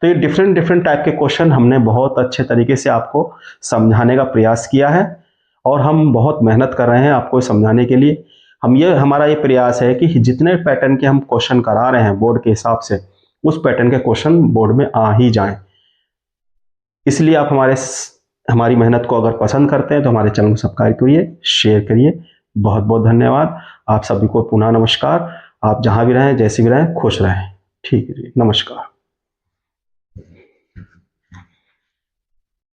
तो ये डिफरेंट टाइप के क्वेश्चन हमने बहुत अच्छे तरीके से आपको समझाने का प्रयास किया है और हम बहुत मेहनत कर रहे हैं आपको समझाने के लिए। हमारा ये प्रयास है कि जितने पैटर्न के हम क्वेश्चन करा रहे हैं बोर्ड के हिसाब से, उस पैटर्न के क्वेश्चन बोर्ड में आ ही जाएं। इसलिए आप हमारी मेहनत को अगर पसंद करते हैं तो हमारे चैनल को सब्सक्राइब करिए, शेयर करिए। बहुत बहुत धन्यवाद। आप सभी को पुनः नमस्कार। आप जहां भी रहें, जैसे भी रहें, खुश रहें। ठीक है जी, नमस्कार।